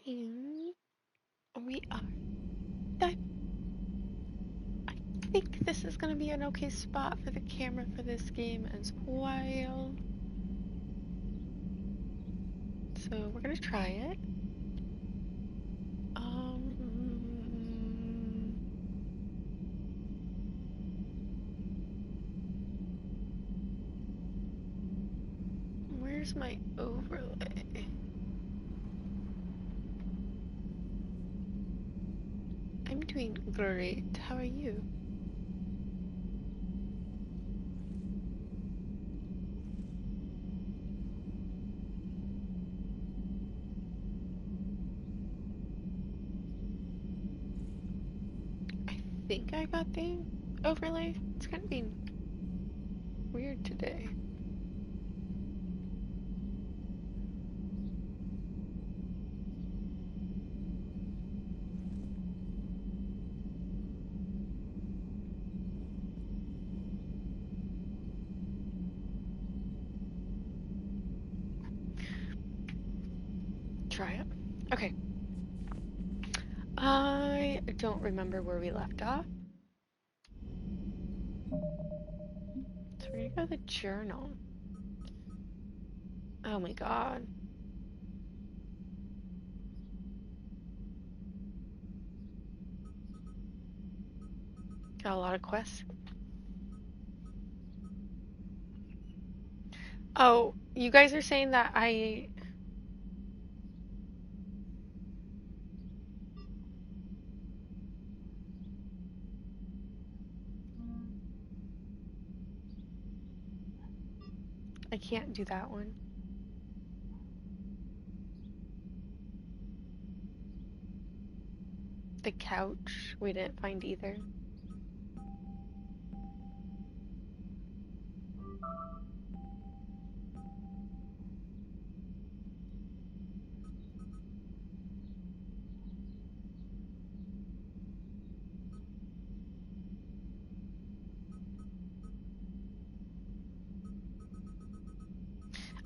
And we are done. I think this is going to be an okay spot for the camera for this game as well. So we're going to try it. Where's my overlay? I'm doing great. How are you? I think I got the overlay. It's kind of being weird today. Try it. Okay. I don't remember where we left off. So we're gonna go to the journal. Oh my god. Got a lot of quests. Oh, you guys are saying that I can't do that one. The couch, we didn't find either.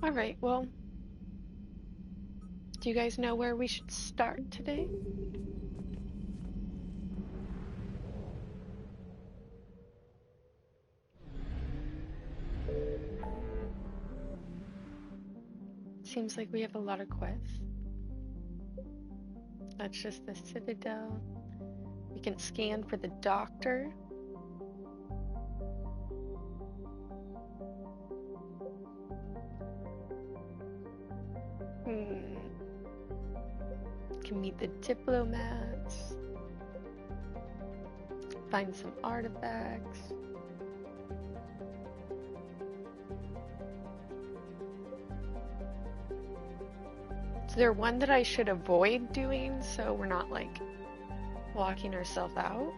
Alright, well, do you guys know where we should start today? Seems like we have a lot of quests. That's just the Citadel. We can scan for the doctor. Can meet the diplomats. Find some artifacts. Is there one that I should avoid doing so we're not like locking ourselves out?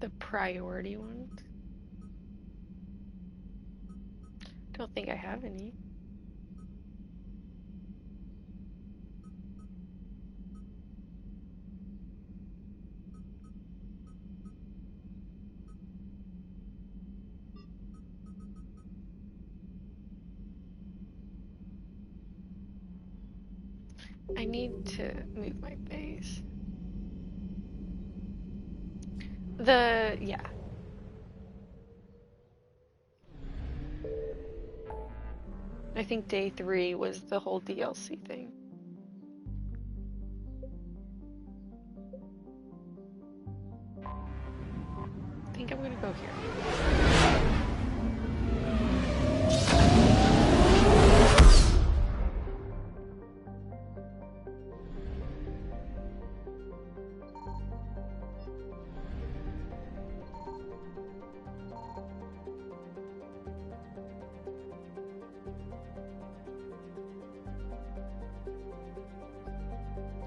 The priority ones? Don't think I have any. I need to move my base. Yeah. I think day 3 was the whole DLC thing. I think I'm gonna go here.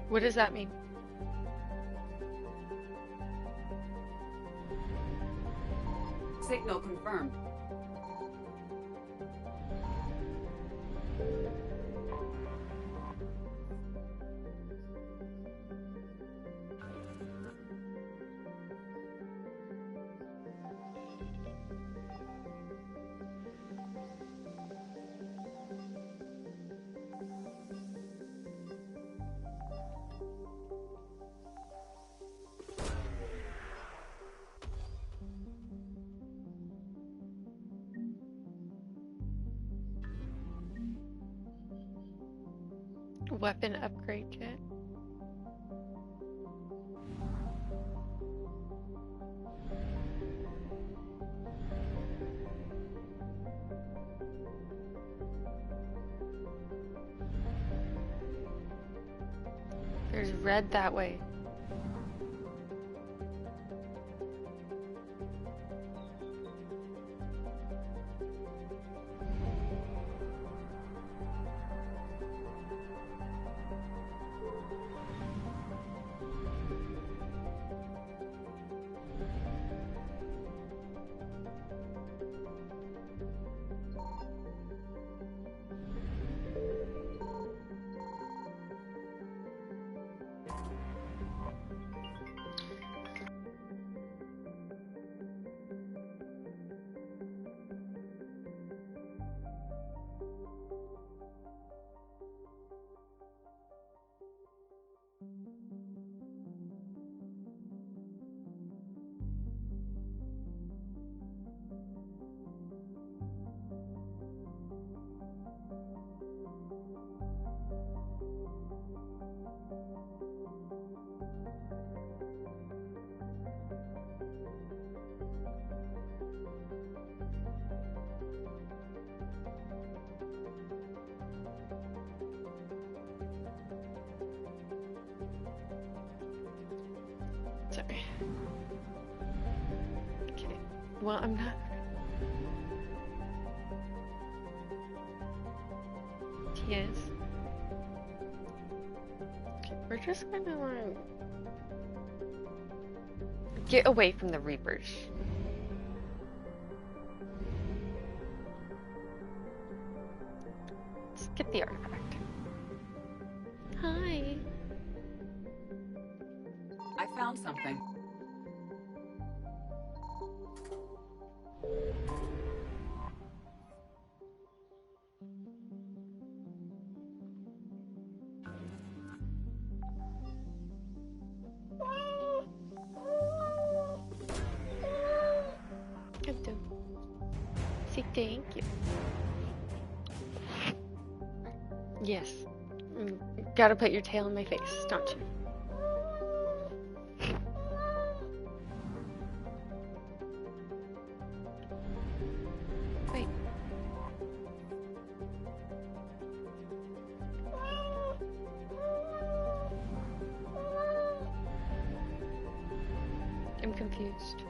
What does that mean? Signal confirmed. Weapon upgrade kit. There's red that way. Sorry. Okay. Well, I'm not. He is. Okay, we're just gonna like get away from the Reapers. Let's get the artifact. Hi. I found something. Good do. Say thank you. Yes. Gotta put your tail in my face, don't you? Wait. I'm confused.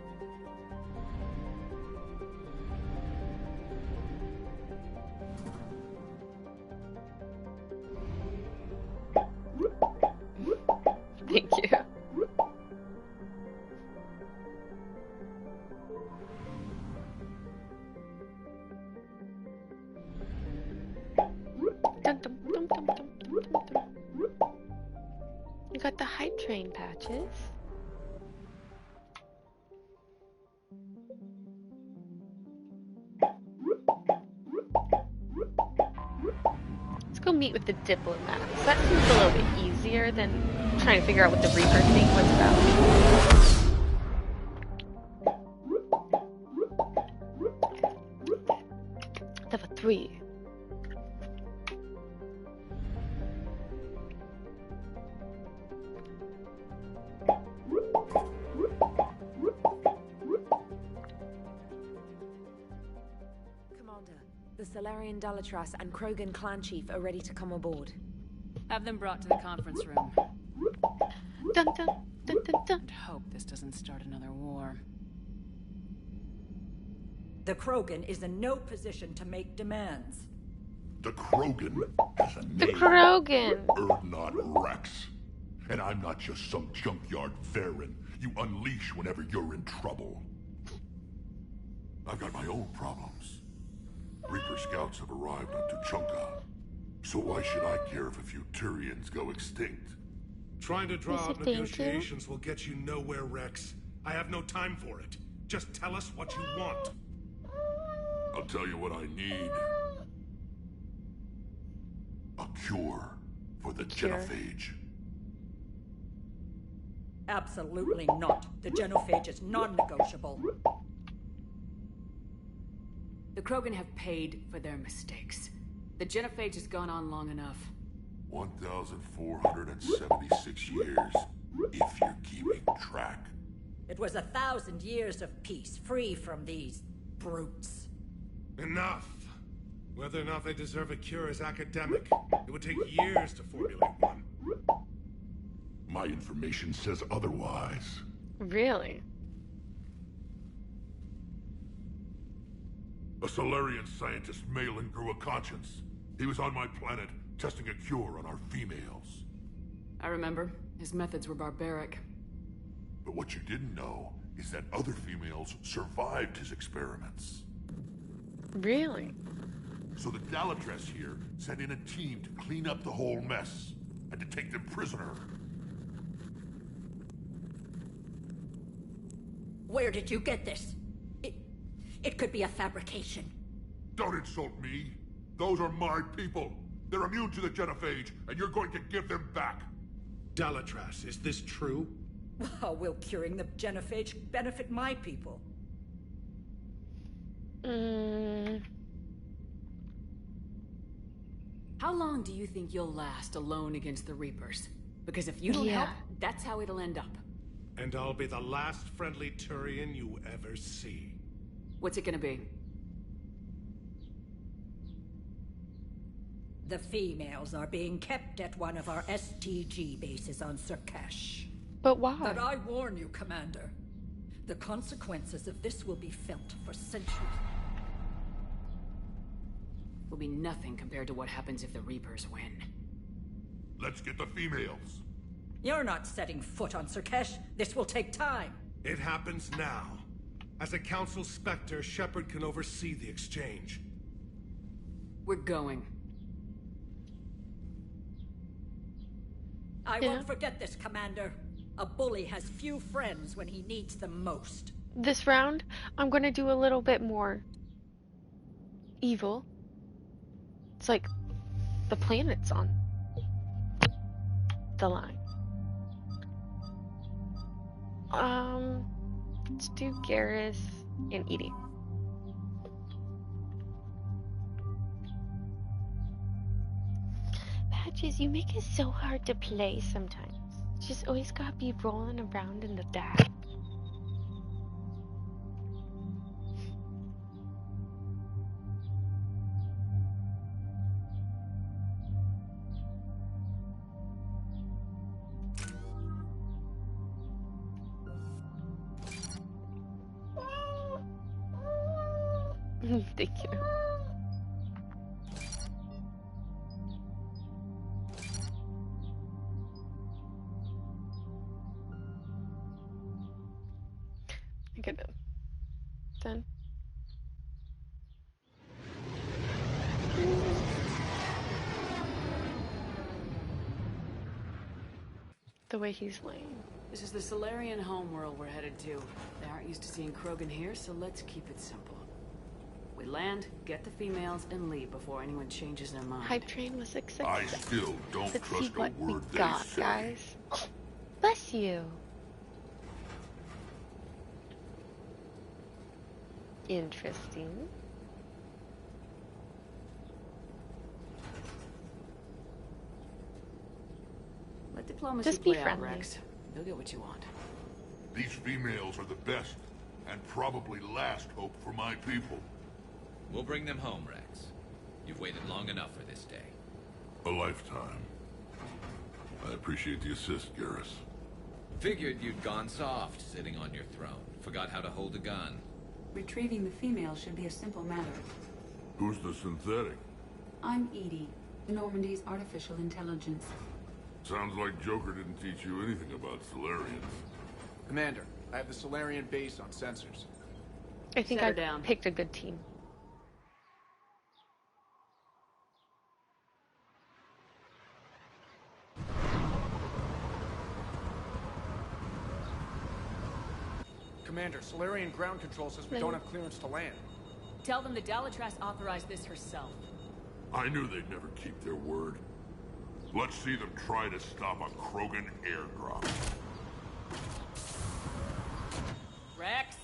Thank you. Dum, dum, dum, dum, dum, dum, dum, dum. You got the hype train patches. Let's go meet with the diplomats. That seems a little bit easier than trying to figure out what the Reaper thing was about. Level 3. Commander, the Salarian Dalatras and Krogan clan chief are ready to come aboard. Have them brought to the conference room. Dun, dun, dun, dun, dun. And hope this doesn't start another war. The Krogan is in no position to make demands. The Krogan has a The name. Krogan. Urdnot Rex. And I'm not just some junkyard Varen you unleash whenever you're in trouble. I've got my own problems. Reaper scouts have arrived on Tuchanka. So why should I care if a few Turians go extinct? Trying to draw Is out it danger? negotiations will get you nowhere, Rex. I have no time for it. Just tell us what you want. I'll tell you what I need. A cure for the Cure. genophage. Absolutely not. The genophage is non-negotiable. The Krogan have paid for their mistakes. The genophage has gone on long enough. 1,476 years, if you're keeping track. It was 1,000 years of peace, free from these brutes. Enough. Whether or not they deserve a cure is academic. It would take years to formulate one. My information says otherwise. Really? A Solarian scientist, Malin, grew a conscience. He was on my planet, testing a cure on our females. I remember. His methods were barbaric. But what you didn't know is that other females survived his experiments. Really? So the Dalatress here sent in a team to clean up the whole mess and to take them prisoner. Where did you get this? It could be a fabrication. Don't insult me. Those are my people. They're immune to the genophage, and you're going to give them back. Dalatras, is this true? How will curing the genophage benefit my people? How long do you think you'll last alone against the Reapers? Because if you don't Yeah. help, that's how it'll end up. And I'll be the last friendly Turian you ever see. What's it gonna be? The females are being kept at one of our STG bases on Surkesh. But why? But I warn you, Commander. The consequences of this will be felt for centuries. Will be nothing compared to what happens if the Reapers win. Let's get the females. You're not setting foot on Surkesh. This will take time. It happens now. As a Council Spectre, Shepard can oversee the exchange. We're going. I Yeah. won't forget this, Commander. A bully has few friends when he needs them most. This round, I'm gonna do a little bit more evil. It's like the planet's on the line. Let's do Garrus and Edie. Patches, you make it so hard to play sometimes. Just always gotta be rolling around in the dark. Thank you. I could have done. The way he's laying. This is the Solarian homeworld we're headed to. They aren't used to seeing Krogan here, so let's keep it simple. We land, get the females, and leave before anyone changes their mind. Hype train was successful. I still don't Let's see trust a what we word they got, say. guys. Bless you. Interesting. Let diplomacy Just be play out, friendly. Rex. You'll get what you want. These females are the best and probably last hope for my people. We'll bring them home, Rex. You've waited long enough for this day. A lifetime. I appreciate the assist, Garrus. Figured you'd gone soft sitting on your throne. Forgot how to hold a gun. Retrieving the female should be a simple matter. Who's the synthetic? I'm Edie, Normandy's artificial intelligence. Sounds like Joker didn't teach you anything about Solarians. Commander, I have the Solarian base on sensors. I think Set I her down. picked a good team. Commander, Solarian ground control says we don't have clearance to land. Tell them the Dalatras authorized this herself. I knew they'd never keep their word. Let's see them try to stop a Krogan airdrop. Rex?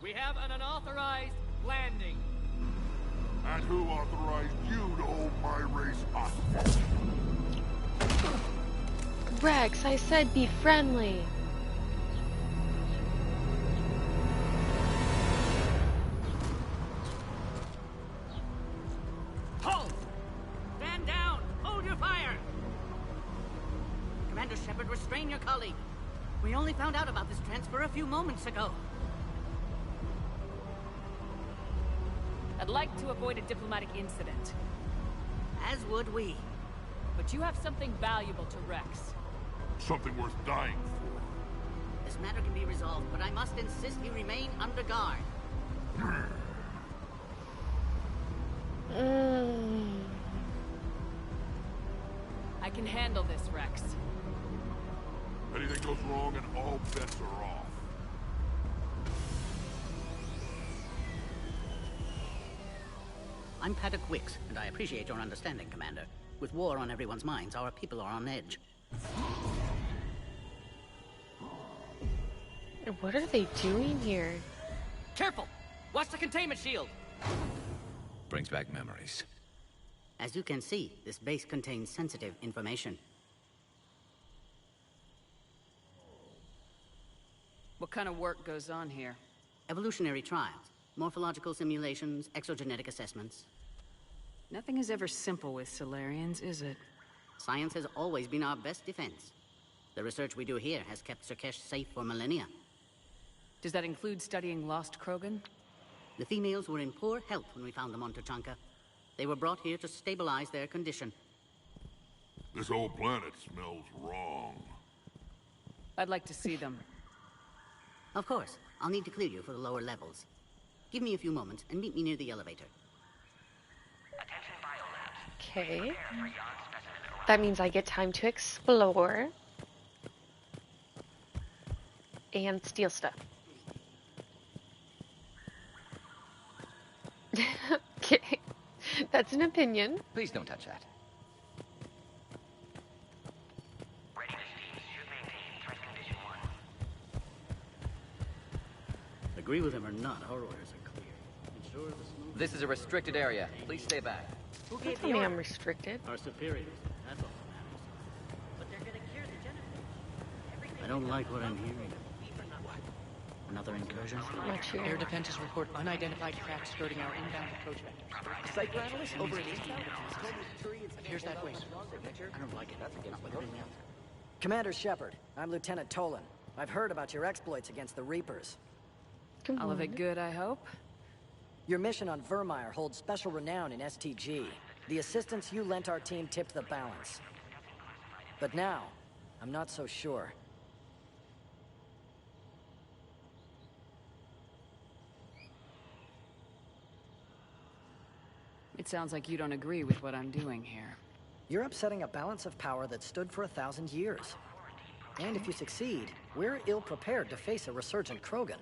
We have an unauthorized landing. And who authorized you to hold my race hostage? Rex, I said be friendly. Hold! Stand down! Hold your fire! Commander Shepard, restrain your colleague. We only found out about this transfer a few moments ago. I'd like to avoid a diplomatic incident. As would we. But you have something valuable to Rex. Something worth dying for. This matter can be resolved, but I must insist he remain under guard. I can handle this, Rex. Anything goes wrong and all bets are off. I'm Paddock Wicks, and I appreciate your understanding, Commander. With war on everyone's minds, our people are on edge. What are they doing here? Careful! Watch the containment shield! Brings back memories. As you can see, this base contains sensitive information. What kind of work goes on here? Evolutionary trials, morphological simulations, exogenetic assessments. Nothing is ever simple with Solarians, is it? Science has always been our best defense. The research we do here has kept Surkesh safe for millennia. Does that include studying lost Krogan? The females were in poor health when we found them on Tuchanka. They were brought here to stabilize their condition. This whole planet smells wrong. I'd like to see them. Of course. I'll need to clear you for the lower levels. Give me a few moments and meet me near the elevator. Okay. That means I get time to explore. And steal stuff. Okay. That's an opinion. Please don't touch that. Agree with him or not, our orders are clear. Ensure the smooth... This is a restricted area. Please stay back. Who Don't gave tell the me order? I'm restricted. Our superiors. That's all that matters. But they're gonna cure the Genophage. I don't like what I'm hearing. Another incursion? Not sure. Air defenses report unidentified craft skirting our inbound approach vectors. Cypher analyst over at eastbound. Here's that way. I don't like it. That's against what everything else. Commander Shepard, I'm Lieutenant Tolan. I've heard about your exploits against the Reapers. All of it good, I hope? Your mission on Vermeer holds special renown in STG. The assistance you lent our team tipped the balance. But now, I'm not so sure. It sounds like you don't agree with what I'm doing here. You're upsetting a balance of power that stood for 1,000 years. And if you succeed, we're ill-prepared to face a resurgent Krogan.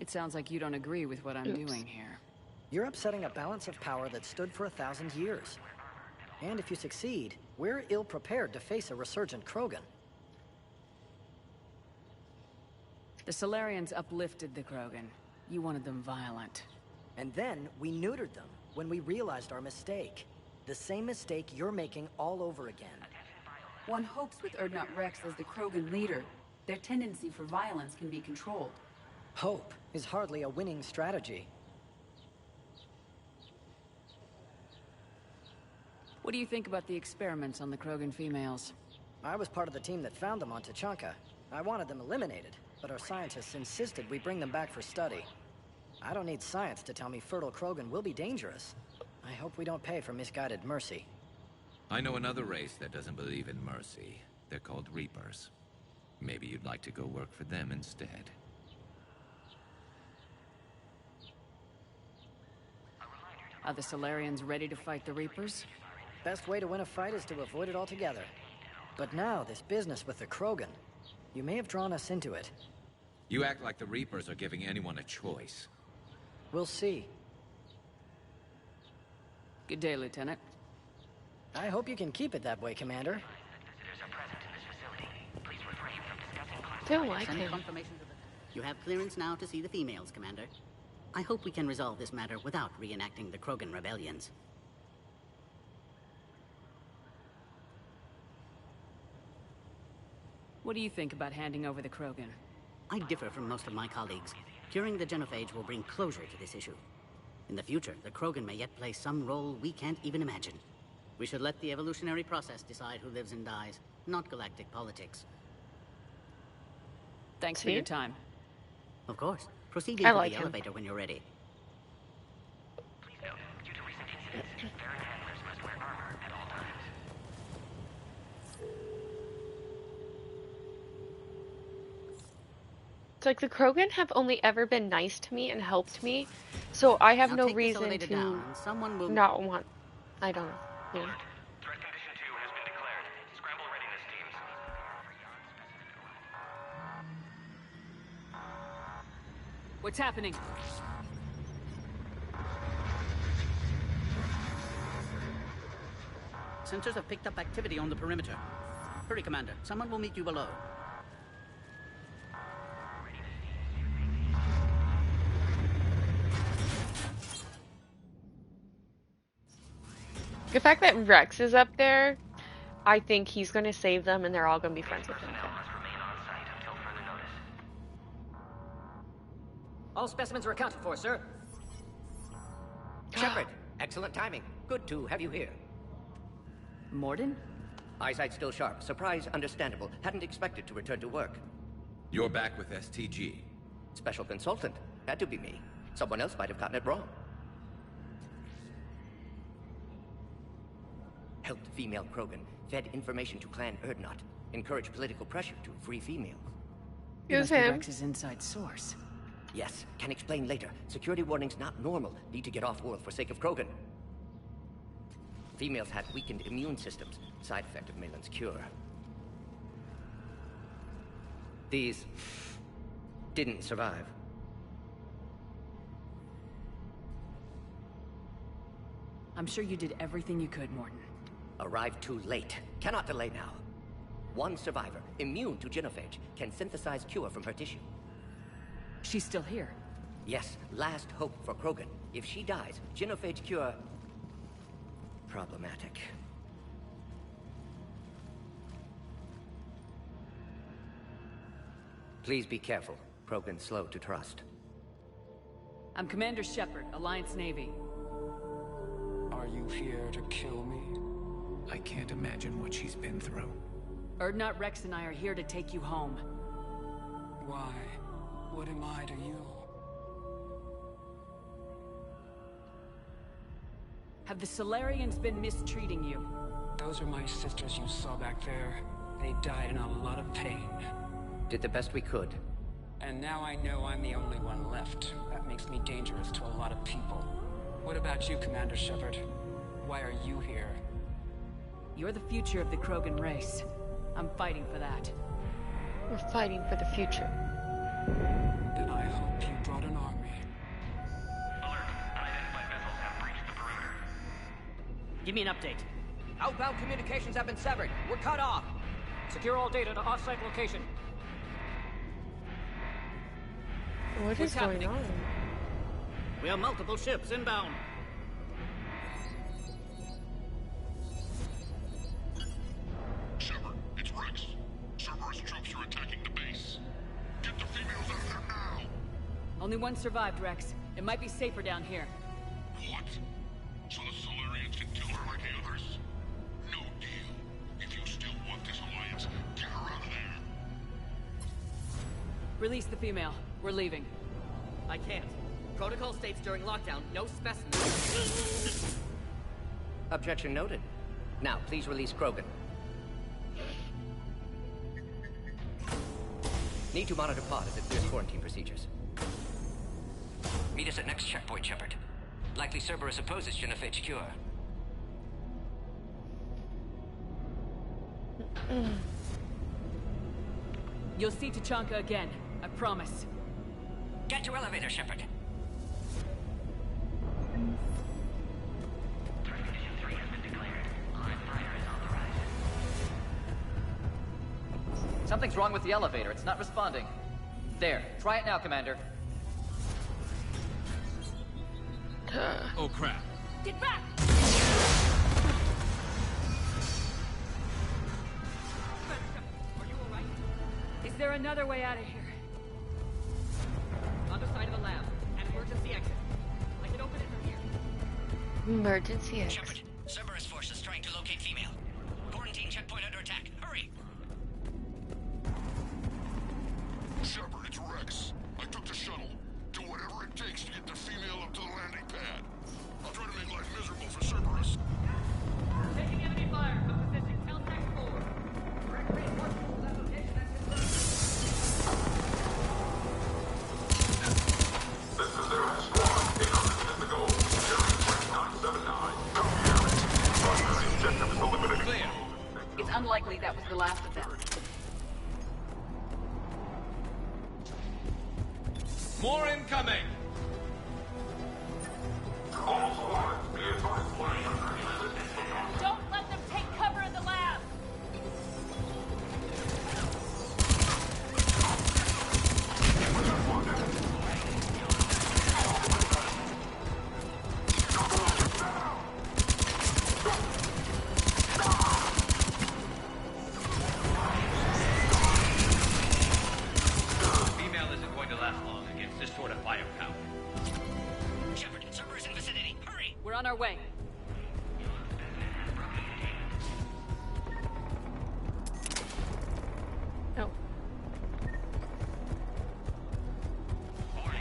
It sounds like you don't agree with what I'm doing here. You're upsetting a balance of power that stood for 1,000 years. And if you succeed, we're ill-prepared to face a resurgent Krogan. The Solarians uplifted the Krogan. You wanted them violent. And then we neutered them when we realized our mistake. The same mistake you're making all over again. One hopes with Urdnot Rex as the Krogan leader, their tendency for violence can be controlled. Hope is hardly a winning strategy. What do you think about the experiments on the Krogan females? I was part of the team that found them on Tuchanka. I wanted them eliminated, but our scientists insisted we bring them back for study. I don't need science to tell me fertile Krogan will be dangerous. I hope we don't pay for misguided mercy. I know another race that doesn't believe in mercy. They're called Reapers. Maybe you'd like to go work for them instead. Are the Solarians ready to fight the Reapers? Best way to win a fight is to avoid it altogether. But now, this business with the Krogan. You may have drawn us into it. You act like the Reapers are giving anyone a choice. We'll see. Good day, Lieutenant. I hope you can keep it that way, Commander. Don't like Send him. confirmations of the... You have clearance now to see the females, Commander. I hope we can resolve this matter without reenacting the Krogan rebellions. What do you think about handing over the Krogan? I differ from most of my colleagues. Curing the genophage will bring closure to this issue. In the future, the Krogan may yet play some role we can't even imagine. We should let the evolutionary process decide who lives and dies, not galactic politics. Thanks for your time. Of course. Proceed I into like the him. elevator when you're ready. It's like the Krogan have only ever been nice to me and helped me, so I have Now no take this reason elevator to down and someone will... not want. I don't know. Yeah. Threat condition 2 has been declared. Scramble readiness teams. What's happening? Sensors have picked up activity on the perimeter. Hurry, Commander. Someone will meet you below. The fact that Rex is up there, I think he's going to save them and they're all going to be friends with him. All specimens are accounted for, sir. Shepard, excellent timing. Good to have you here. Mordin? Eyesight still sharp. Surprise understandable. Hadn't expected to return to work. You're back with STG. Special consultant. Had to be me. Someone else might have gotten it wrong. Helped female Krogan. Fed information to Clan Urdnot. Encouraged political pressure to free females. You must be Rex's inside source. Yes, can explain later. Security warnings not normal. Need to get off-world for sake of Krogan. Females had weakened immune systems. Side effect of Malin's cure. These didn't survive. I'm sure you did everything you could, Mordin. Arrived too late. Cannot delay now. One survivor, immune to genophage, can synthesize cure from her tissue. She's still here. Yes, last hope for Krogan. If she dies, genophage cure... problematic. Please be careful. Krogan's slow to trust. I'm Commander Shepard, Alliance Navy. Are you here to kill me? I can't imagine what she's been through. Urdnot, Rex, and I are here to take you home. Why? What am I to you? Have the Solarians been mistreating you? Those are my sisters you saw back there. They died in a lot of pain. Did the best we could. And now I know I'm the only one left. That makes me dangerous to a lot of people. What about you, Commander Shepard? Why are you here? You're the future of the Krogan race. I'm fighting for that. We're fighting for the future. Then I hope you brought an army. Give me an update. Outbound communications have been severed. We're cut off. Secure all data to off-site location. What is going on? We have multiple ships inbound. Shepard, it's Rex. Cerberus troops are attacking the base. Get the females out of there now! Only one survived, Rex. It might be safer down here. What? So the Solarians can kill her like the others? No deal. If you still want this alliance, get her out of there. Release the female. We're leaving. I can't. Protocol states during lockdown, no specimens. Objection noted. Now, please release Krogan. Need to monitor pod as it clears quarantine procedures. Meet us at next checkpoint, Shepard. Likely Cerberus opposes genophage cure. You'll see Tachanka again. I promise. Get to elevator, Shepard. Something's wrong with the elevator. It's not responding. There. Try it now, Commander. Oh, crap. Get back! Is there another way out of here? Other side of the lab. An emergency exit. I can open it from here. Emergency exit. Shepard, Cerberus forces trying to locate female. Quarantine checkpoint under attack. Hurry! Shepard, it's Rex. I took the shuttle. Do whatever it takes to get the female up to the landing pad. I'll try to make life miserable for Cerberus. Taking enemy fire. I'm positioning Caltech 4. Reinforcements to that location as confirmed. This is their squad. 800 minutes to go. Jerry 2979. Come here. Primary objective is eliminating. Clear. It's unlikely that was the last of them. More incoming! All squads, be advised. Don't let them take cover in the lab! Female isn't going to last long against this sort of firepower. Shepard, Cerberus in vicinity. Hurry! We're on our way. Oh.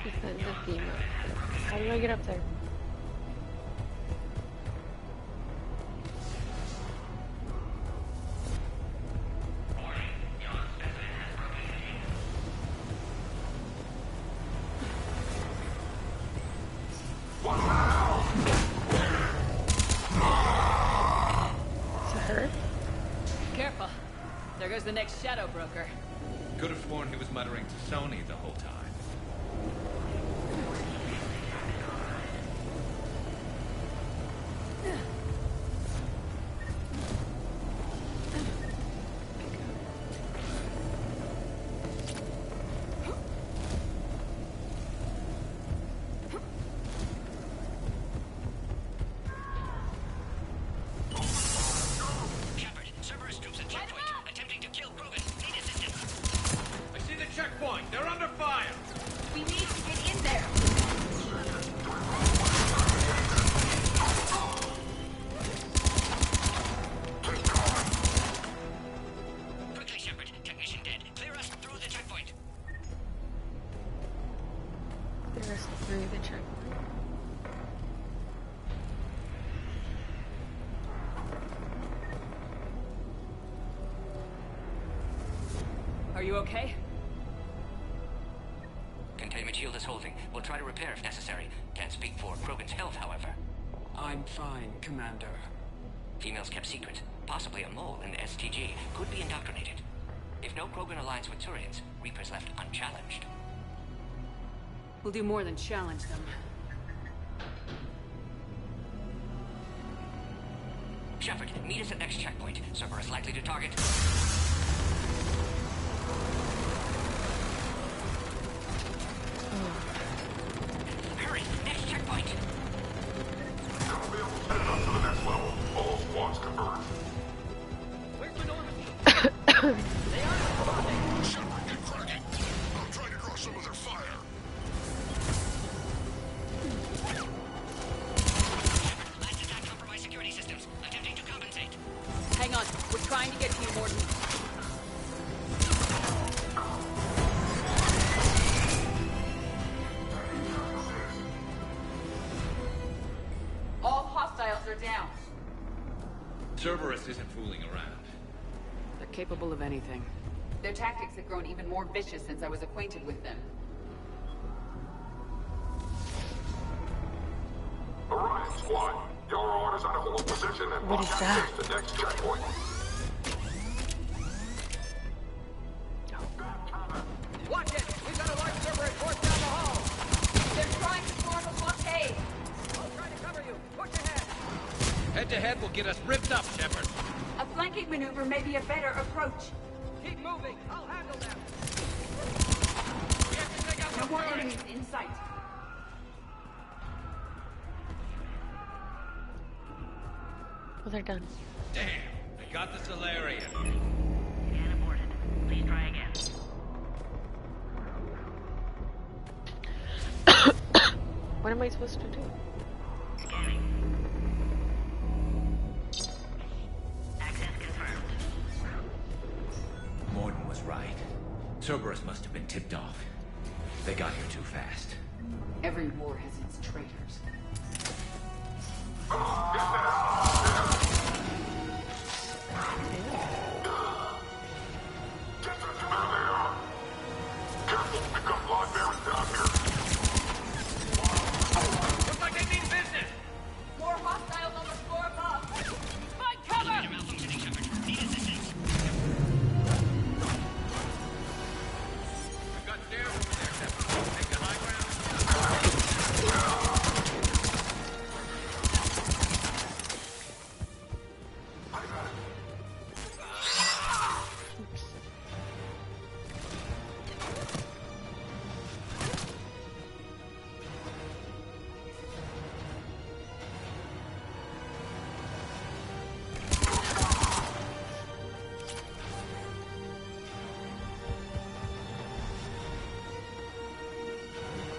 Descend to FEMA. How do I get up there? Is it her? Careful. There goes the next shadow broker. Could have sworn he was muttering to Sony the whole time. Shepard, Cerberus troops at checkpoint. Attempting to kill Krogan. Need assistance. I see the checkpoint! They're under fire! We need to get in there. Quickly, Shepard. Technician dead. Clear us through the checkpoint. There's through the checkpoint. Are you okay? Containment shield is holding. We'll try to repair if necessary. Can't speak for Krogan's health, however. I'm fine, Commander. Females kept secret. Possibly a mole in the STG. Could be indoctrinated. If no Krogan aligns with Turians, Reapers left unchallenged. We'll do more than challenge them. Shepard, meet us at next checkpoint. Cerberus likely to target. Hurry, next checkpoint. Headed up to the next level. All squads converge. Where's the Normandy? They are responding. Shepard, get cracking. I'm trying to draw some of their fire. Last attack compromised security systems. Attempting to compensate. Hang on. We're trying to get to you, Morton. are down. Cerberus isn't fooling around. They're capable of anything. Their tactics have grown even more vicious since I was acquainted with them. Orion Squad, your orders are to hold position and What is that? the next checkpoint. Watch it! We've got a large Cerberus force down the hall! They're trying to form a blockade! I'll try to cover you. Push ahead! Head-to-head will get us ripped up, Shepard. A flanking maneuver may be a better approach. Keep moving. I'll handle them. We have to take out No more enemies in sight. Well, they're done. Damn, I got the Solarian. Scan aborted. Please try again. What am I supposed to do? Scanning. Access confirmed. Mordin was right. Cerberus must have been tipped off. They got here too fast. Every war has its traitors. Looks like they mean business! More hostiles on the floor above! Find cover! Malfunctioning, Shepard. Need assistance. We've got stairs over there, Shepard. Take the high ground.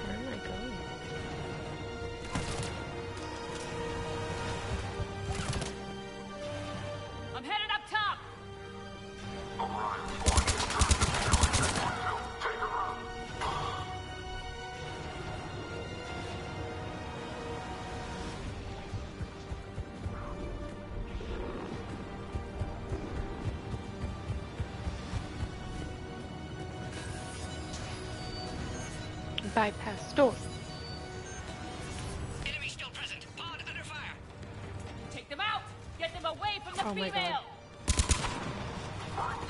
Where am I going? I'm headed up top! Bypass door. Enemy still present. Pod under fire. Take them out! Get them away from the Oh my female! God.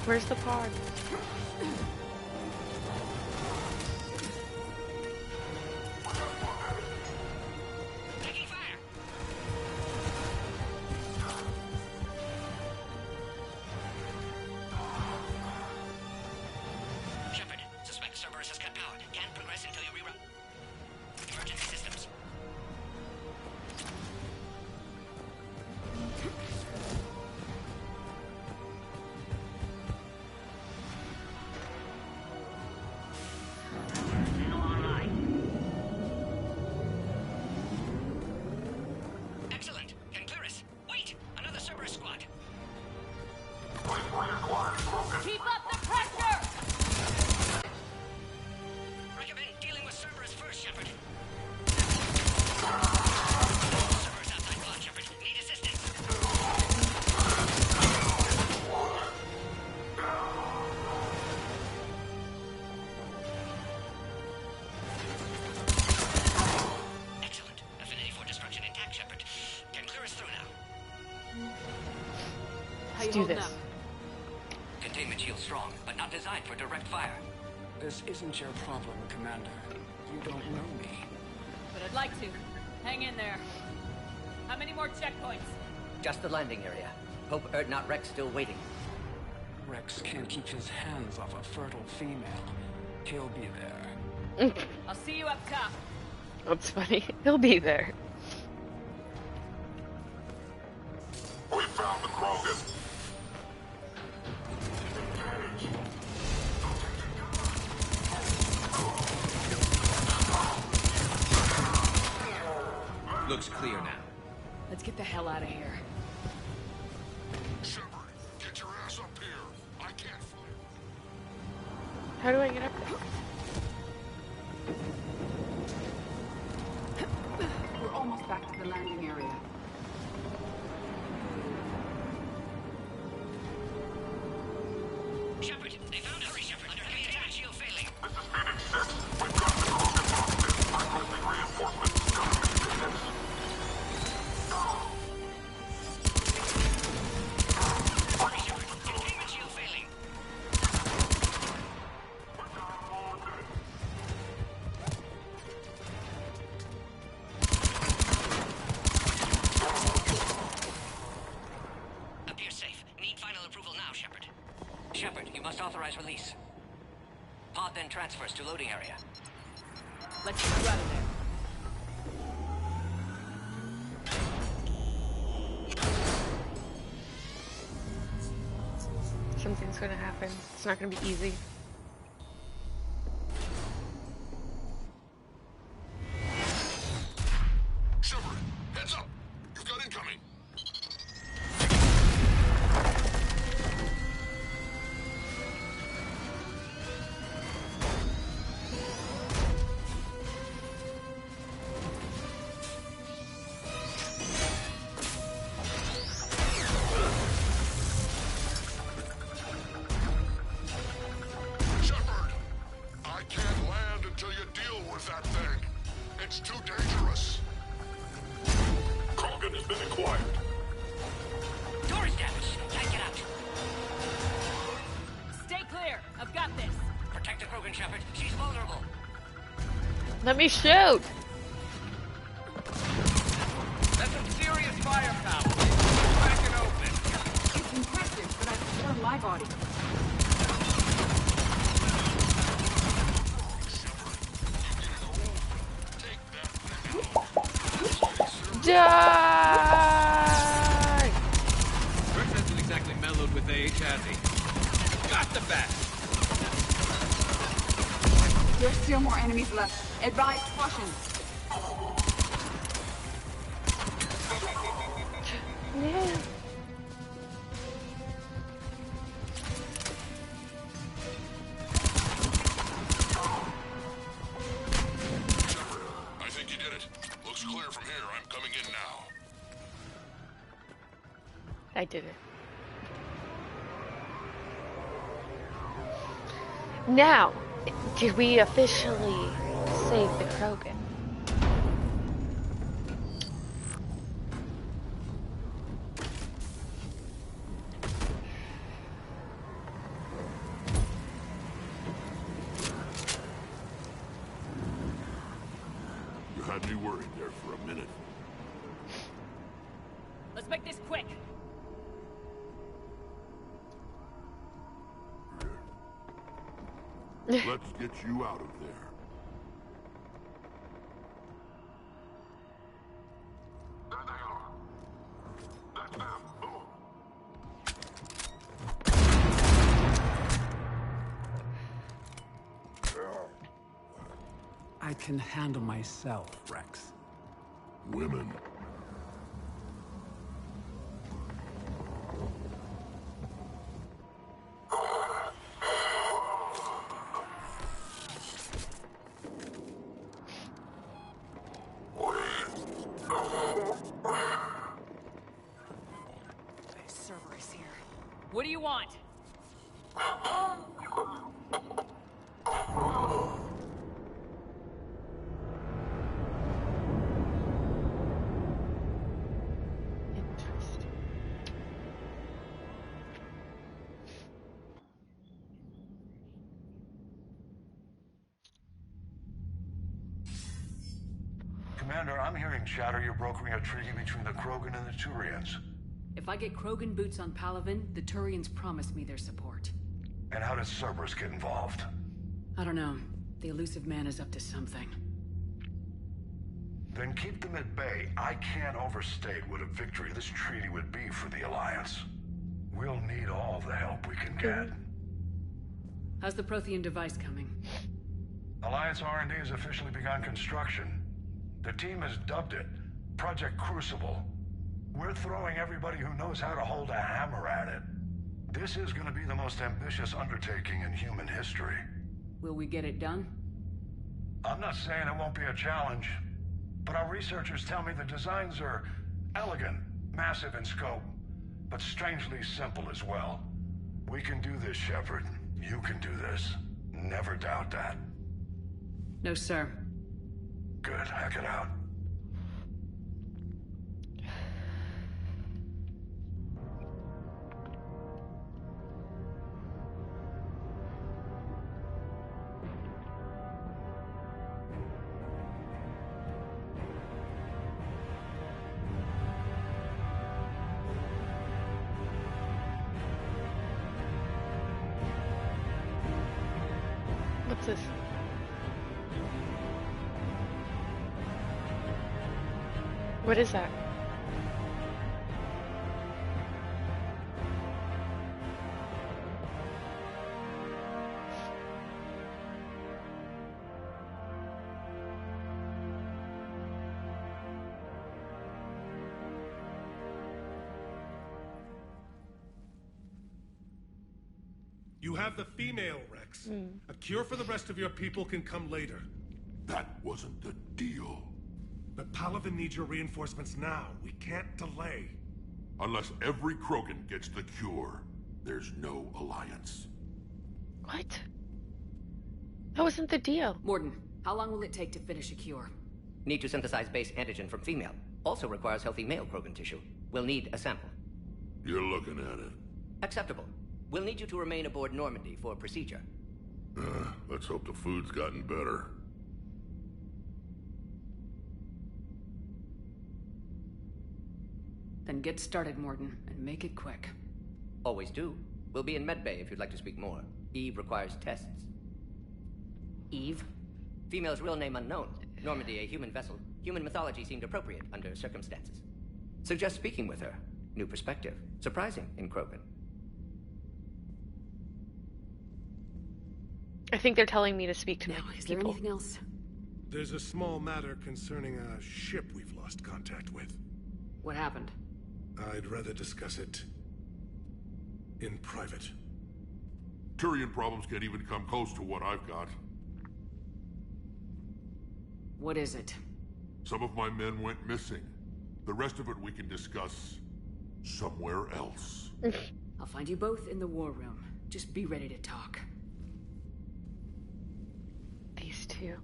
Where's the pod? Taking fire. Shepard, suspect Cerberus has cut power. Can't progress until you reroute. Emergency systems. Signal online. Excellent. Can clear us. Wait! Another Cerberus squad. Keep up the pressure! Recommend dealing with Cerberus first, Shepard. Cerberus outside pod, Shepard. Need assistance. Excellent. Affinity for destruction intact, Shepard. Can clear us through now. How you Let's do holding this. up? Containment shield strong, but not designed for direct fire. This isn't your problem, Commander. You don't know me. But I'd like to. Hang in there. How many more checkpoints? Just the landing area. Hope Erdnot Rex still waiting. Rex can't keep his hands off a fertile female. He'll be there. I'll see you up top. That's funny. He'll be there. We found the Krogan. Looks clear now. Let's get the hell out of here. Shepard, get your ass up here. I can't fly. How do I get up there? We're almost back to the landing area. Shepard, they found us. Hurry, Shepard. Under heavy attack. Shield failing. Hurry, Shepard. Containment shield failing. Appears safe. Need final approval now, Shepard. Shepard, you must authorize release. Pod then transfers to loading area. Let's get you out of there. Something's gonna happen. It's not gonna be easy. Shepard, heads up! You've got incoming! Shepard! I can't land until you deal with that thing. It's too dangerous. Krogan has been acquired. Door is damaged. Can't get out. Stay clear. I've got this. Protect the Krogan, Shepard. She's vulnerable. Let me shoot! That's some serious firepower. Crack it open. It's impressive, but I prefer my body. Die! Rex hasn't exactly mellowed with AH, has he? Got the bat! There's still more enemies left. Advise caution. Yeah. I think you did it. Looks clear from here. I'm coming in now. I did it. Now, did we officially save the Krogan? You had me worried there for a minute. Let's make this quick. Let's get you out of there. There they are. That's them. Move. I can handle myself, Rex. Women. Cerberus here. What do you want? Interesting. Commander, I'm hearing chatter you're brokering a treaty between the Krogan and the Turians. If I get Krogan boots on Palaven, the Turians promised me their support. And how does Cerberus get involved? I don't know. The elusive man is up to something. Then keep them at bay. I can't overstate what a victory this treaty would be for the Alliance. We'll need all the help we can get. How's the Prothean device coming? Alliance R&D has officially begun construction. The team has dubbed it Project Crucible. We're throwing everybody who knows how to hold a hammer at it. This is going to be the most ambitious undertaking in human history. Will we get it done? I'm not saying it won't be a challenge, but our researchers tell me the designs are elegant, massive in scope, but strangely simple as well. We can do this, Shepard. You can do this. Never doubt that. No, sir. Good. Hack it out. What's this? What is that? You have the female, Rex. A cure for the rest of your people can come later. That wasn't the deal. But Palaven needs your reinforcements now. We can't delay. Unless every Krogan gets the cure, there's no alliance. What? That wasn't the deal. Mordin, how long will it take to finish a cure? Need to synthesize base antigen from female. Also requires healthy male Krogan tissue. We'll need a sample. You're looking at it. Acceptable. We'll need you to remain aboard Normandy for procedure. Let's hope the food's gotten better. Then get started, Mordin, and make it quick. Always do. We'll be in medbay if you'd like to speak more. Eve requires tests. Eve? Female's real name unknown. Normandy a human vessel. Human mythology seemed appropriate under circumstances. Suggest speaking with her. New perspective. Surprising in Krogan. I think they're telling me to speak to Now, people. is there anything else? There's a small matter concerning a ship we've lost contact with. What happened? I'd rather discuss it in private. Turian problems can't even come close to what I've got. What is it? Some of my men went missing. The rest of it we can discuss somewhere else. I'll find you both in the war room. Just be ready to talk. These two.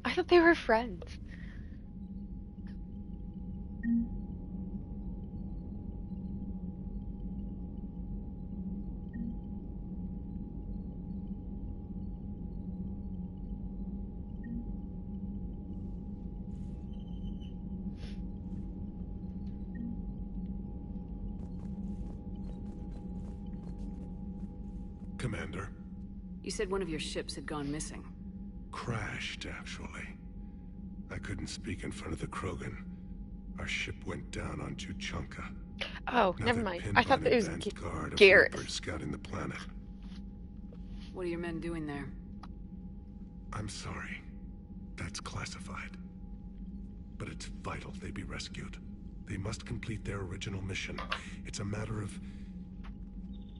I thought they were friends. Commander. You said one of your ships had gone missing. Crashed, actually. I couldn't speak in front of the Krogan. Our ship went down on Tuchanka. Oh, Now never they're mind. pinned I by thought an that it was advanced guard of Garrett. Reapers scouting the planet. What are your men doing there? I'm sorry. That's classified. But it's vital they be rescued. They must complete their original mission. It's a matter of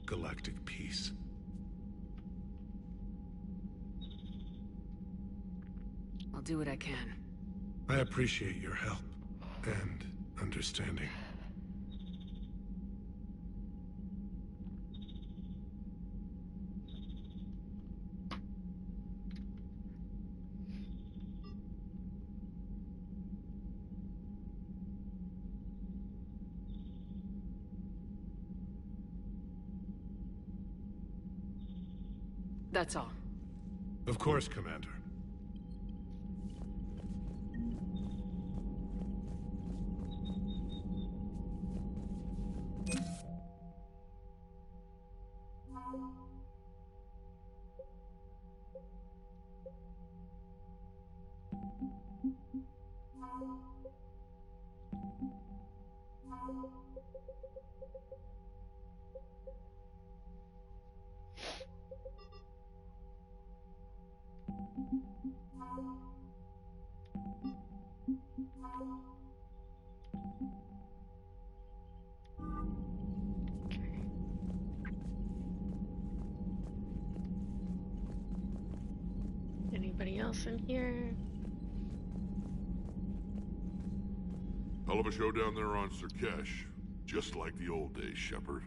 galactic peace. I'll do what I can. I appreciate your help and understanding. That's all. Of course, Commander. Anybody else in here? Hell of a show down there on Surkesh. Just like the old days, Shepard.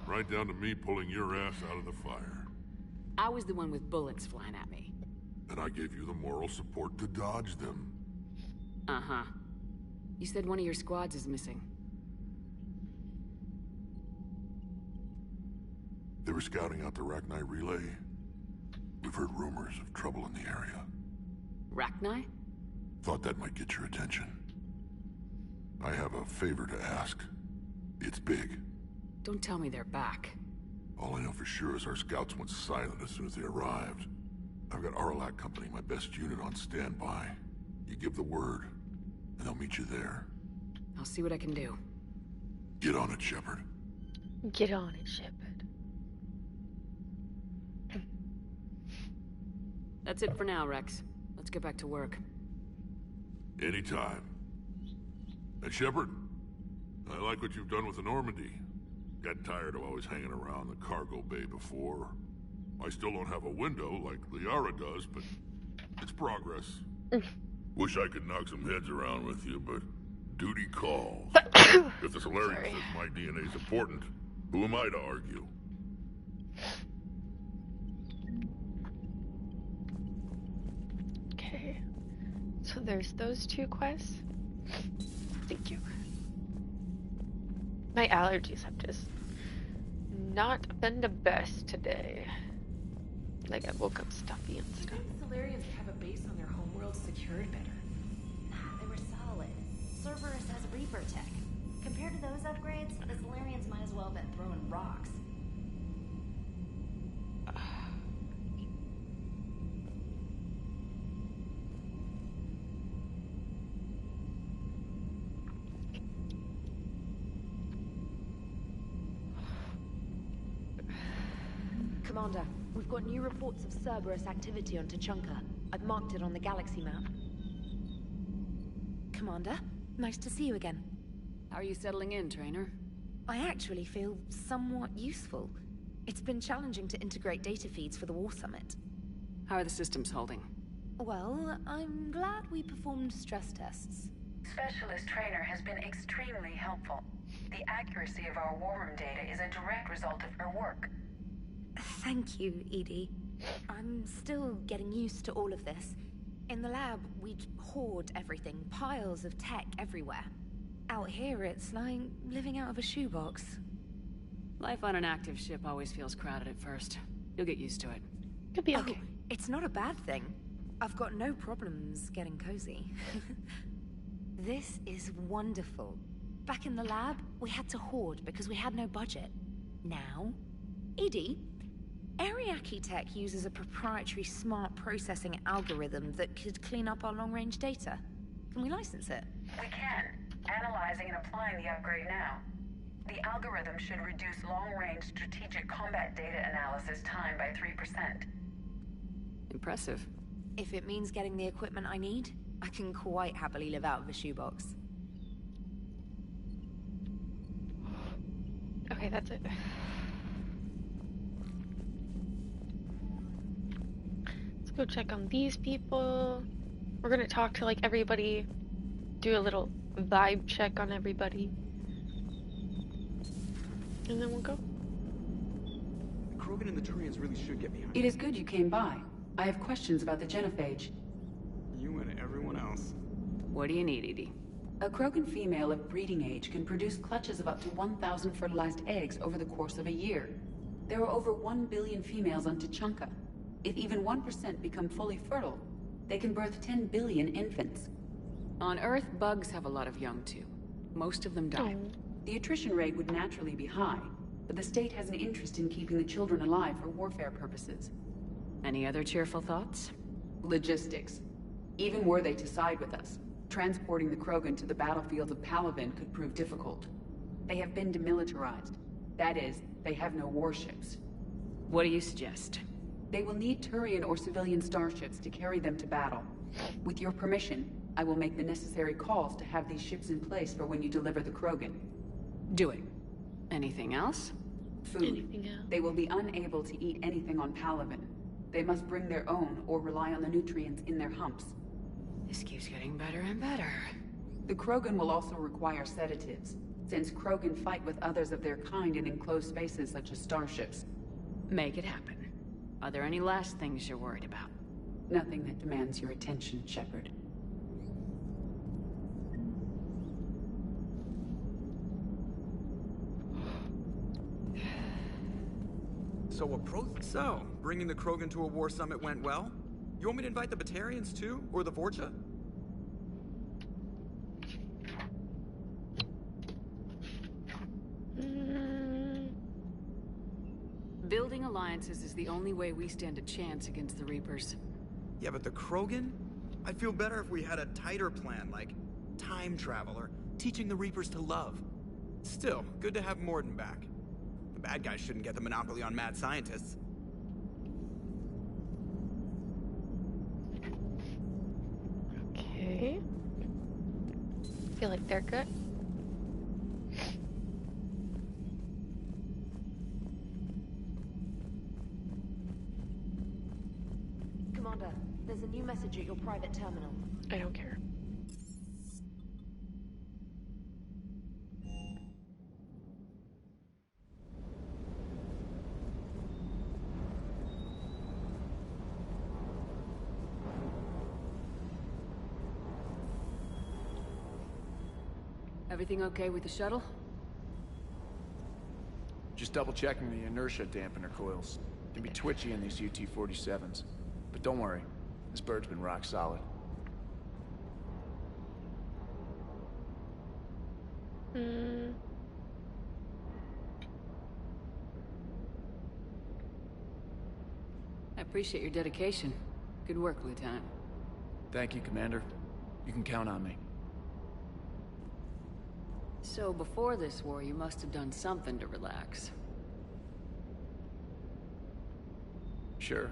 Right down to me pulling your ass out of the fire. I was the one with bullets flying at me. And I gave you the moral support to dodge them. Uh-huh. You said one of your squads is missing. They were scouting out the Rachni relay. We've heard rumors of trouble in the area. Rachni? Thought that might get your attention. I have a favor to ask. It's big. Don't tell me they're back. All I know for sure is our scouts went silent as soon as they arrived. I've got Aralak Company, my best unit, on standby. You give the word, and they'll meet you there. I'll see what I can do. Get on it, Shepard. Get on it, Shepard. That's it for now, Rex. Let's get back to work. Anytime. And Shepard, I like what you've done with the Normandy. Got tired of always hanging around the cargo bay before. I still don't have a window like Liara does, but it's progress. Wish I could knock some heads around with you, but duty calls. If the Solarian says my DNA's important, who am I to argue? Okay. So there's those two quests. Thank you. My allergies have just not been the best today. Like I woke up stuffy and stuff. Solarians have a base on their homeworld secured better. Nah, they were solid. Cerberus has Reaper tech. Compared to those upgrades, the Solarians might as well have been throwing rocks. Commander, we've got new reports of Cerberus activity on Tuchanka. I've marked it on the galaxy map. Commander, nice to see you again. How are you settling in, Trainer? I actually feel somewhat useful. It's been challenging to integrate data feeds for the War Summit. How are the systems holding? Well, I'm glad we performed stress tests. Specialist Trainer has been extremely helpful. The accuracy of our war room data is a direct result of her work. Thank you, Edie. I'm still getting used to all of this. In the lab, we'd hoard everything, piles of tech everywhere. Out here, it's like living out of a shoebox. Life on an active ship always feels crowded at first. You'll get used to it. Could be okay. Oh, it's not a bad thing. I've got no problems getting cozy. This is wonderful. Back in the lab, we had to hoard because we had no budget. Now, Edie, Ariake Tech uses a proprietary smart processing algorithm that could clean up our long-range data. Can we license it? We can. Analyzing and applying the upgrade now. The algorithm should reduce long-range strategic combat data analysis time by 3%. Impressive. If it means getting the equipment I need, I can quite happily live out of a shoebox. Okay, that's it. Let's go check on these people. We're gonna talk to like everybody, do a little vibe check on everybody, and then we'll go. Krogan and the Turians really should get behind. It is good you came by. I have questions about the genophage. You and everyone else. What do you need, Edie? A Krogan female of breeding age can produce clutches of up to 1,000 fertilized eggs over the course of a year. There are over 1 billion females on Tuchanka. If even 1% become fully fertile, they can birth 10 billion infants. On Earth, bugs have a lot of young too. Most of them die. The attrition rate would naturally be high, but the state has an interest in keeping the children alive for warfare purposes. Any other cheerful thoughts? Logistics. Even were they to side with us, transporting the Krogan to the battlefields of Palaven could prove difficult. They have been demilitarized. That is, they have no warships. What do you suggest? They will need Turian or civilian starships to carry them to battle. With your permission, I will make the necessary calls to have these ships in place for when you deliver the Krogan. Do it. Anything else? Food. Anything else? They will be unable to eat anything on Palaven. They must bring their own or rely on the nutrients in their humps. This keeps getting better and better. The Krogan will also require sedatives, since Krogan fight with others of their kind in enclosed spaces such as starships. Make it happen. Are there any last things you're worried about? Nothing that demands your attention, Shepard. So, bringing the Krogan to a war summit went well? You want me to invite the Batarians too? Or the Vorcha? Building alliances is the only way we stand a chance against the Reapers. Yeah, but the Krogan? I'd feel better if we had a tighter plan, like time travel or teaching the Reapers to love. Still, good to have Mordin back. The bad guys shouldn't get the monopoly on mad scientists. Okay. Feel like they're good. Commander, there's a new message at your private terminal. I don't care. Everything okay with the shuttle? Just double checking the inertia dampener coils. Can be twitchy in these UT-47s. But don't worry, this bird's been rock solid. I appreciate your dedication. Good work, Lieutenant. Thank you, Commander. You can count on me. So before this war, you must have done something to relax. Sure.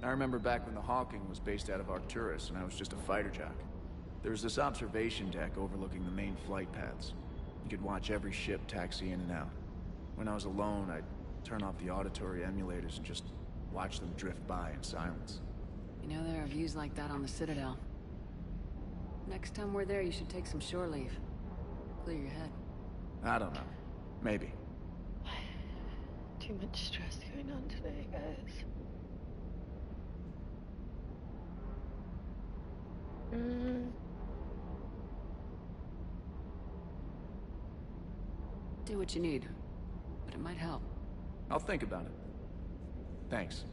I remember back when the Hawking was based out of Arcturus and I was just a fighter jock. There was this observation deck overlooking the main flight paths. You could watch every ship taxi in and out. When I was alone, I'd turn off the auditory emulators and just watch them drift by in silence. You know, there are views like that on the Citadel. Next time we're there, you should take some shore leave. Clear your head. I don't know. Maybe. Too much stress going on today, guys. Do what you need, but it might help. I'll think about it. Thanks.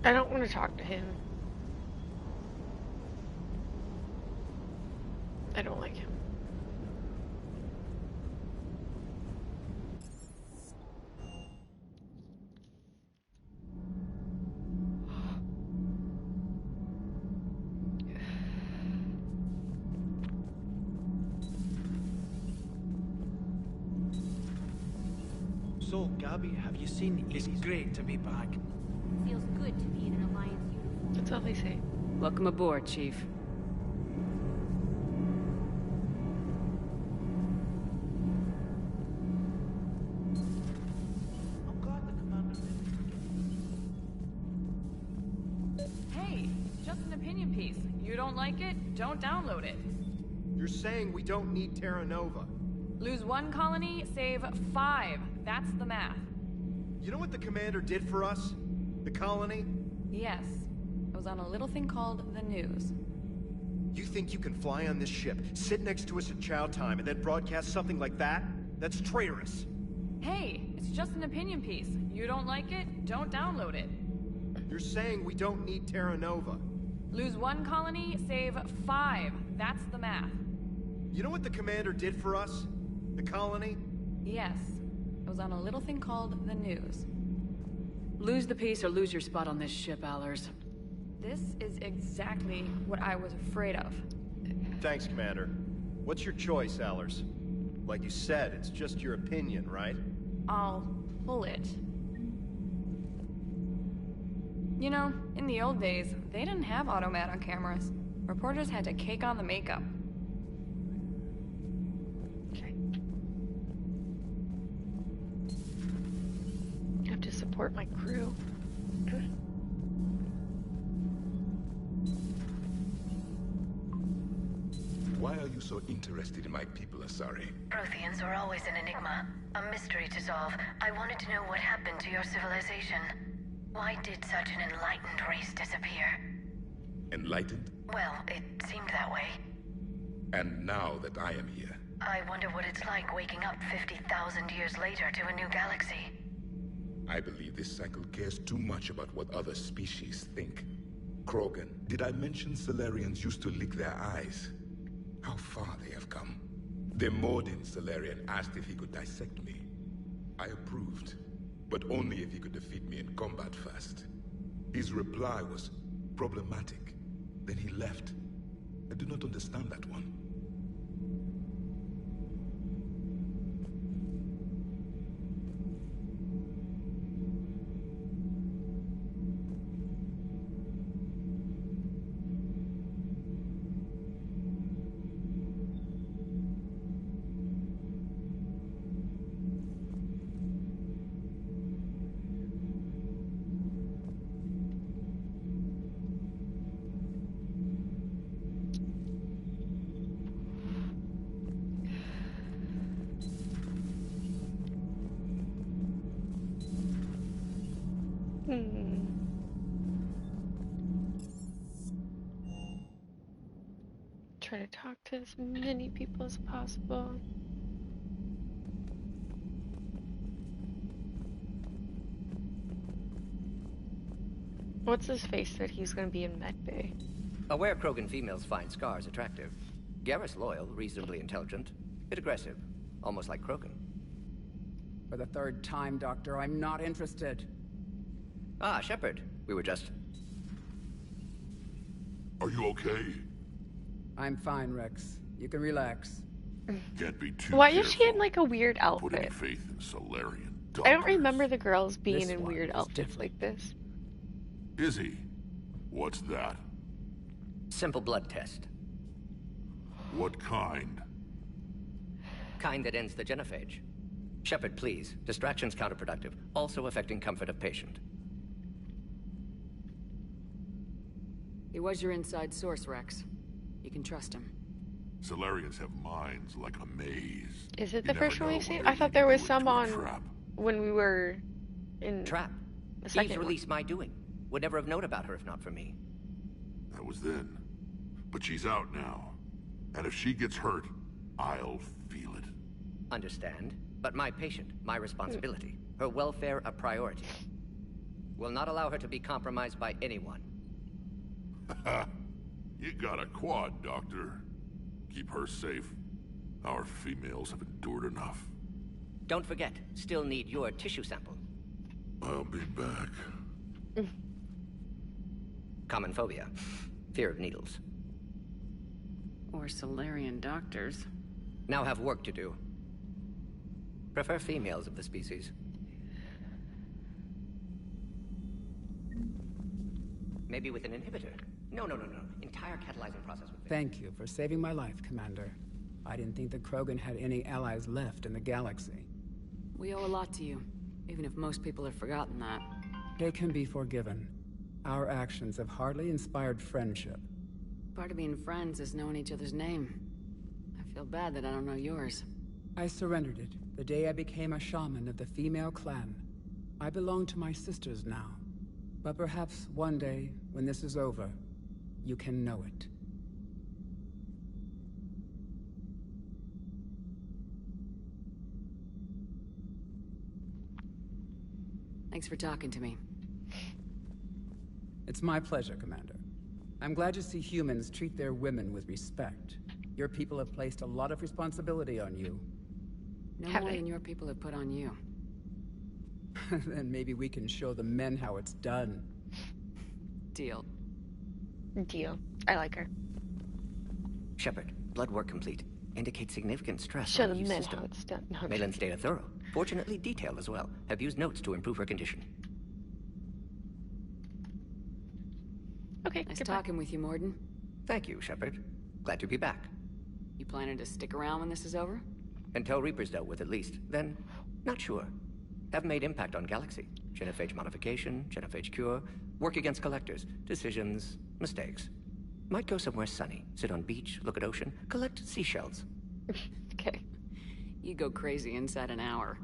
I don't want to talk to him. I don't like him. So, Gabby, have you seen... It's great to be back. Feels good to be in an Alliance uniform. That's all they say. Welcome aboard, Chief. Hey, just an opinion piece. You don't like it? Don't download it. You're saying we don't need Terra Nova. Lose 1 colony, save 5. That's the math. You know what the commander did for us? The colony? Yes. It was on a little thing called the news. You think you can fly on this ship, sit next to us at chow time, and then broadcast something like that? That's traitorous. Hey, it's just an opinion piece. You don't like it? Don't download it. You're saying we don't need Terra Nova. Lose 1 colony, save 5. That's the math. You know what the commander did for us? The colony? Yes. It was on a little thing called the news. Lose the peace or lose your spot on this ship, Allers. This is exactly what I was afraid of. Thanks, Commander. What's your choice, Allers? Like you said, it's just your opinion, right? I'll pull it. You know, in the old days, they didn't have automat on cameras. Reporters had to cake on the makeup. support my crew. Why are you so interested in my people, Asari? Protheans are always an enigma, a mystery to solve. I wanted to know what happened to your civilization. Why did such an enlightened race disappear? Enlightened? Well, it seemed that way. And now that I am here, I wonder what it's like waking up 50,000 years later to a new galaxy. I believe this cycle cares too much about what other species think. Krogan, did I mention Salarians used to lick their eyes? How far they have come. The Mordin Salarian asked if he could dissect me. I approved, but only if he could defeat me in combat first. His reply was problematic. Then he left. I do not understand that one. Try to talk to as many people as possible. What's his face that he's gonna be in medbay? Aware Krogan females find scars attractive. Garrus loyal, reasonably intelligent, bit aggressive, almost like Krogan. For the third time, Doctor, I'm not interested. Ah, Shepard. We were just... Are you okay? I'm fine, Rex. You can relax. Can't be too Why careful. is she in like a weird Put any outfit? faith in Salarian I don't remember the girls being This in one weird is outfits like this. Izzy, what's that? Simple blood test. What kind? Kind that ends the genophage. Shepard, please. Distraction's counterproductive, also affecting comfort of patient. He was your inside source, Rex. You can trust him. Salarians have minds like a maze. Is it You the first never one know we've seen? when I they thought there lead was you some into a on trap. when we were in Trap. the Eve's second one. release my doing. Would never have known about her if not for me. That was then. But she's out now. And if she gets hurt, I'll feel it. Understand. But my patient, my responsibility. Her welfare a priority. Will not allow her to be compromised by anyone. You got a quad, Doctor. Keep her safe. Our females have endured enough. Don't forget, still need your tissue sample. I'll be back. Common phobia. Fear of needles. Or Salarian doctors. Now have work to do. Prefer females of the species. Maybe with an inhibitor. No. Entire catalyzing process with... Thank you for saving my life, Commander. I didn't think the Krogan had any allies left in the galaxy. We owe a lot to you, even if most people have forgotten that. They can be forgiven. Our actions have hardly inspired friendship. Part of being friends is knowing each other's name. I feel bad that I don't know yours. I surrendered it the day I became a shaman of the female clan. I belong to my sisters now. But perhaps one day, when this is over, you can know it. Thanks for talking to me. It's my pleasure, Commander. I'm glad to see humans treat their women with respect. Your people have placed a lot of responsibility on you. No more than your people have put on you. Then maybe we can show the men how it's done. Deal. Deal. I like her. Shepard, blood work complete. Indicates significant stress Show on the the men system. how it's done. No, Malin's data thorough. Fortunately detailed as well. Have used notes to improve her condition. Okay, nice talking with you, Mordin. Thank you, Shepard. Glad to be back. You planning to stick around when this is over? Until Reaper's dealt with, at least. Then, not sure. Haven't made impact on Galaxy. Genophage modification, genophage cure, work against collectors, decisions, mistakes. Might go somewhere sunny, sit on beach, look at ocean, collect seashells. Okay. You go crazy inside an hour.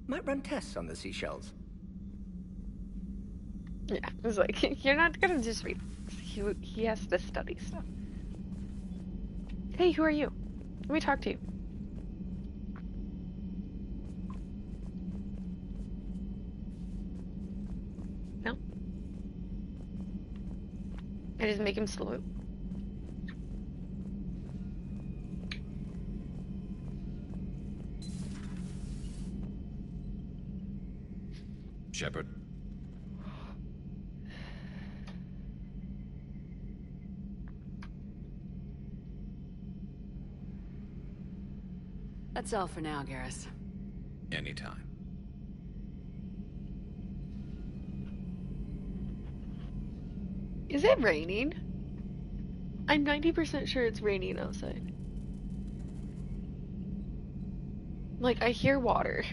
Might run tests on the seashells. Yeah, it was like, you're not gonna just read. He has to study stuff. Hey, who are you? Let me talk to you. No? I just make him salute. Shepard. That's all for now, Garrus. Anytime. Is it raining? I'm 90% sure it's raining outside. Like, I hear water.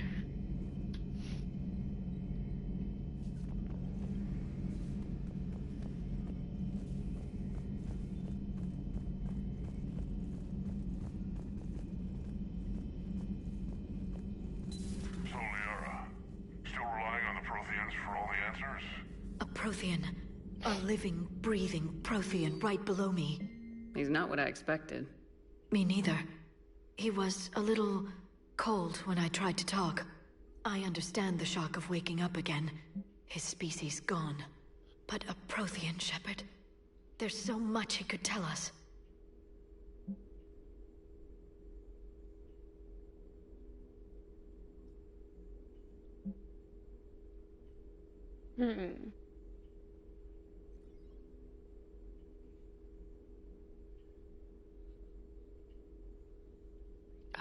So, Liara, still relying on the Protheans for all the answers? A Prothean. A living, breathing Prothean right below me. He's not what I expected. Me neither. He was a little cold when I tried to talk. I understand the shock of waking up again. His species gone. But a Prothean, Shepard. There's so much he could tell us.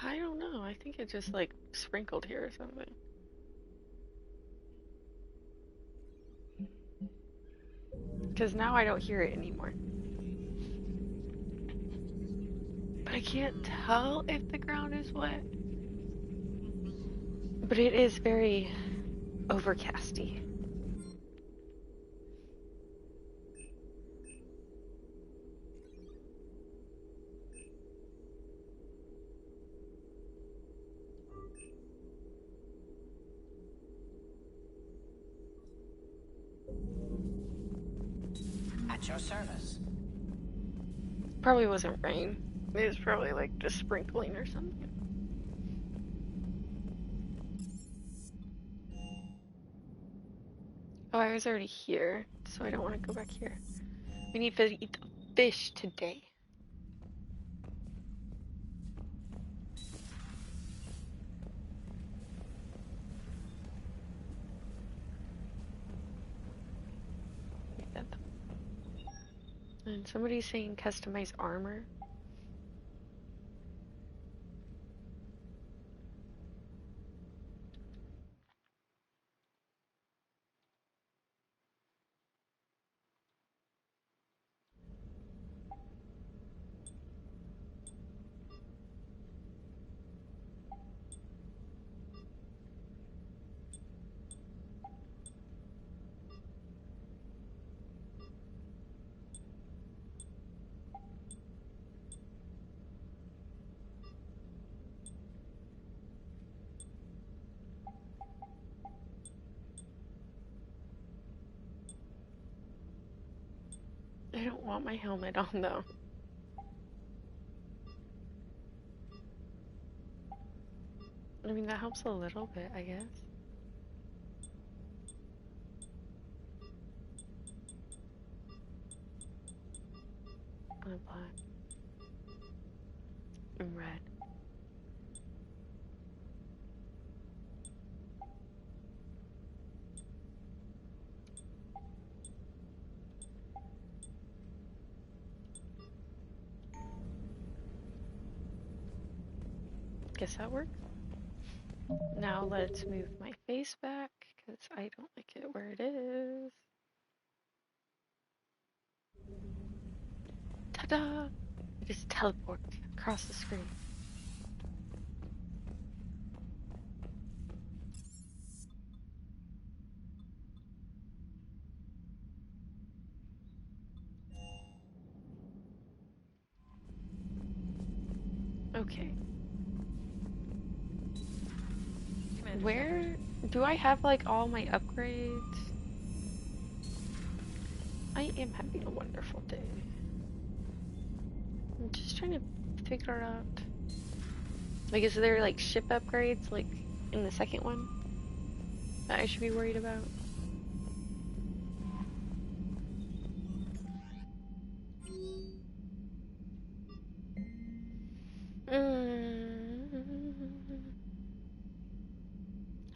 I don't know. I think it just like sprinkled here or something. Because now I don't hear it anymore. But I can't tell if the ground is wet. But it is very overcasty. At your service. Probably wasn't rain. It was probably like just sprinkling or something. Oh, I was already here, so I don't want to go back here. We need to eat the fish today. And somebody's saying customize armor. I don't want my helmet on though. I mean, that helps a little bit, I guess. And black. And red. Guess that works. Now let's move my face back, because I don't like it where it is. Ta-da! I just teleport across the screen. Okay. Where do I have like all my upgrades? I am having a wonderful day. I'm just trying to figure out, like, is there like ship upgrades like in the second one that I should be worried about?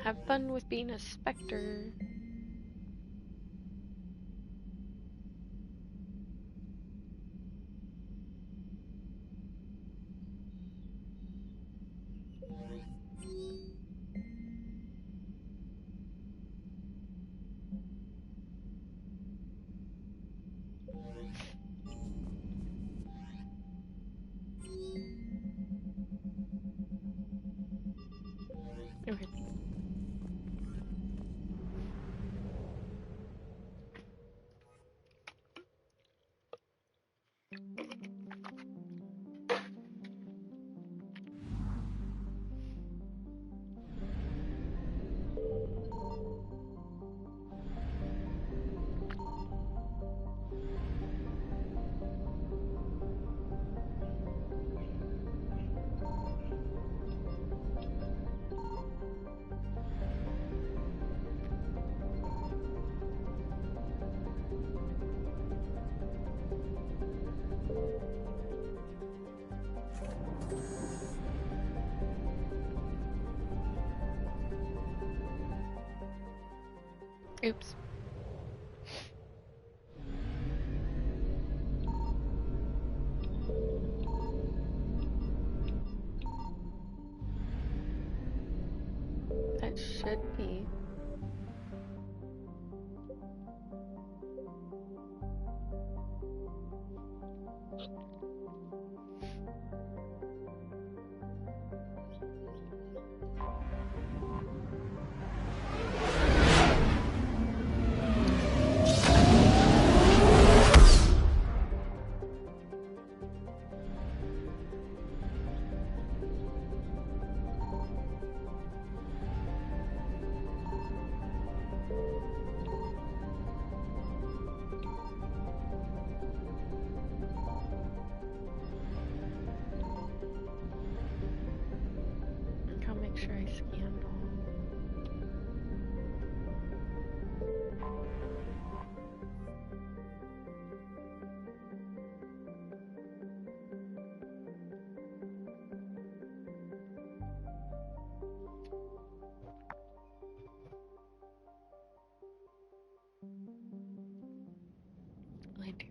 Have fun with being a Spectre. Okay. Oops. That should be. I'll make sure I scan all. I do.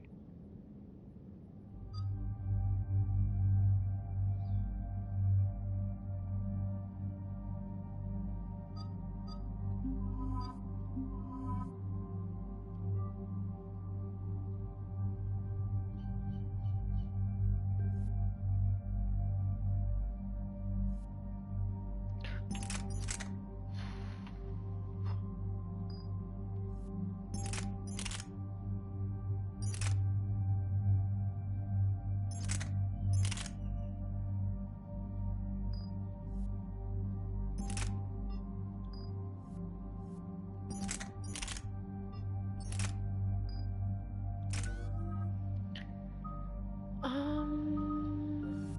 Um,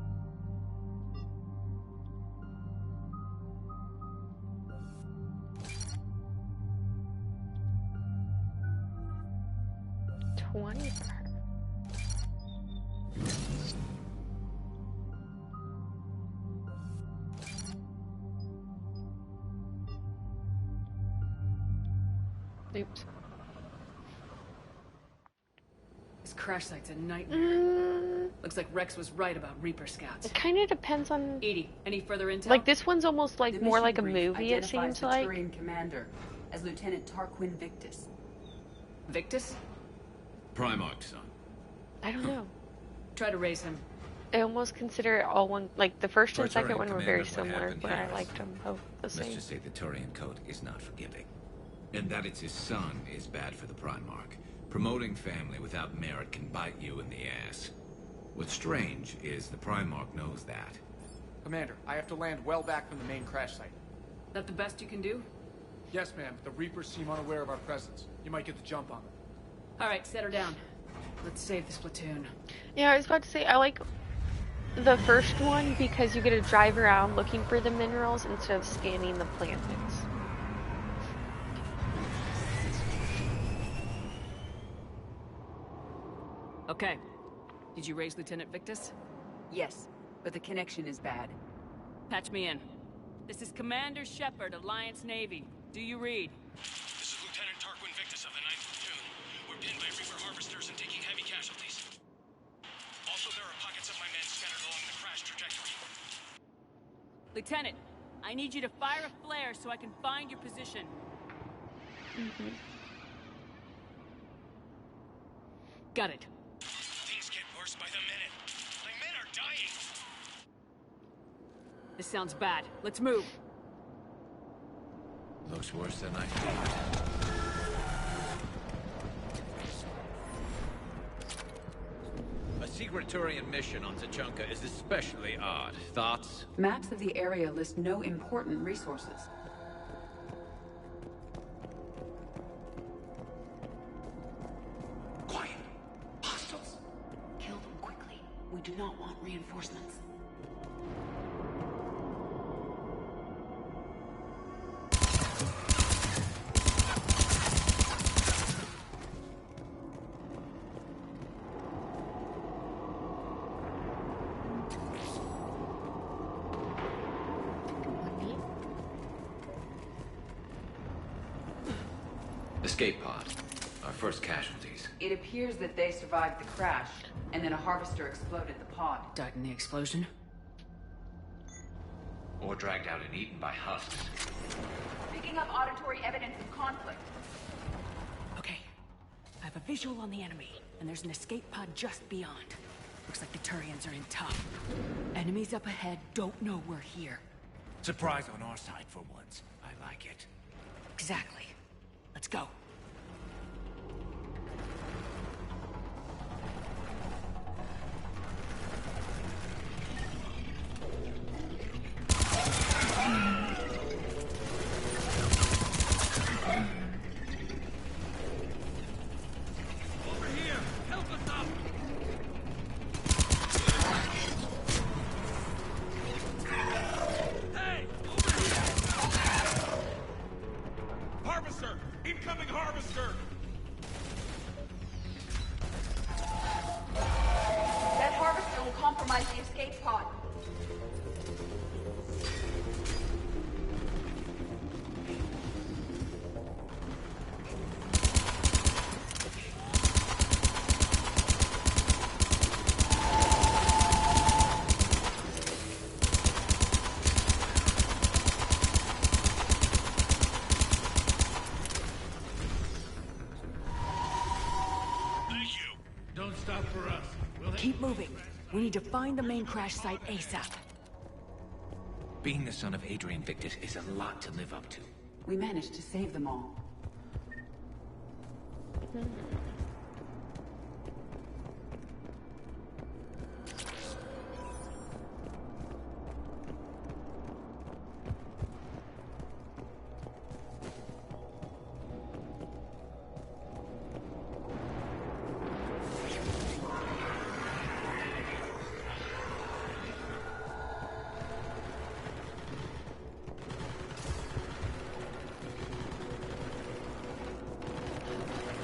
20 for her. Oops. This crash site's a nightmare. Looks like Rex was right about Reaper scouts. It kind of depends on. Edie, any further intel? Like this one's almost like The more mission like a brief movie. It identifies seems the like. Turian commander as Lieutenant Tarquin Victus. Victus? Primarch, son. I don't know. Try to raise him. I almost consider it all one. Like the first and For second Turian one were Commander, very what similar, happened but here I is- liked them both the Let's same. just say the Turian Code is not forgiving. And that it's his son is bad for the Primarch. Promoting family without merit can bite you in the ass. What's strange is the Primarch knows that. Commander, I have to land well back from the main crash site. That the best you can do? Yes, ma'am. The Reapers seem unaware of our presence. You might get the jump on them. Alright, set her down. Let's save this platoon. Yeah, I was about to say, I like the first one because you get to drive around looking for the minerals instead of scanning the planets. Okay. Did you raise Lieutenant Victus? Yes, but the connection is bad. Patch me in. This is Commander Shepard, Alliance Navy. Do you read? This is Lieutenant Tarquin Victus of the 9th Platoon. We're pinned by Reaper harvesters and taking heavy casualties. Also, there are pockets of my men scattered along the crash trajectory. Lieutenant, I need you to fire a flare so I can find your position. Got it. Things get worse by the minute. My men are dying. This sounds bad. Let's move. Looks worse than I feared. A secret Turian mission on Tuchanka is especially odd. Thoughts? Maps of the area list no important resources. Quiet. Hostiles. Kill them quickly. We do not want reinforcements. Escape pod. Our first casualties. It appears that they survived the crash, and then a harvester exploded the pod. Died in the explosion? Or dragged out and eaten by husks. Picking up auditory evidence of conflict. Okay. I have a visual on the enemy, and there's an escape pod just beyond. Looks like the Turians are in tough. Enemies up ahead don't know we're here. Surprise on our side for once. I like it. Exactly. Let's go. Keep moving. We need to find the main crash site ASAP. Being the son of Adrian Victus is a lot to live up to. We managed to save them all.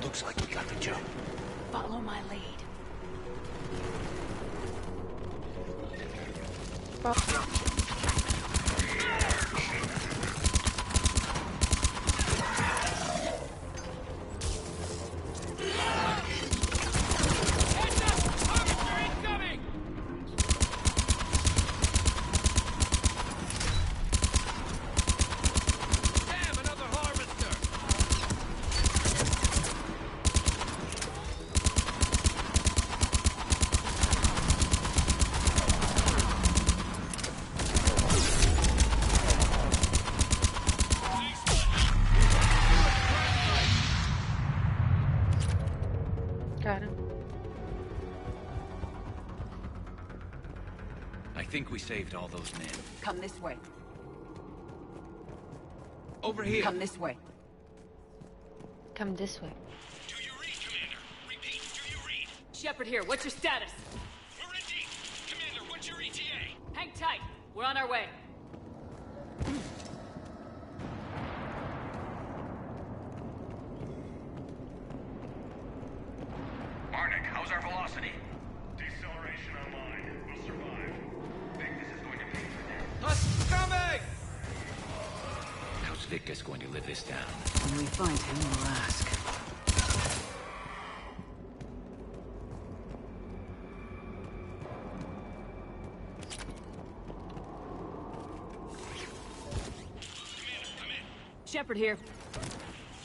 Looks like we got the jump. Follow my lead. I think we saved all those men. Come this way. Over here. Come this way. Come this way. Do you read, Commander? Repeat, do you read? Shepard here, what's your status? We're in deep. Commander, what's your ETA? Hang tight. We're on our way. Arnik, how's our velocity? Deceleration online. We'll survive. Think this is going to be... Husk's coming! How's Victus going to live this down? When we find him, we'll ask. Shepard here.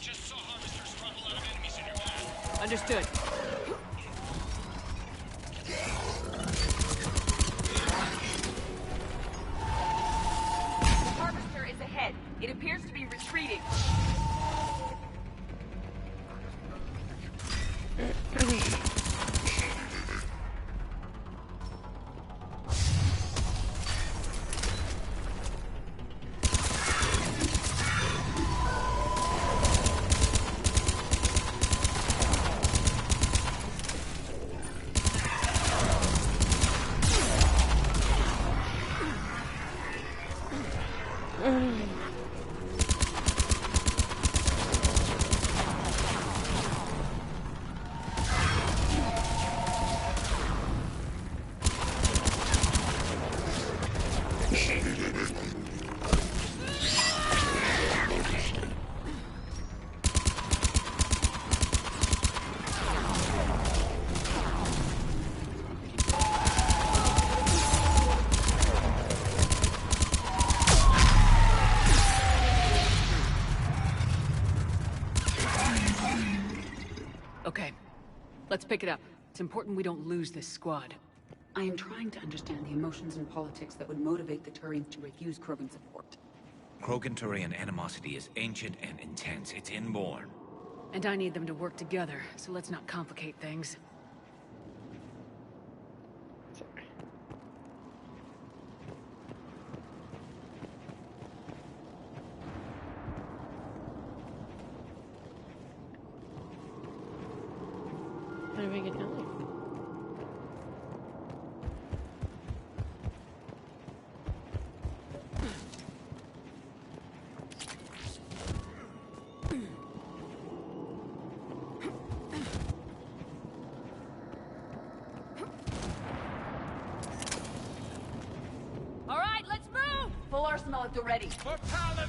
Just saw harvesters drop a lot of enemies in your path. Understood. Harvester is ahead. It appears to be retreating. Okay, let's pick it up. It's important we don't lose this squad. I am trying to understand the emotions and politics that would motivate the Turians to refuse Krogan support. Krogan-Turian animosity is ancient and intense. It's inborn. And I need them to work together, so let's not complicate things. How do we get down there? All right, let's move! Full arsenal at the ready. For Paladin!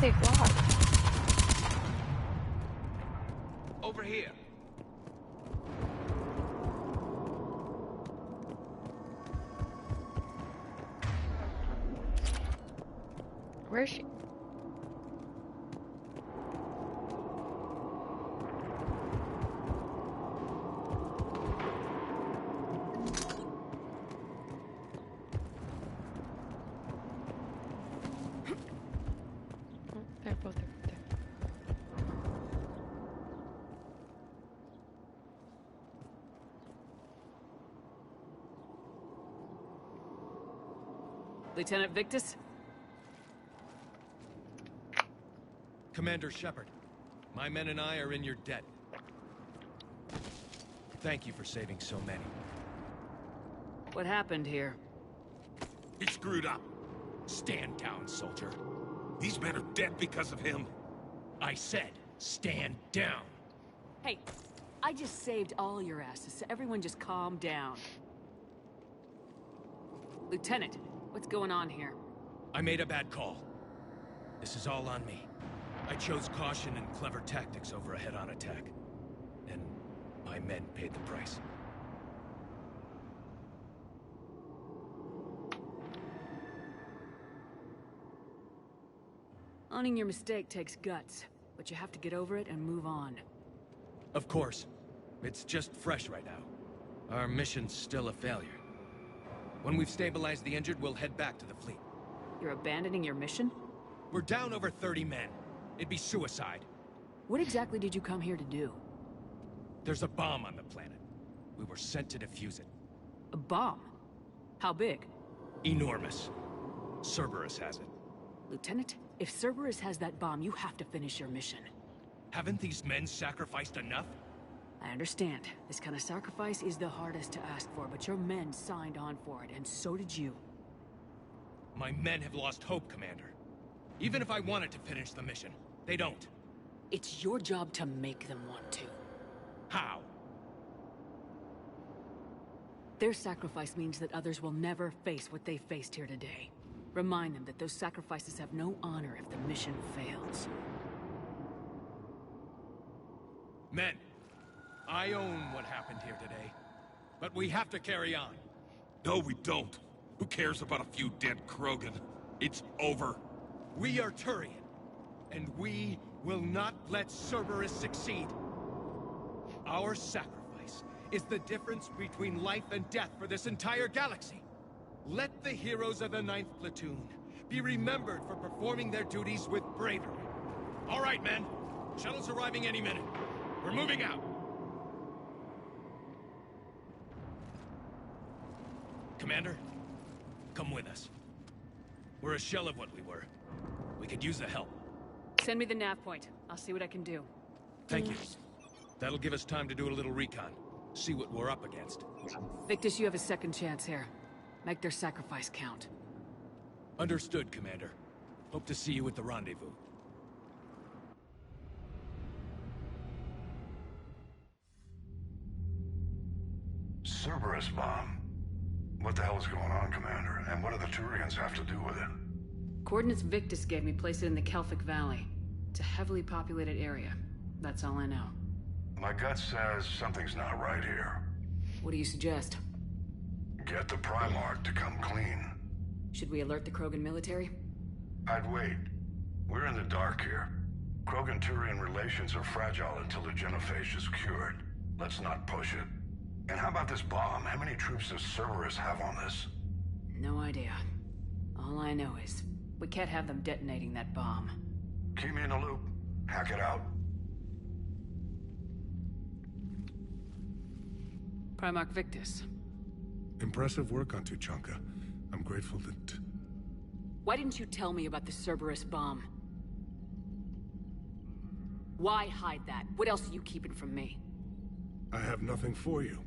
They block. Over here. Where is she? They're both there. Lieutenant Victus? Commander Shepard, my men and I are in your debt. Thank you for saving so many. What happened here? He screwed up. Stand down, soldier. These men are dead because of him. I said, stand down. Hey, I just saved all your asses, so everyone just calm down. Lieutenant, what's going on here? I made a bad call. This is all on me. I chose caution and clever tactics over a head-on attack. And my men paid the price. Owning your mistake takes guts, but you have to get over it and move on. Of course. It's just fresh right now. Our mission's still a failure. When we've stabilized the injured, we'll head back to the fleet. You're abandoning your mission? We're down over 30 men. It'd be suicide. What exactly did you come here to do? There's a bomb on the planet. We were sent to defuse it. A bomb? How big? Enormous. Cerberus has it. Lieutenant, if Cerberus has that bomb, you have to finish your mission. Haven't these men sacrificed enough? I understand. This kind of sacrifice is the hardest to ask for, but your men signed on for it, and so did you. My men have lost hope, Commander. Even if I wanted to finish the mission, they don't. It's your job to make them want to. How? Their sacrifice means that others will never face what they faced here today. Remind them that those sacrifices have no honor if the mission fails. Men, I own what happened here today. But we have to carry on. No, we don't. Who cares about a few dead Krogan? It's over. We are Turian, and we will not let Cerberus succeed. Our sacrifice is the difference between life and death for this entire galaxy. Let the heroes of the 9th Platoon be remembered for performing their duties with bravery. All right, men. Shuttle's arriving any minute. We're moving out. Commander, come with us. We're a shell of what we were. We could use the help. Send me the nav point. I'll see what I can do. Thank you. That'll give us time to do a little recon. See what we're up against. Victus, you have a second chance here. Make their sacrifice count. Understood, Commander. Hope to see you at the rendezvous. Cerberus bomb. What the hell is going on, Commander? And what do the Turians have to do with it? Coordinates Victus gave me place it in the Kelphic Valley. It's a heavily populated area. That's all I know. My gut says something's not right here. What do you suggest? Get the Primarch to come clean. Should we alert the Krogan military? I'd wait. We're in the dark here. Krogan-Turian relations are fragile until the genophage is cured. Let's not push it. And how about this bomb? How many troops does Cerberus have on this? No idea. All I know is, we can't have them detonating that bomb. Keep me in the loop. Hack it out. Primarch Victus. Impressive work on Tuchanka. I'm grateful that... Why didn't you tell me about the Cerberus bomb? Why hide that? What else are you keeping from me? I have nothing for you.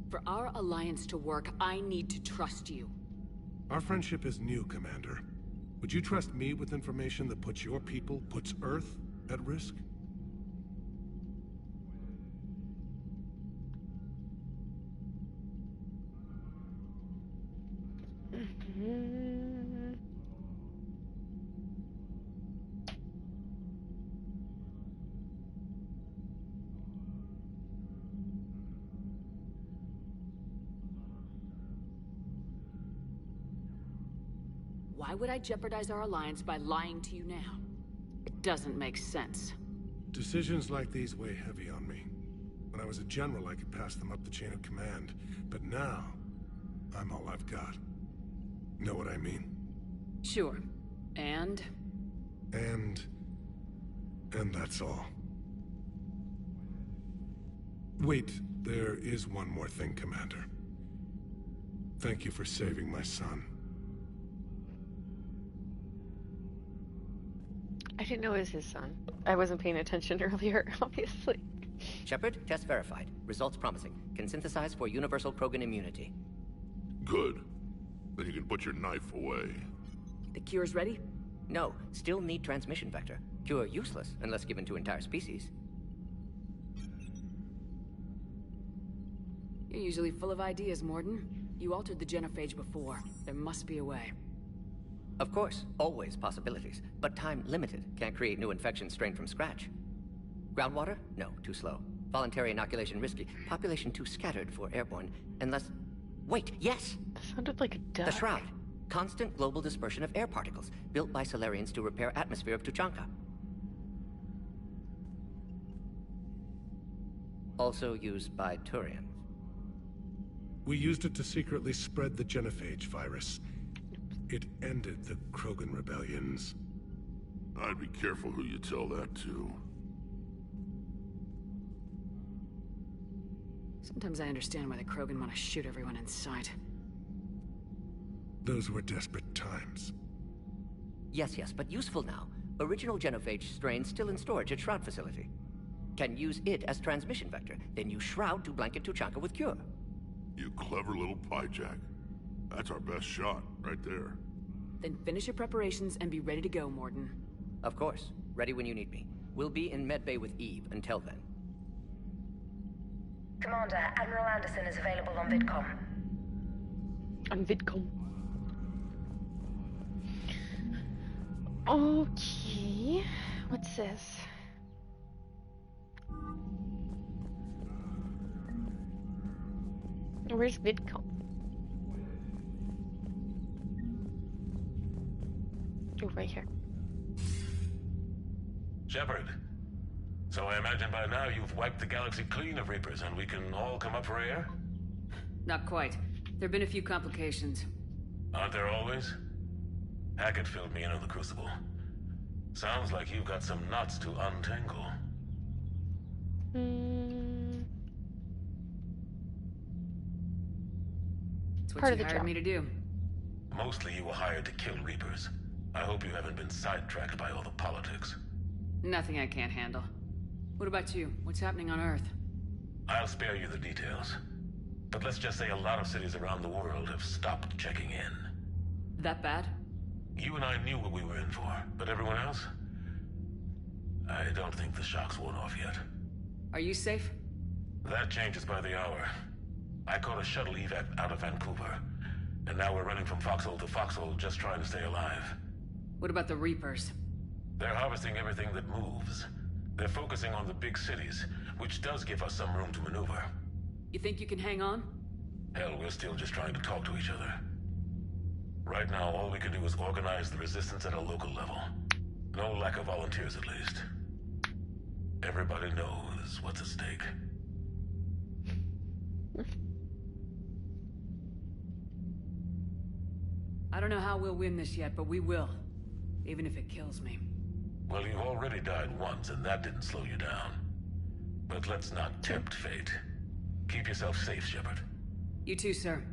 For our alliance to work, I need to trust you. Our friendship is new, Commander. Would you trust me with information that puts your people, puts Earth, at risk? Why would I jeopardize our alliance by lying to you now? It doesn't make sense. Decisions like these weigh heavy on me. When I was a general, I could pass them up the chain of command. But now, I'm all I've got. Know what I mean? Sure. And that's all. Wait, there is one more thing, Commander. Thank you for saving my son. I didn't know it was his son. I wasn't paying attention earlier, obviously. Shepard, test verified. Results promising. Can synthesize for universal Krogan immunity. Good. Then you can put your knife away. The cure's ready? No, still need transmission vector. Cure useless unless given to entire species. You're usually full of ideas, Mordin. You altered the genophage before. There must be a way. Of course, always possibilities, but time limited. Can't create new infection strain from scratch. Groundwater? No, too slow. Voluntary inoculation risky. Population too scattered for airborne. Unless... Wait, yes! That sounded like a duck. The Shroud. Constant global dispersion of air particles, built by Salarians to repair atmosphere of Tuchanka. Also used by Turians. We used it to secretly spread the genophage virus. It ended the Krogan rebellions. I'd be careful who you tell that to. Sometimes I understand why the Krogan want to shoot everyone in sight. Those were desperate times. Yes, but useful now. Original genophage strain still in storage at Shroud facility. Can use it as transmission vector, then use Shroud to blanket Tuchanka with cure. You clever little pyjak. That's our best shot, right there. Then finish your preparations and be ready to go, Mordin. Of course. Ready when you need me. We'll be in Medbay with Eve until then. Commander, Admiral Anderson is available on VidCom. On VidCom. Okay. What's this? Where's VidCom? Oh, right here. Shepard. So I imagine by now you've wiped the galaxy clean of Reapers and we can all come up for air? Not quite. There've been a few complications. Aren't there always? Hackett filled me in on the Crucible. Sounds like you've got some knots to untangle. It's what you hired me to do. Mostly you were hired to kill Reapers. I hope you haven't been sidetracked by all the politics. Nothing I can't handle. What about you? What's happening on Earth? I'll spare you the details. But let's just say a lot of cities around the world have stopped checking in. That bad? You and I knew what we were in for, but everyone else? I don't think the shock's worn off yet. Are you safe? That changes by the hour. I caught a shuttle evac out of Vancouver, and now we're running from foxhole to foxhole just trying to stay alive. What about the Reapers? They're harvesting everything that moves. They're focusing on the big cities, which does give us some room to maneuver. You think you can hang on? Hell, we're still just trying to talk to each other. Right now, all we can do is organize the resistance at a local level. No lack of volunteers, at least. Everybody knows what's at stake. I don't know how we'll win this yet, but we will. Even if it kills me. Well, you've already died once, and that didn't slow you down. But let's not tempt fate. Keep yourself safe, Shepard. You too, sir.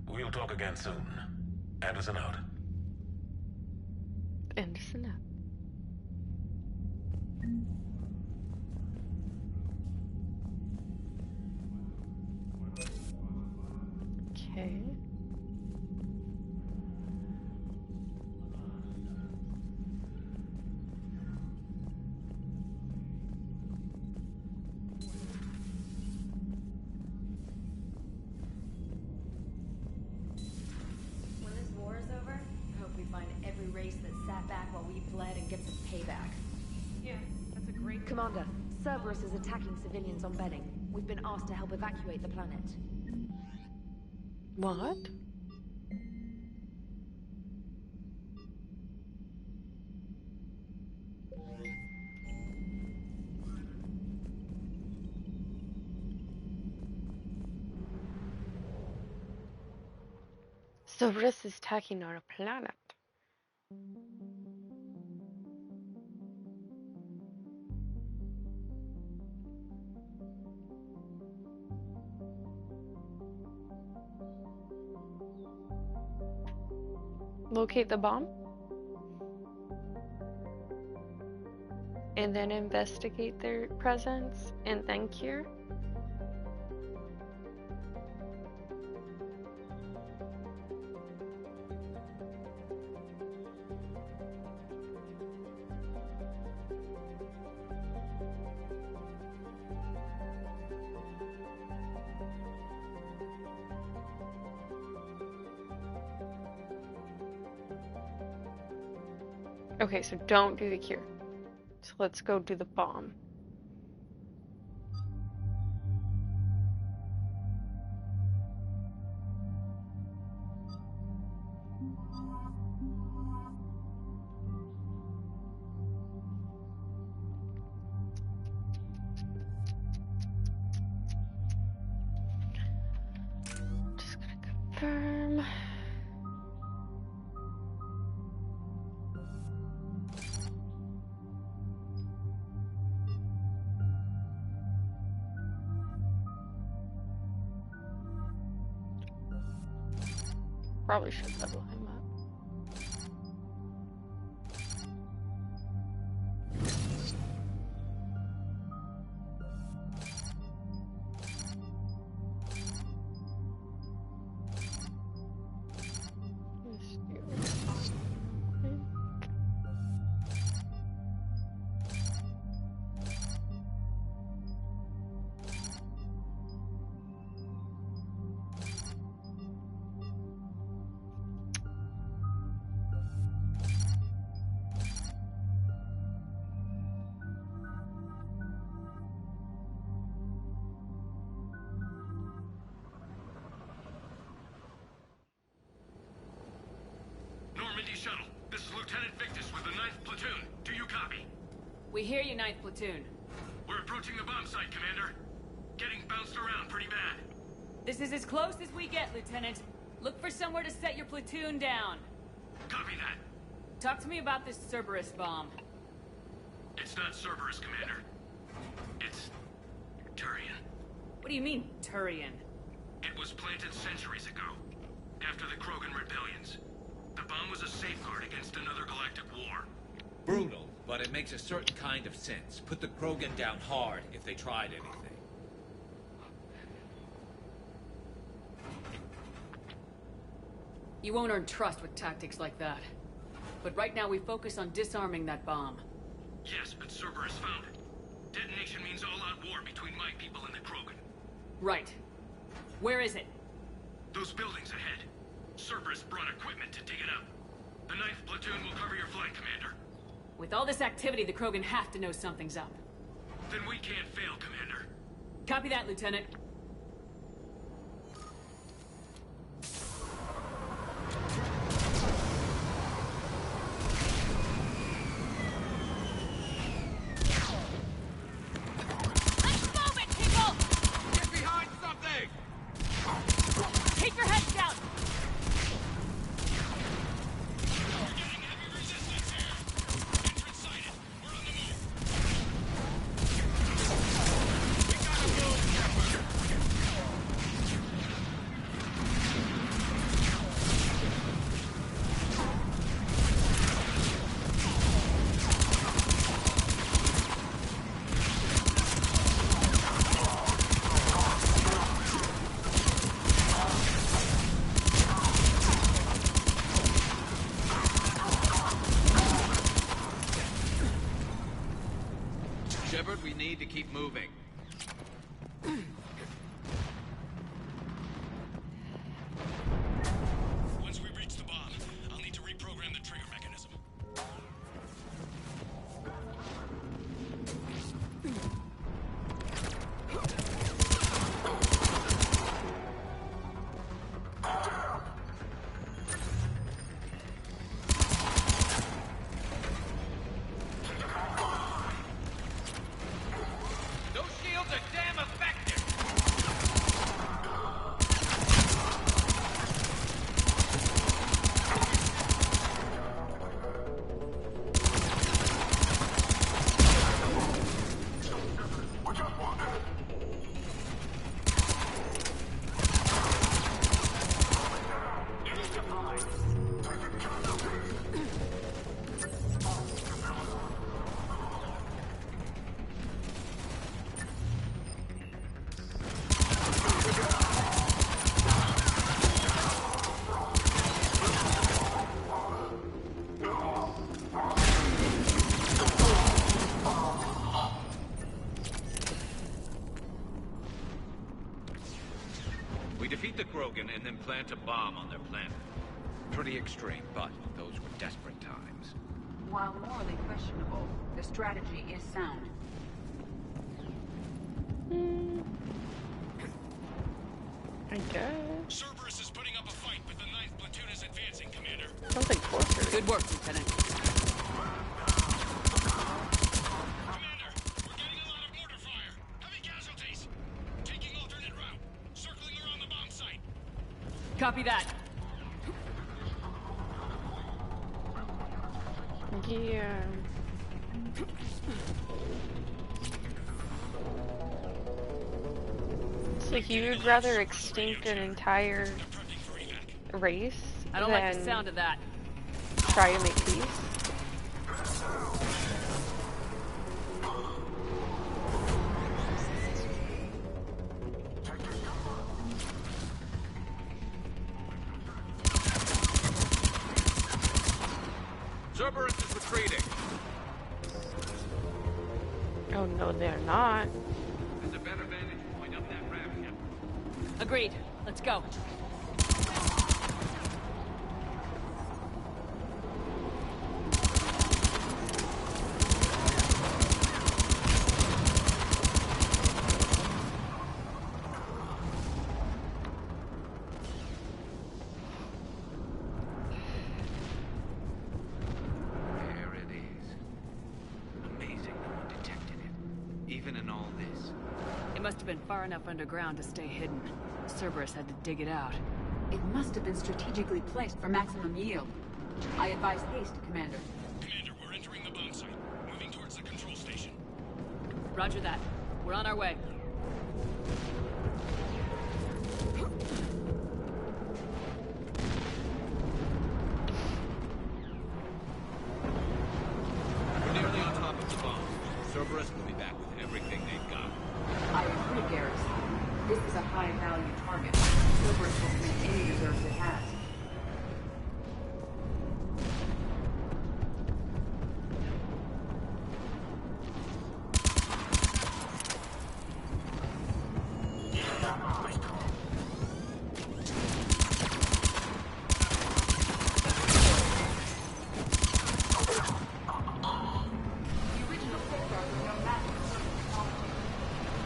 We'll talk again soon. Anderson out. Anderson out. Okay. When this war is over, I hope we find every race that sat back while we fled and get some payback. Yeah, that's a great... Commander, Cerberus is attacking civilians on Benning. We've been asked to help evacuate the planet. What? Cerberus is attacking our planet. Locate the bomb? and then investigate their presence and then cure? Okay, so don't do the cure. So let's go do the bomb. Just gonna confirm. Probably should level him up. Normandy shuttle. This is Lieutenant Victus with the 9th Platoon. Do you copy? We hear you, 9th Platoon. We're approaching the bomb site, Commander. Getting bounced around pretty bad. This is as close as we get, Lieutenant. Look for somewhere to set your platoon down. Copy that. Talk to me about this Cerberus bomb. It's not Cerberus, Commander. It's Turian. What do you mean, Turian? It was planted centuries ago, after the Krogan rebellions. The bomb was a safeguard against another galactic war. Brutal, but it makes a certain kind of sense. Put the Krogan down hard if they tried anything. You won't earn trust with tactics like that. But right now we focus on disarming that bomb. Yes, but Cerberus found it. Detonation means all-out war between my people and the Krogan. Right. Where is it? Those buildings ahead. Cerberus brought equipment to dig it up. The 9th Platoon will cover your flank, Commander. With all this activity, the Krogan have to know something's up. Then we can't fail, Commander. Copy that, Lieutenant. Keep your heads down! Shepard, we need to keep moving. Once we reach the bomb, I'll need to reprogram the trigger mechanism. Those shields are damn effective! defeat the Krogan and then plant a bomb on their planet. Pretty extreme, but those were desperate times. While morally questionable, the strategy is sound. I guess. Cerberus is putting up a fight, but the 9th platoon is advancing, Commander. Sounds like torture. Good work, Lieutenant. Commander, we're getting a lot of mortar fire. Heavy casualties. Taking alternate route. Circling around the bomb site. Copy that. Yeah. It's like you would rather extinct an entire race I don't than like the sound of that. try to make peace. Cerberus is retreating. Oh no, they're not. There's a better vantage point up that ramp here. Agreed. Let's go. There it is. Amazing no one detected it. Even in all this. It must have been far enough underground to stay hidden. Cerberus had to dig it out. It must have been strategically placed for maximum yield. I advise haste, Commander. Commander, we're entering the bomb site. Moving towards the control station. Roger that. We're on our way. We're nearly on top of the bomb. Cerberus will be back with everything they've got. I agree, Garrus. This is a high-value target. Cerberus will commit any reserves it has.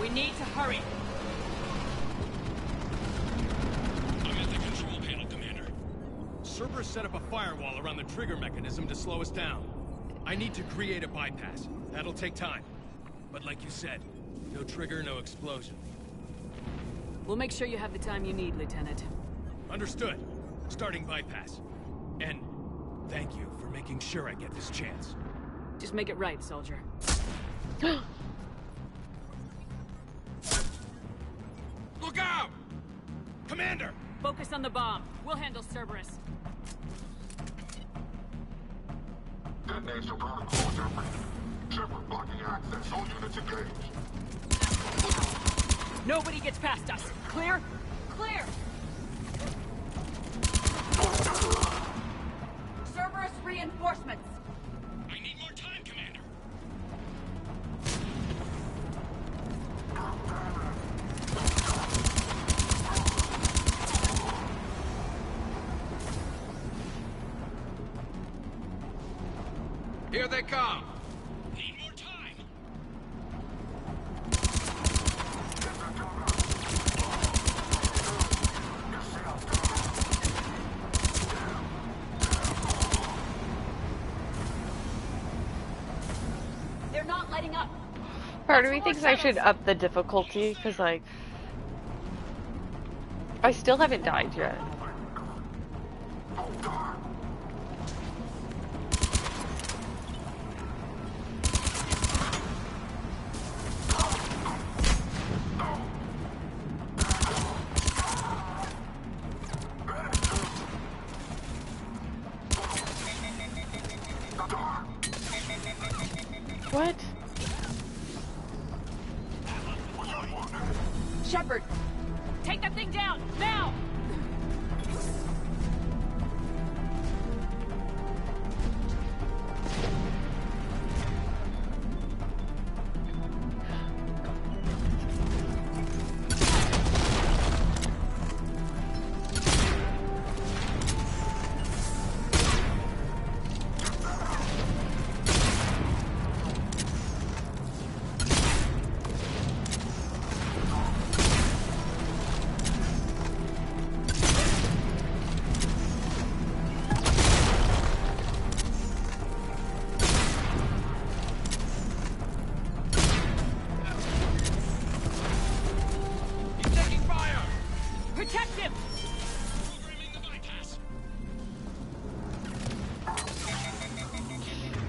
We need to hurry. I'm at the control panel, Commander. Cerberus set up a firewall around the trigger mechanism to slow us down. I need to create a bypass. That'll take time. But like you said, no trigger, no explosion. We'll make sure you have the time you need, Lieutenant. Understood. Starting bypass. And thank you for making sure I get this chance. Just make it right, soldier. Look out! Commander! Focus on the bomb. We'll handle Cerberus. Detonation protocol different. Shepard blocking access. All units engaged. Nobody gets past us. Clear? Clear! Cerberus reinforcements! I need more time, Commander. Here they come! Need more time. They're not letting up. Part of me thinks I should up the difficulty, because, like, I still haven't died yet. What? Shepard! Take that thing down! Now!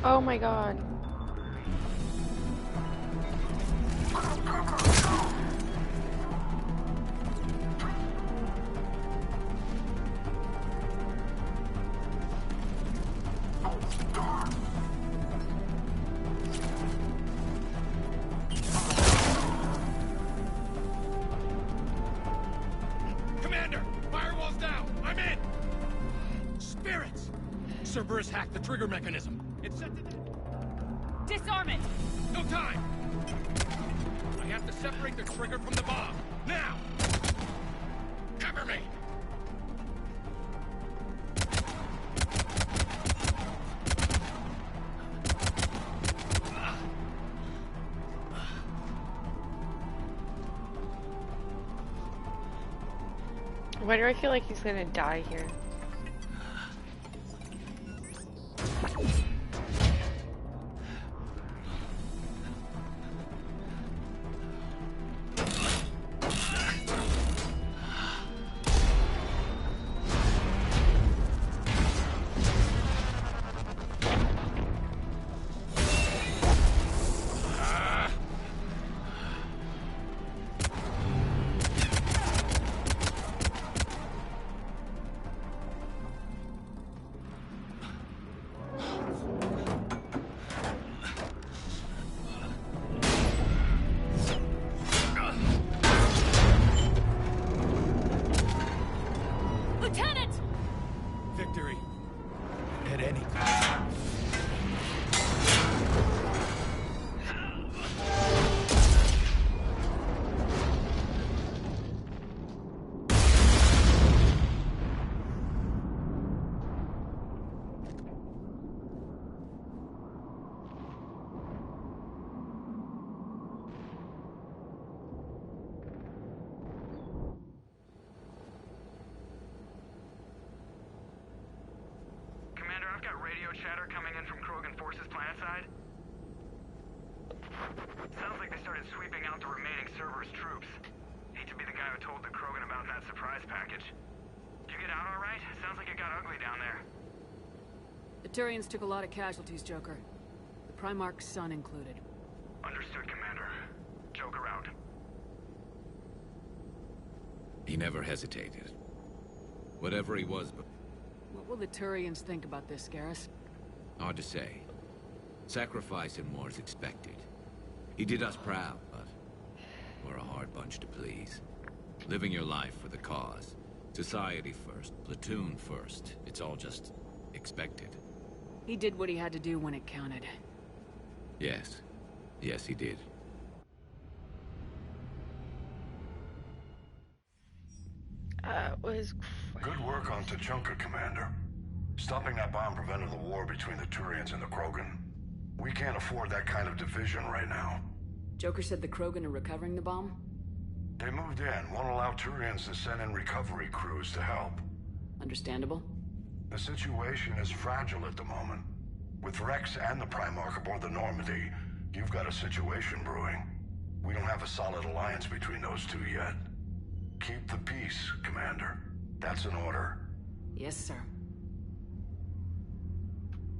Oh my god. Commander! Firewall's down! I'm in! Spirits! Cerberus hacked the trigger mechanism. It's set to... Disarm it! No time! I have to separate the trigger from the bomb. Now! Cover me! Why do I feel like he's gonna die here? Lieutenant! Victory. At any cost. Commander, I've got radio chatter coming in from Krogan forces planetside. Sounds like they started sweeping out the remaining Cerberus troops. Hate to be the guy who told the Krogan about that surprise package. Did you get out all right? Sounds like it got ugly down there. The Turians took a lot of casualties, Joker. The Primarch's son included. Understood, Commander. Joker out. He never hesitated. Whatever he was, but What will the Turians think about this, Garrus? hard to say. Sacrifice in war is expected. He did us proud, but we're a hard bunch to please. Living your life for the cause. Society first, platoon first. It's all just expected. He did what he had to do when it counted. Yes. Yes, he did. Was Good work on Tuchanka, Commander. Stopping that bomb prevented the war between the Turians and the Krogan. We can't afford that kind of division right now. Joker said the Krogan are recovering the bomb? They moved in, won't allow Turians to send in recovery crews to help. Understandable. The situation is fragile at the moment. With Rex and the Primarch aboard the Normandy, you've got a situation brewing. We don't have a solid alliance between those two yet. Keep the peace, Commander. That's an order. Yes, sir.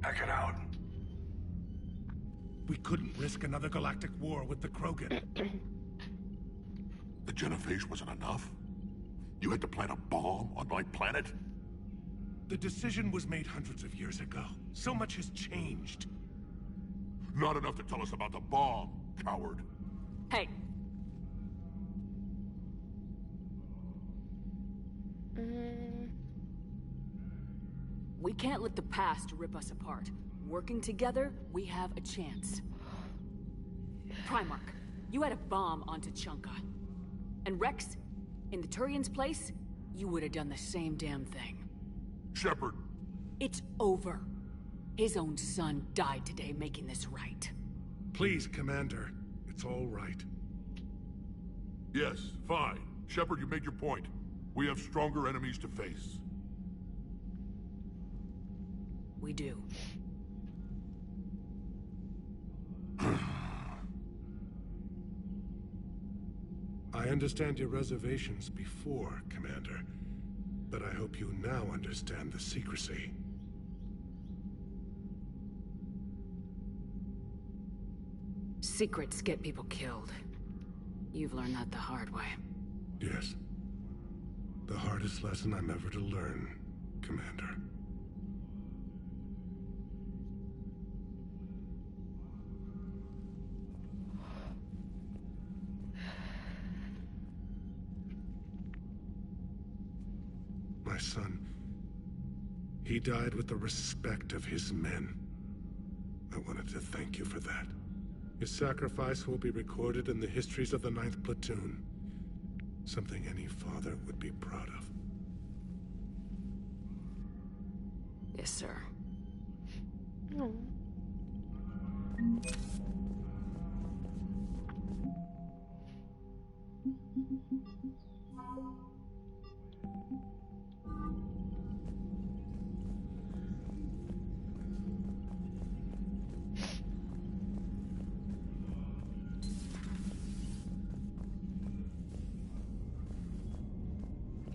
Heck it out. We couldn't risk another galactic war with the Krogan. The Genophage wasn't enough? You had to plant a bomb on my planet? The decision was made hundreds of years ago. So much has changed. Not enough to tell us about the bomb, coward. Hey. We can't let the past rip us apart. Working together, we have a chance. Primarch, you had a bomb on Tuchanka. And Rex, in the Turian's place, you would have done the same damn thing. Shepard! It's over. His own son died today making this right. Please, Commander. It's all right. Yes, fine. Shepard, you made your point. We have stronger enemies to face. We do. I understand your reservations before, Commander. But I hope you now understand the secrecy. Secrets get people killed. You've learned that the hard way. Yes. The hardest lesson I'm ever to learn, Commander. My son, he died with the respect of his men. I wanted to thank you for that. His sacrifice will be recorded in the histories of the 9th Platoon. Something any father would be proud of. Yes, sir. Oh.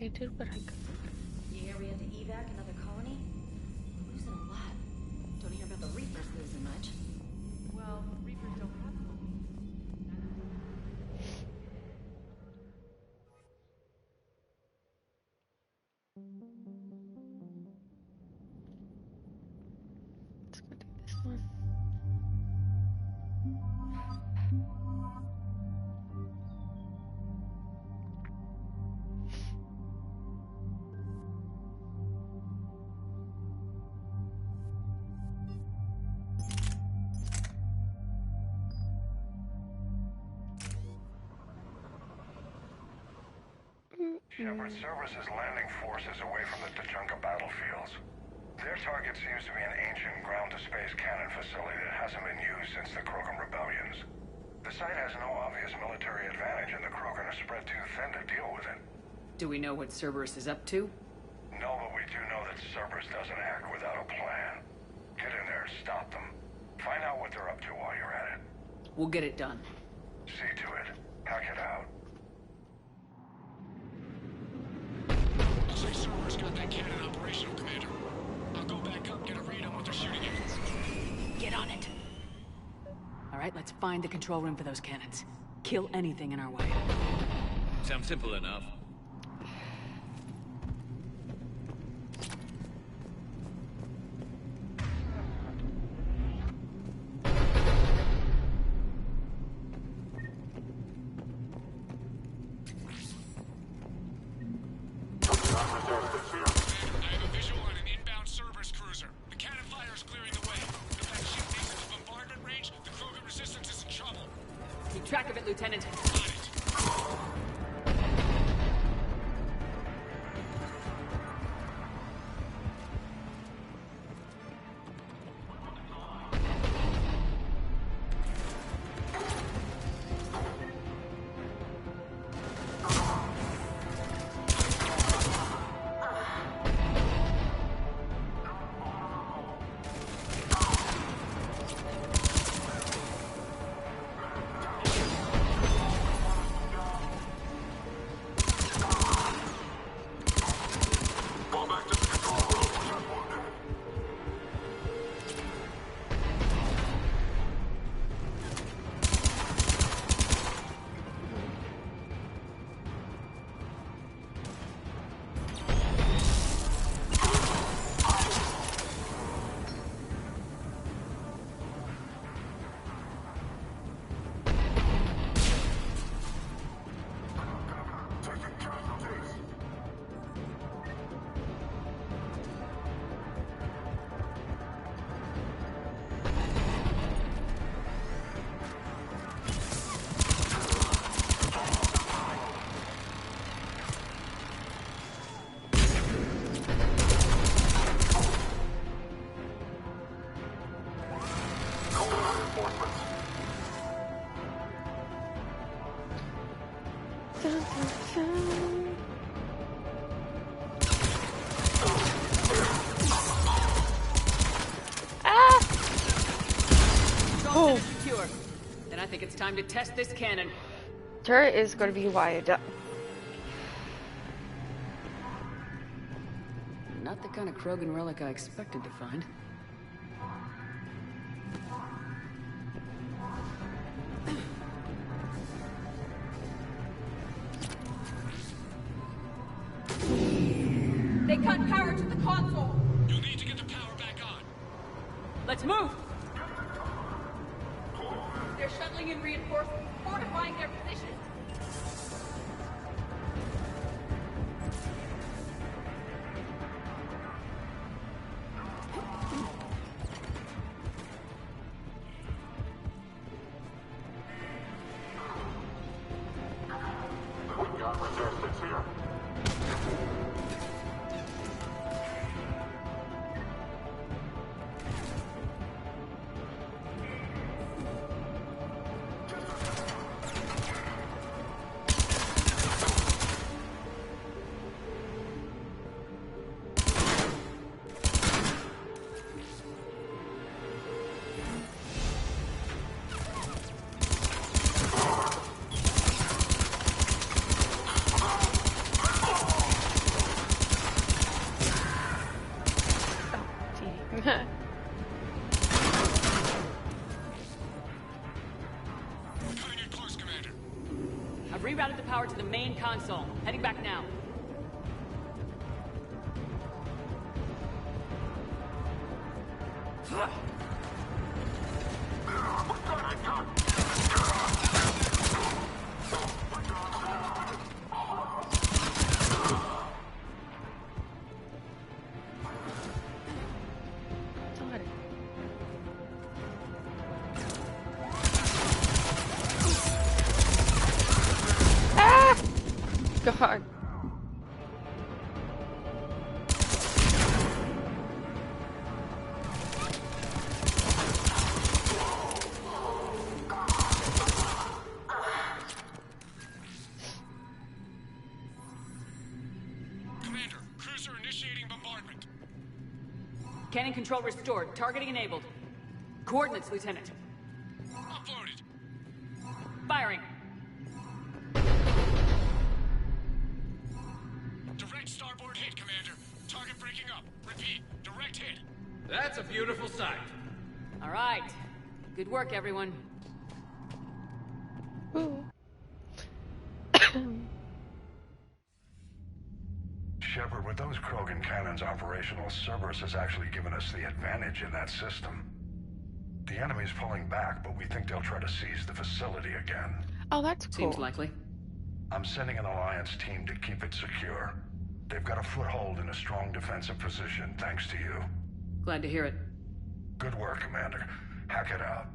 I did what I could. You hear we had to evac another colony? We're losing a lot. Don't hear about the Reapers losing much. Well, Reapers don't have colonies. Let's go do this one. Shepard Service's landing force is away from the Tuchanka battlefields. Their target seems to be an ancient ground-to-space cannon facility that hasn't been used since the Krogan rebellions. The site has no obvious military advantage, and the Krogan are spread too thin to deal with it. Do we know what Cerberus is up to? No, but we do know that Cerberus doesn't act without a plan. Get in there, stop them. Find out what they're up to while you're at it. We'll get it done. See to it. Hack it out. Looks like Cerberus got that cannon operational, Commander. I'll go back up, get a read on what they're shooting at. Get on it. All right, let's find the control room for those cannons. Kill anything in our way. Sounds simple enough. Track of it, Lieutenant. I think it's time to test this cannon. Turret is going to be wide. Not the kind of Krogan relic I expected to find. cut power to the console. You'll need to get the power back on. Let's move! They're shuttling in reinforcements, fortifying their position. We got resistance here. Cutting it close, Commander. I've rerouted the power to the main console. Heading back now. God. Commander, cruiser initiating bombardment. Cannon control restored. Targeting enabled. Coordinates, Lieutenant. Uploaded. Firing. Direct starboard hit, Commander. Target breaking up. Repeat, direct hit. That's a beautiful sight. All right. Good work, everyone. Ooh. Shepard, with those Krogan cannons operational, Cerberus has actually given us the advantage in that system. The enemy's pulling back, but we think they'll try to seize the facility again. Oh, that's cool. Seems likely. I'm sending an Alliance team to keep it secure. They've got a foothold in a strong defensive position, thanks to you. Glad to hear it. Good work, Commander. Hack it out.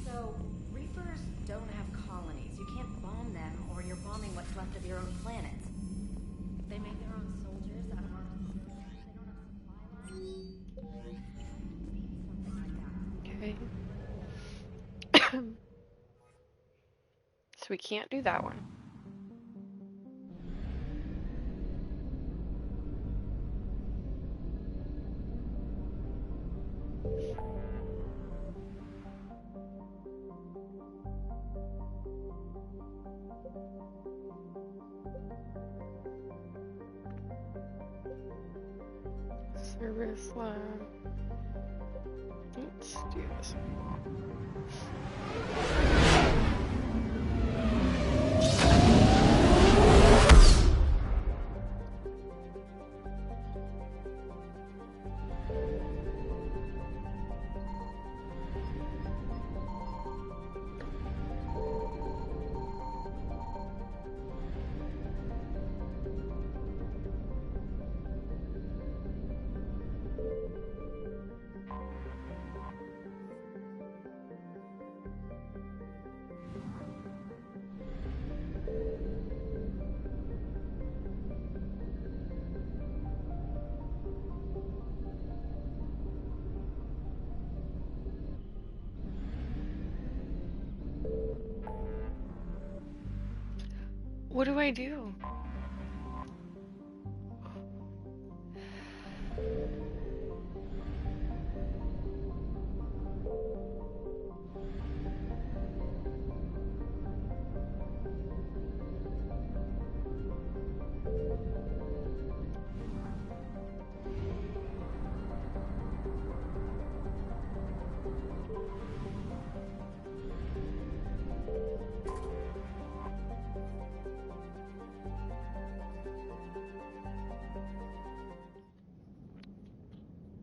So, Reapers don't have colonies. You can't bomb them, or you're bombing what's left of your own planet. They make their own soldiers out of our facilities. They don't have supply lines. Something like that. Okay. So we can't do that one. Service lab. Let's do this one. do I do?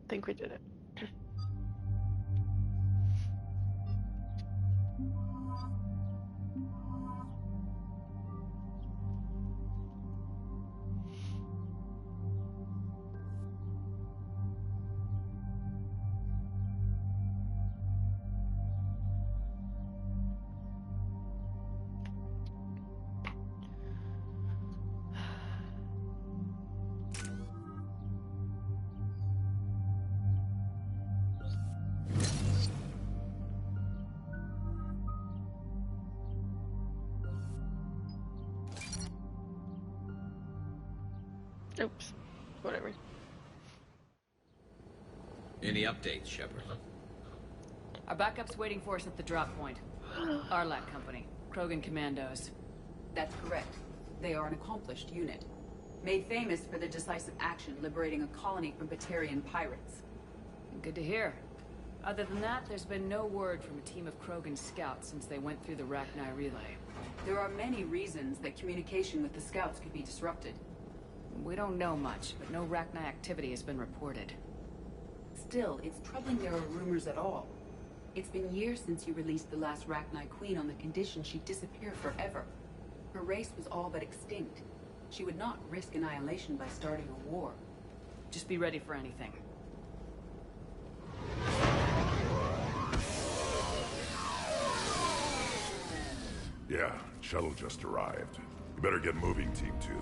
I think we did it. Oops. Whatever. Any updates, Shepard? Our backup's waiting for us at the drop point. Arlac Company. Krogan Commandos. That's correct. They are an accomplished unit. Made famous for their decisive action liberating a colony from Batarian pirates. Good to hear. Other than that, there's been no word from a team of Krogan scouts since they went through the Rachni relay. There are many reasons that communication with the scouts could be disrupted. We don't know much, but no Rachni activity has been reported. Still, it's troubling there are rumors at all. It's been years since you released the last Rachni Queen on the condition she'd disappear forever. Her race was all but extinct. She would not risk annihilation by starting a war. Just be ready for anything. Yeah, shuttle just arrived. You better get moving, Team 2.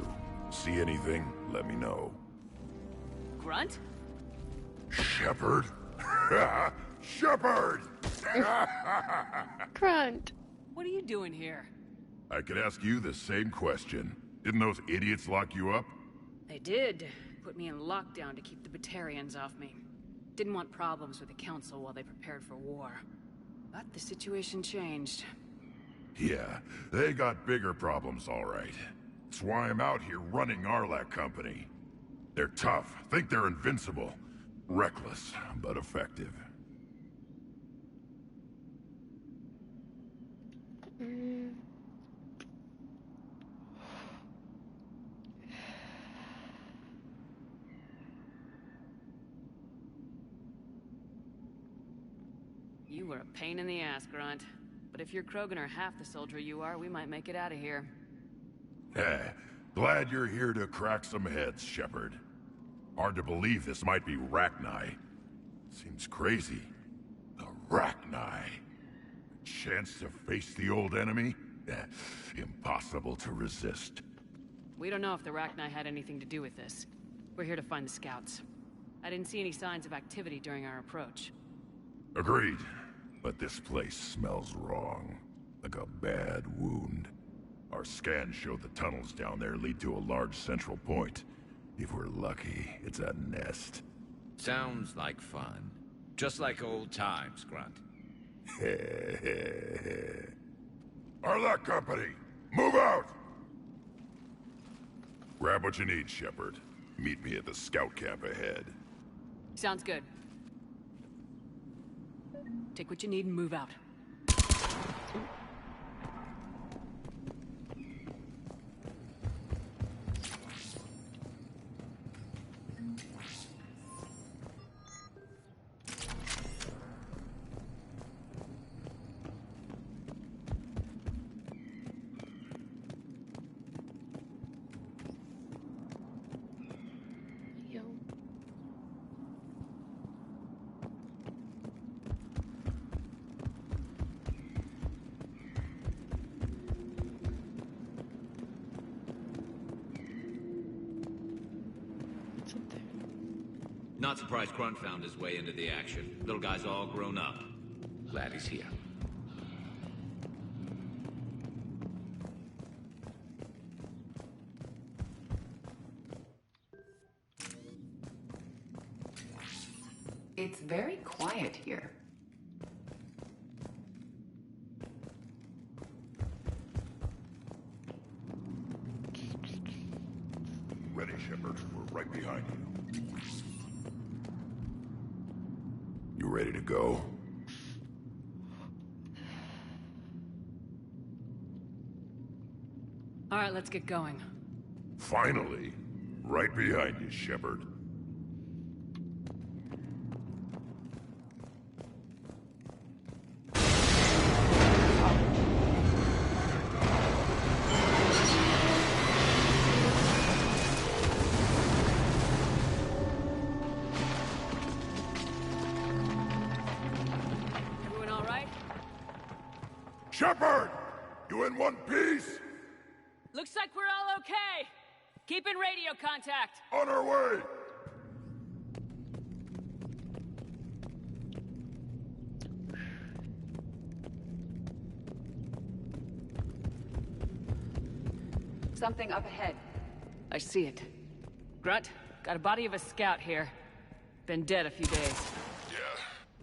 See anything, let me know. Grunt? Shepard? Shepard! Grunt! What are you doing here? I could ask you the same question. Didn't those idiots lock you up? They did. Put me in lockdown to keep the Batarians off me. Didn't want problems with the Council while they prepared for war. But the situation changed. Yeah, they got bigger problems, all right. That's why I'm out here running Arlac Company. They're tough, think they're invincible. Reckless, but effective. You were a pain in the ass, Grunt. But if your Krogan are half the soldier you are, we might make it out of here. Glad you're here to crack some heads, Shepard. Hard to believe this might be Rachni. Seems crazy. The Rachni. Chance to face the old enemy? Impossible to resist. We don't know if the Rachni had anything to do with this. We're here to find the scouts. I didn't see any signs of activity during our approach. Agreed. But this place smells wrong. Like a bad wound. Our scans show the tunnels down there lead to a large central point. If we're lucky, it's a nest. Sounds like fun. Just like old times, Grunt. Arlac Company, move out! Grab what you need, Shepard. Meet me at the scout camp ahead. Sounds good. Take what you need and move out. Not surprised Grunt found his way into the action. Little guy's all grown up. Glad he's here. It's very quiet here. Ready, Shepard. We're right behind you. You ready to go? All right, let's get going. Finally. Right behind you, Shepard. Everyone all right? Shepard! You in one piece? Looks like we're all okay. Keep in radio contact. On our way! Something up ahead. I see it. Grunt, got a body of a scout here. Been dead a few days. Yeah,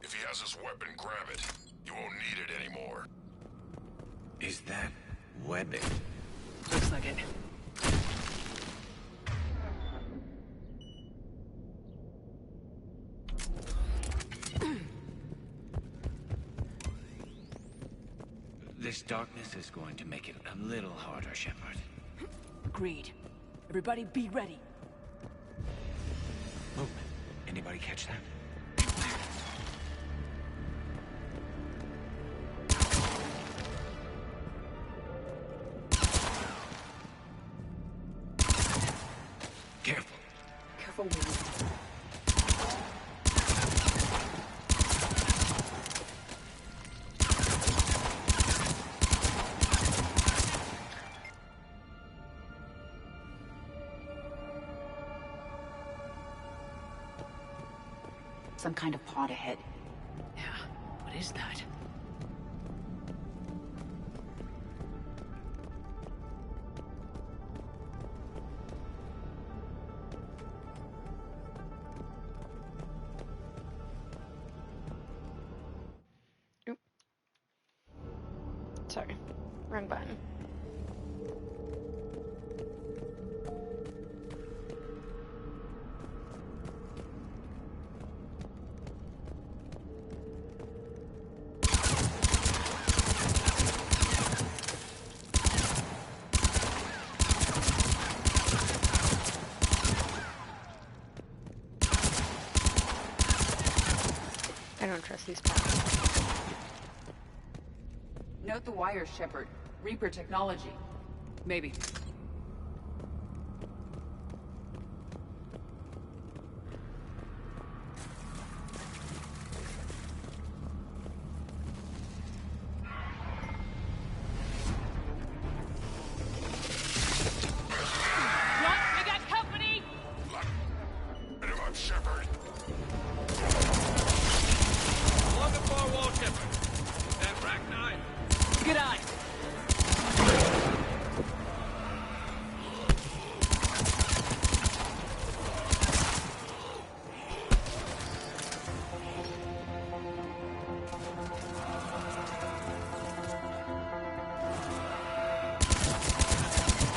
if he has his weapon, grab it. You won't need it anymore. Is that webbing? Looks like it. This darkness is going to make it a little harder, Shepard. Agreed. Everybody be ready. Movement. Anybody catch that? Careful. Careful, William. Some kind of pod ahead. Yeah, what is that? Oop. Sorry, wrong button. I don't trust these pods. Note the wires, Shepard. Reaper technology. Maybe. We got company! Hit him up, Shepard. Along the far wall, Shepard. That Rachni. Good eye.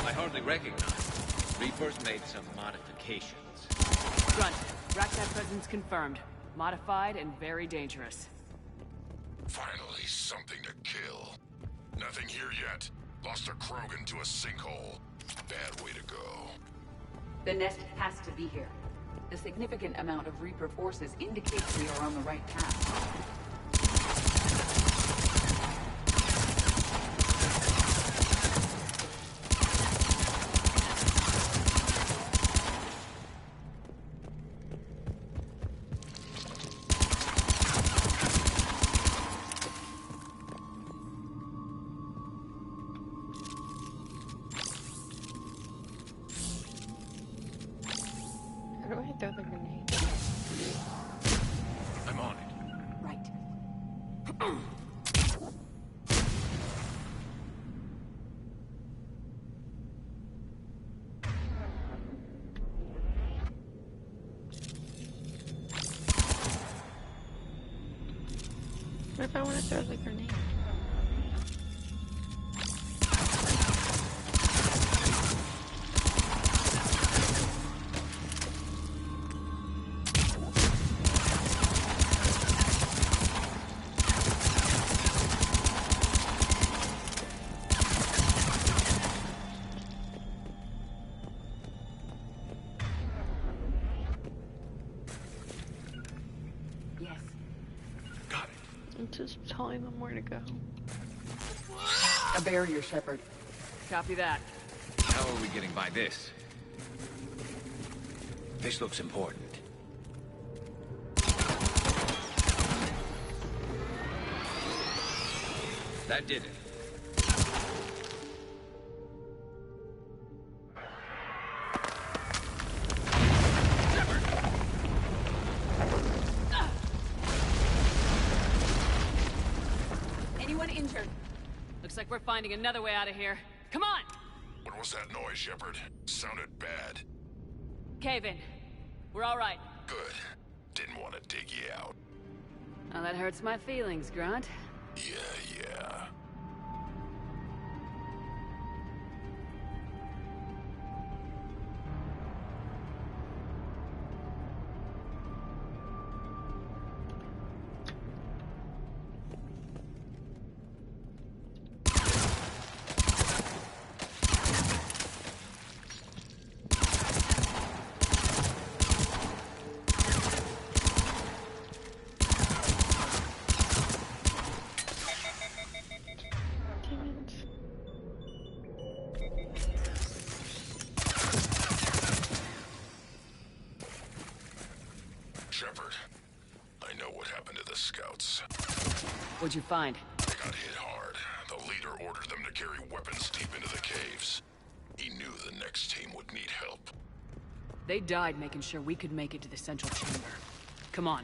I hardly recognize. Reapers made some modifications. Grunt, Rachni presence confirmed. Modified and very dangerous. Finally, something to kill. Nothing here yet. Lost a Krogan to a sinkhole. Bad way to go. The nest has to be here. The significant amount of Reaper forces indicates we are on the right path. How do I throw the grenade? I'm on it. Right. if I want to throw the grenade? I'm just telling them where to go. A barrier, Shepard. Copy that. How are we getting by this? This looks important. That did it. Anyone injured? Looks like we're finding another way out of here. Come on! What was that noise, Shepard? Sounded bad. Cave in. We're all right. Good. Didn't want to dig you out. Oh, that hurts my feelings, Grunt. Yeah. Shepard, I know what happened to the scouts. What'd you find? They got hit hard. The leader ordered them to carry weapons deep into the caves. He knew the next team would need help. They died making sure we could make it to the central chamber. Come on.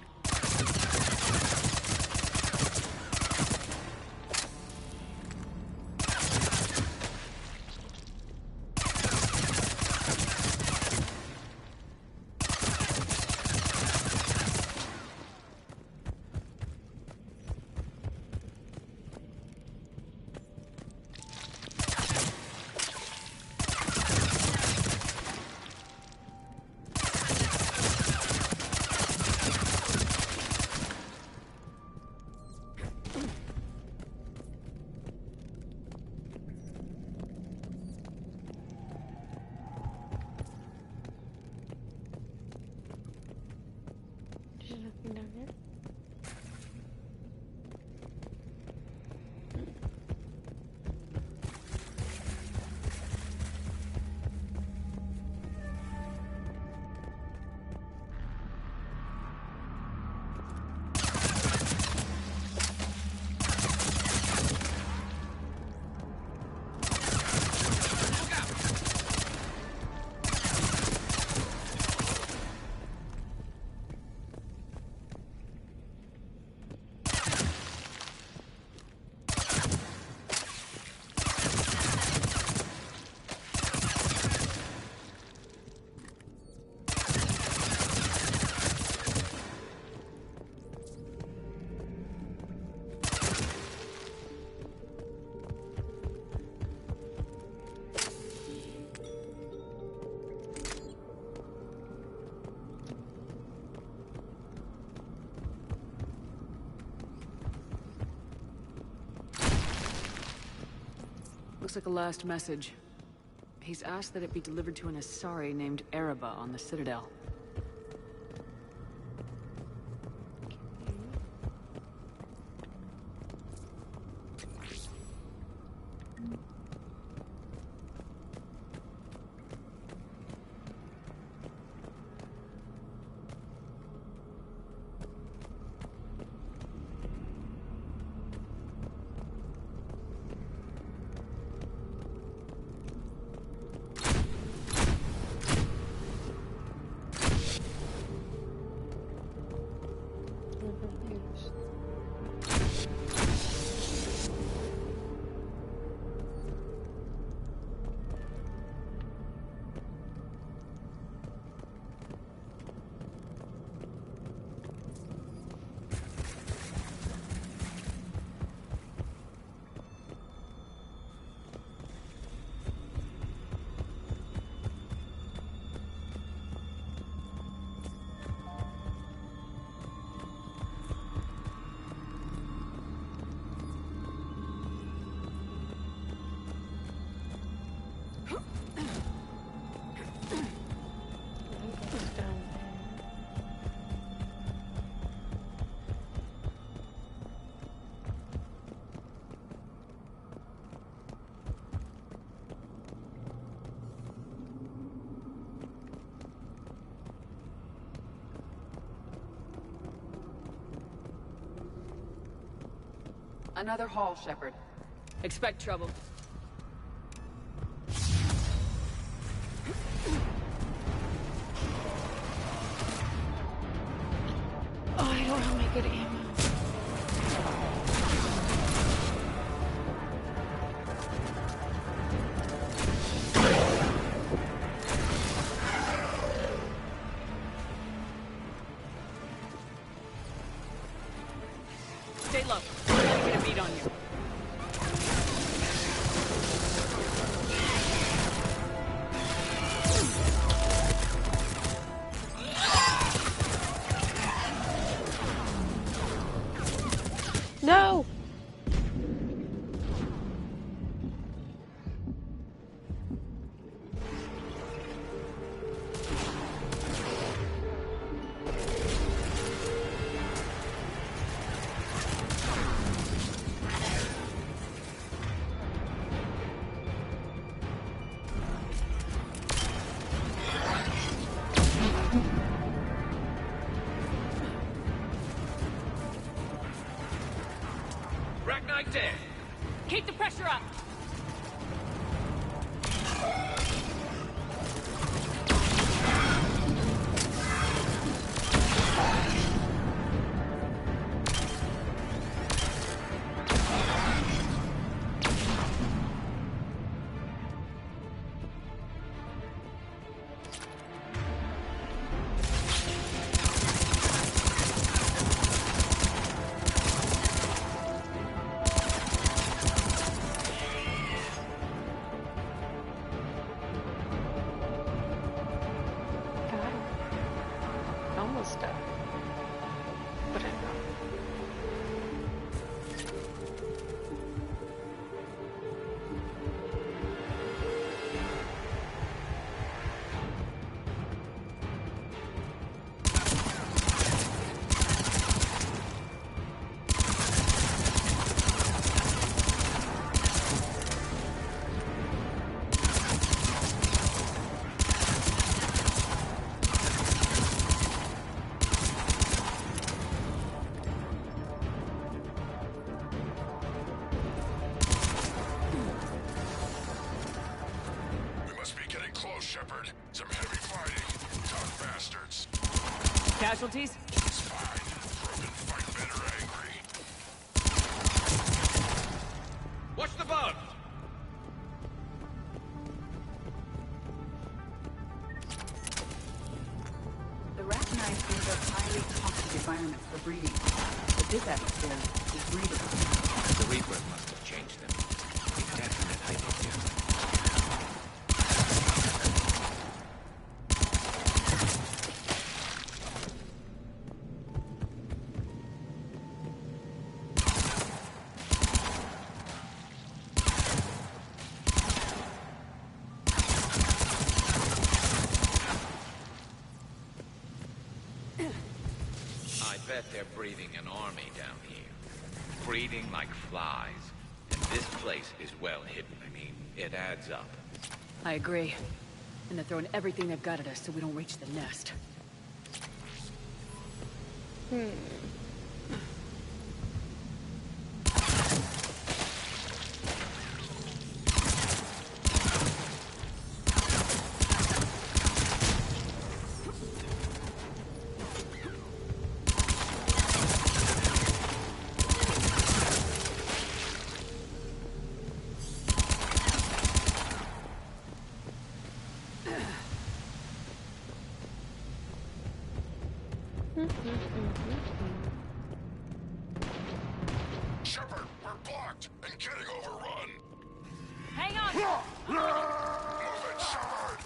Down here. Looks like a last message. He's asked that it be delivered to an Asari named Ereba on the Citadel. Another haul, Shepard. Expect trouble. Oh, I don't have my good ammo. Stay low. I'm gonna get a beat on you. No! Rachni dead. Keep the pressure up. Almost done. But I'm not. Shepard. Some heavy fighting. Tough bastards. Casualties? It's fine. Krogan fight better angry. Watch the bug! The Rachni is a highly toxic environment for breeding. But this atmosphere is breedable. The Reaper must have changed them. Indefinite hypothermia. I bet they're breeding an army down here. Breeding like flies. And this place is well hidden. I mean, it adds up. I agree. And they're throwing everything they've got at us so we don't reach the nest. Shepard, we're blocked and getting overrun. Hang on! Move it, Shepard!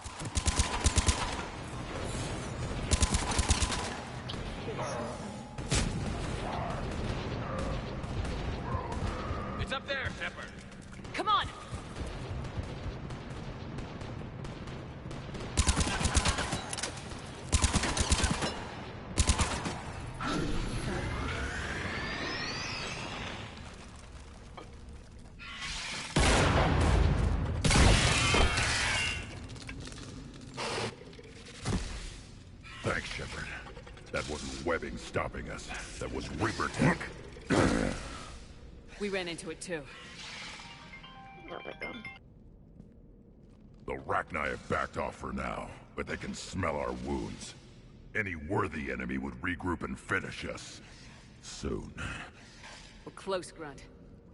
It's up there, Shepard. Come on! Thanks, Shepard. That wasn't webbing stopping us. That was Reaper tech. We ran into it too. There we go. The Rachni have backed off for now, but they can smell our wounds. Any worthy enemy would regroup and finish us. Soon. We're close, Grunt.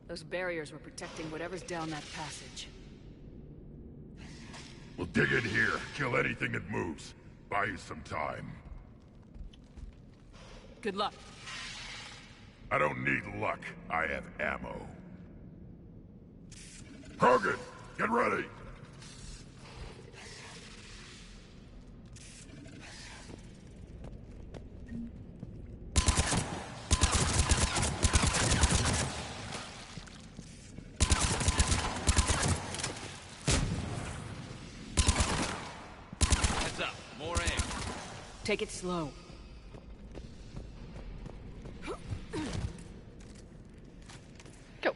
Those barriers were protecting whatever's down that passage. We'll dig in here, kill anything that moves. Buy you some time. Good luck. I don't need luck. I have ammo. Krogan, get ready! Heads up, more air. Take it slow. Go.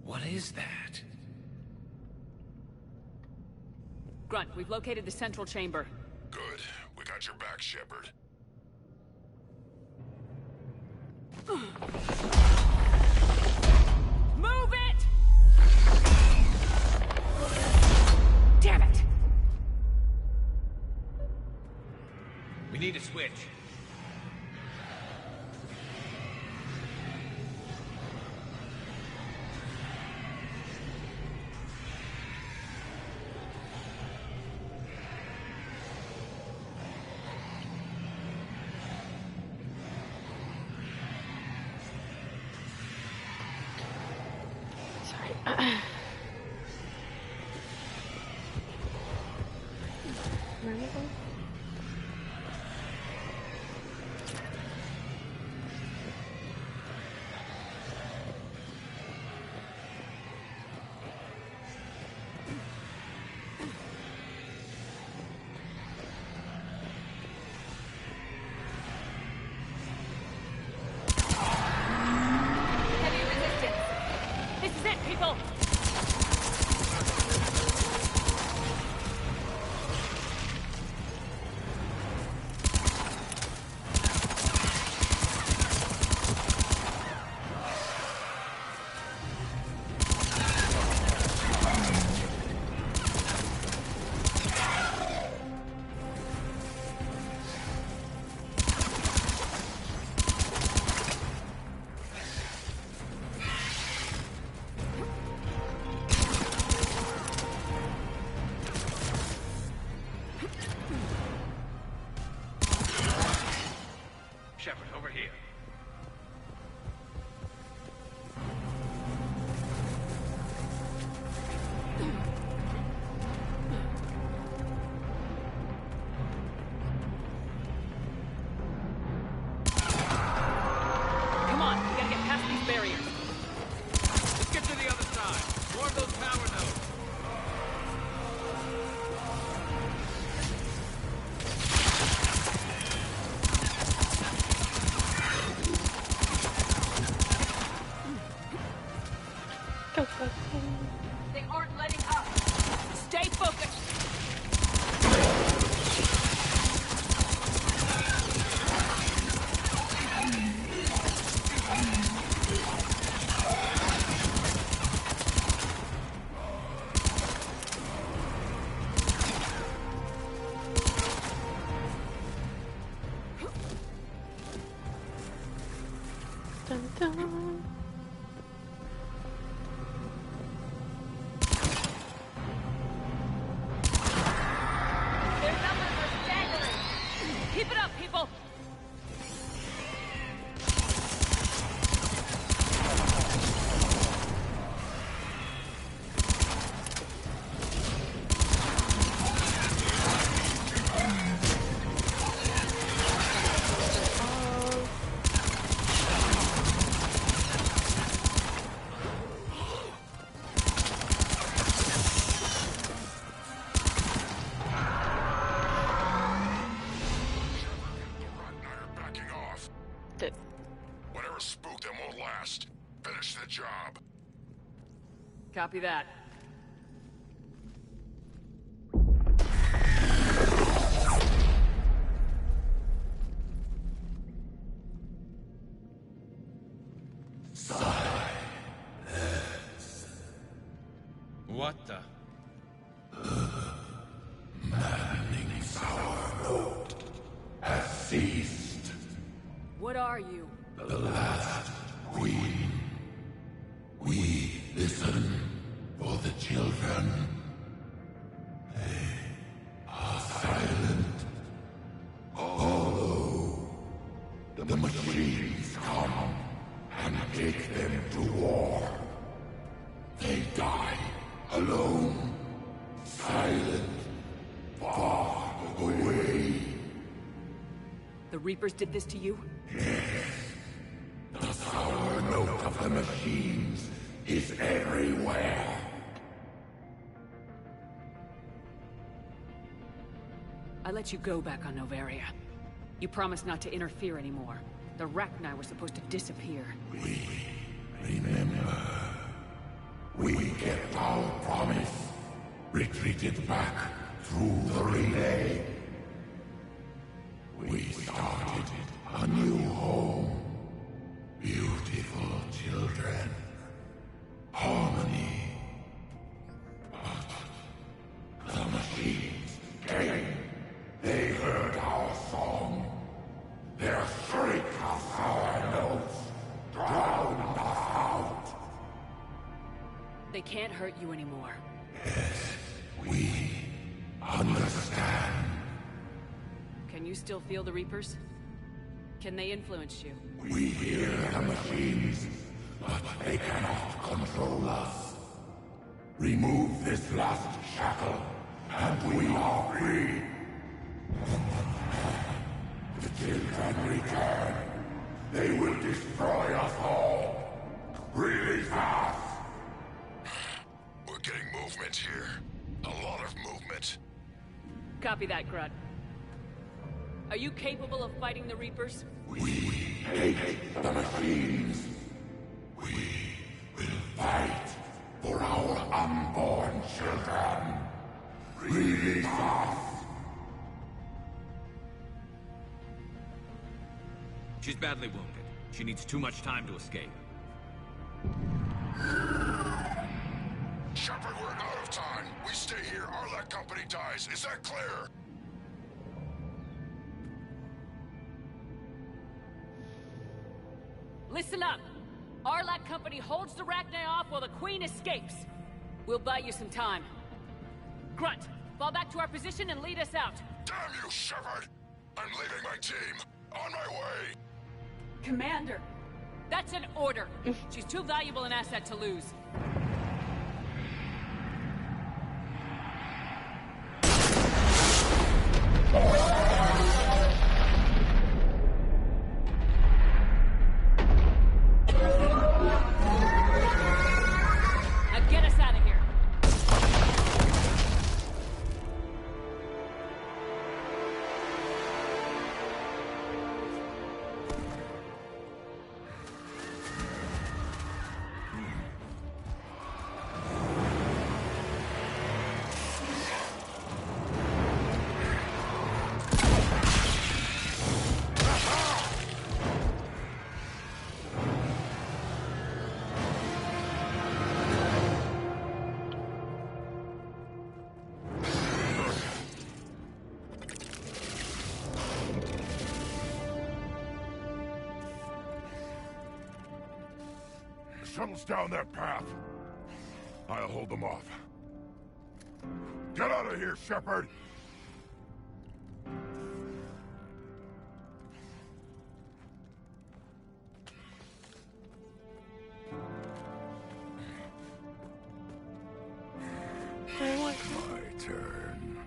What is that? Grunt, we've located the central chamber. Good. We got your back, Shepard. Move it! Damn it! We need a switch. Where am I going? Heavy resistance. This is it, people! Shepard, over here. Come on, we gotta get past these barriers. Let's get to the other side. More of those power nodes. Go, go, go. They aren't letting up. Stay focused. Dun, dun. Their numbers are staggering. Keep it up, people. Whatever spooked them won't last. Finish the job. Copy that. What the? Maddening sour note has ceased. What are you? The last queen. We listen for the children. They are silent. Although the machines come and take them to war, they die alone, silent, far away. The Reapers did this to you? Yes. The sour note of the machines is everywhere. I let you go back on Noveria. You promised not to interfere anymore. The Rachni were supposed to disappear. Remember, we kept our promise. Retreated back through the relay. We started a new home. Beautiful children. Harmony. But the machines came. They heard our song. Their shriek of sour notes drowned us out. They can't hurt you anymore. Yes, we understand. Can you still feel the Reapers? Can they influence you? We hear the machines, but they cannot control us. Remove this last shackle, and we are free. The children return. They will destroy us all. Really fast. We're getting movement here. A lot of movement. Copy that, Grunt. Are you capable of fighting the Reapers? We hate the machines. We will fight for our unborn children. Really fast. She's badly wounded. She needs too much time to escape. Shepard, we're out of time. We stay here, Arlec Company dies. Is that clear? Listen up! Arlec Company holds the Rachni off while the Queen escapes. We'll buy you some time. Grunt, fall back to our position and lead us out. Damn you, Shepard! I'm leaving my team. On my way! Commander! That's an order. She's too valuable an asset to lose. Now get us out of here. Shuttles down that path. I'll hold them off. Get out of here, Shepard! My turn.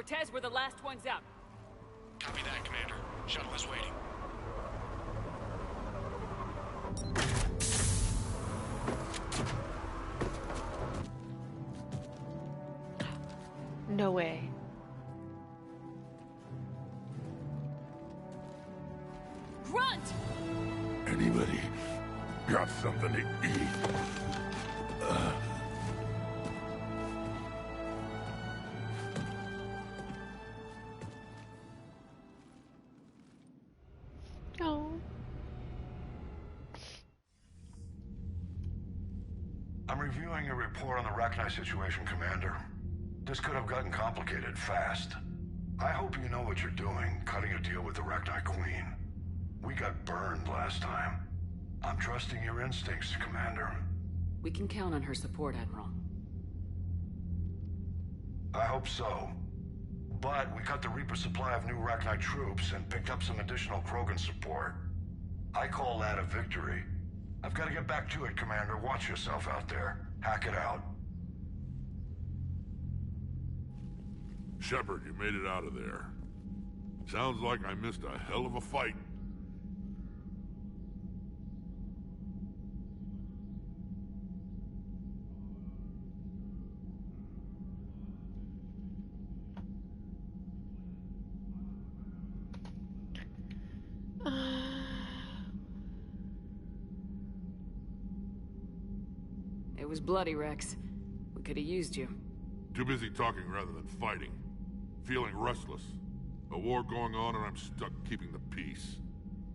Cortez, we're the last ones out. Copy that, Commander. Shuttle is waiting. No way. Grunt! Anybody got something to eat? Oh. I'm reviewing your report on the Rachni situation, Commander. This could have gotten complicated fast. I hope you know what you're doing, cutting a deal with the Rachni Queen. We got burned last time. I'm trusting your instincts, Commander. We can count on her support, Admiral. I hope so. But we cut the Reaper supply of new Rachni troops and picked up some additional Krogan support. I call that a victory. I've got to get back to it, Commander. Watch yourself out there. Hack it out. Shepard, you made it out of there. Sounds like I missed a hell of a fight. It was bloody, Rex. We could have used you. Too busy talking rather than fighting. Feeling restless. A war going on and I'm stuck keeping the peace.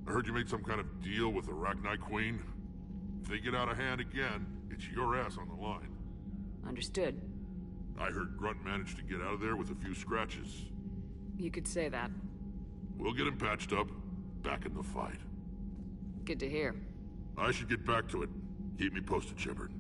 I heard you made some kind of deal with the Rachni Queen. If they get out of hand again, it's your ass on the line. Understood. I heard Grunt managed to get out of there with a few scratches. You could say that. We'll get him patched up, back in the fight. Good to hear. I should get back to it. Keep me posted, Shepard.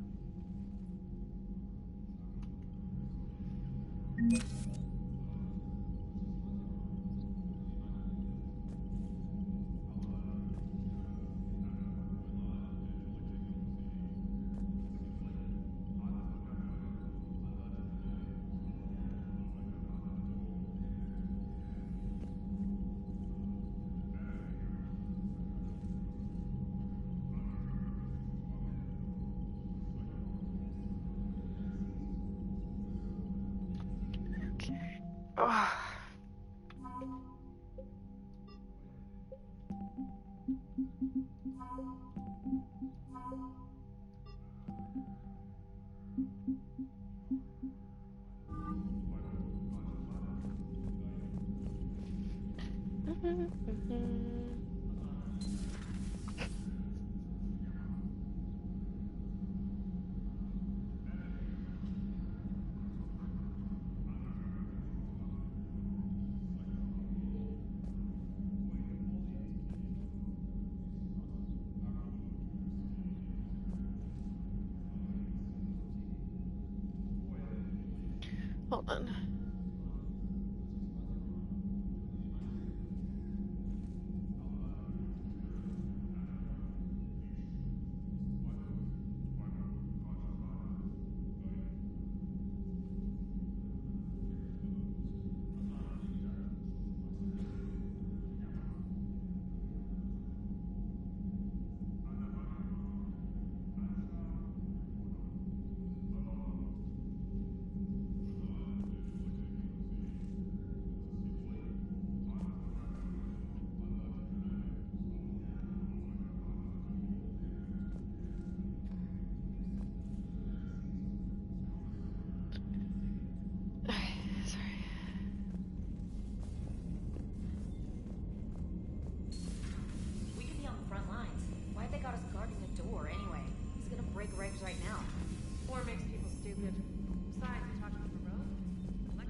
Hold on.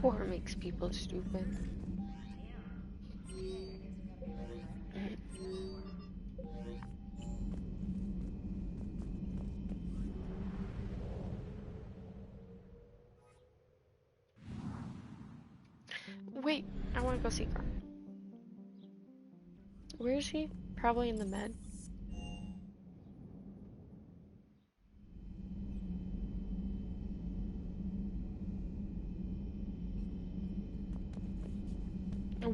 War makes people stupid. Wait, I want to go see Carl. Where is he? Probably in the med.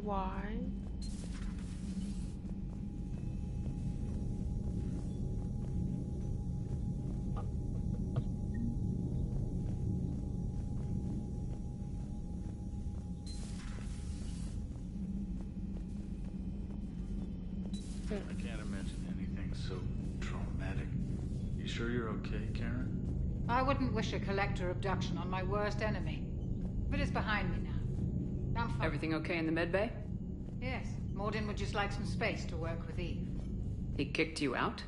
why. I can't imagine anything so traumatic. You sure you're okay, Karen? I wouldn't wish a collector abduction on my worst enemy. But it's behind me now. I'm fine. Everything okay in the medbay? Yes. Mordin would just like some space to work with Eve. He kicked you out?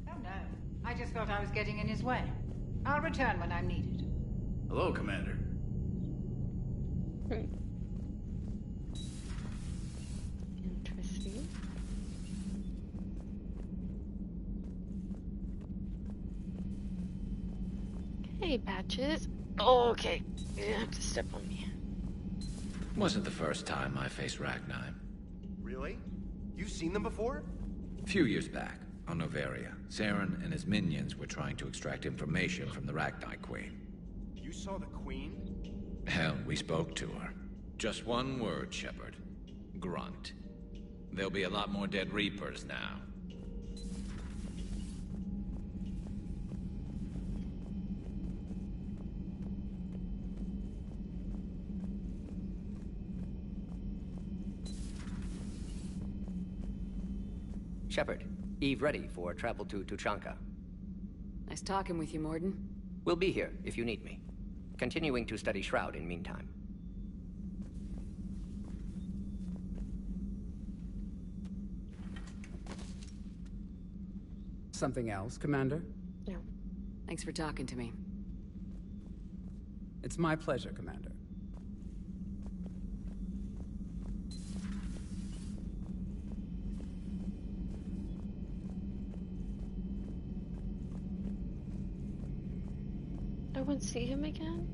Oh no. I just felt I was getting in his way. I'll return when I'm needed. Hello, Commander. Interesting. Hey, Patches. Oh, okay. You didn't have to step on me. Wasn't the first time I faced Rachni. Really? You've seen them before? A few years back, on Noveria, Saren and his minions were trying to extract information from the Rachni Queen. You saw the Queen? Hell, we spoke to her. Just one word, Shepard. Grunt. There'll be a lot more dead Reapers now. Shepard, Eve ready for travel to Tuchanka. Nice talking with you, Mordin. We'll be here if you need me. Continuing to study Shroud in meantime. Something else, Commander? No. Thanks for talking to me. It's my pleasure, Commander. I won't see him again?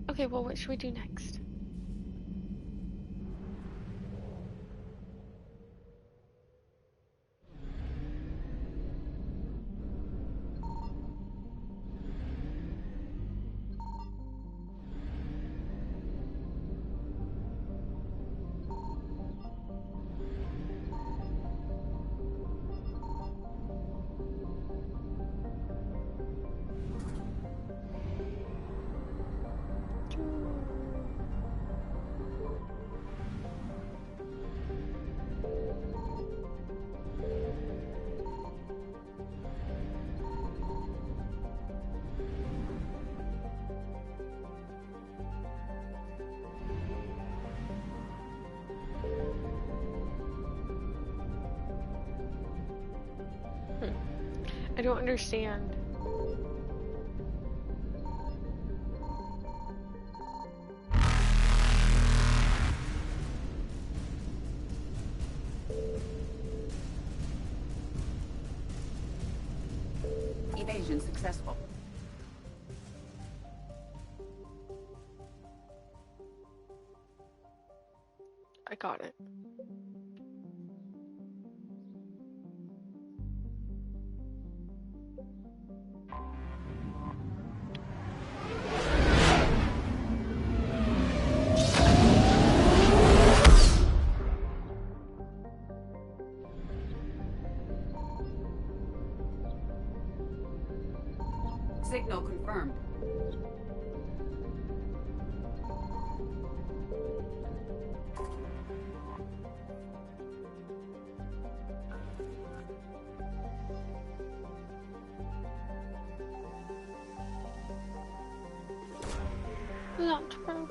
Okay, well, what should we do next? I don't understand. Evasion successful. I got it. Signal confirmed. Not true.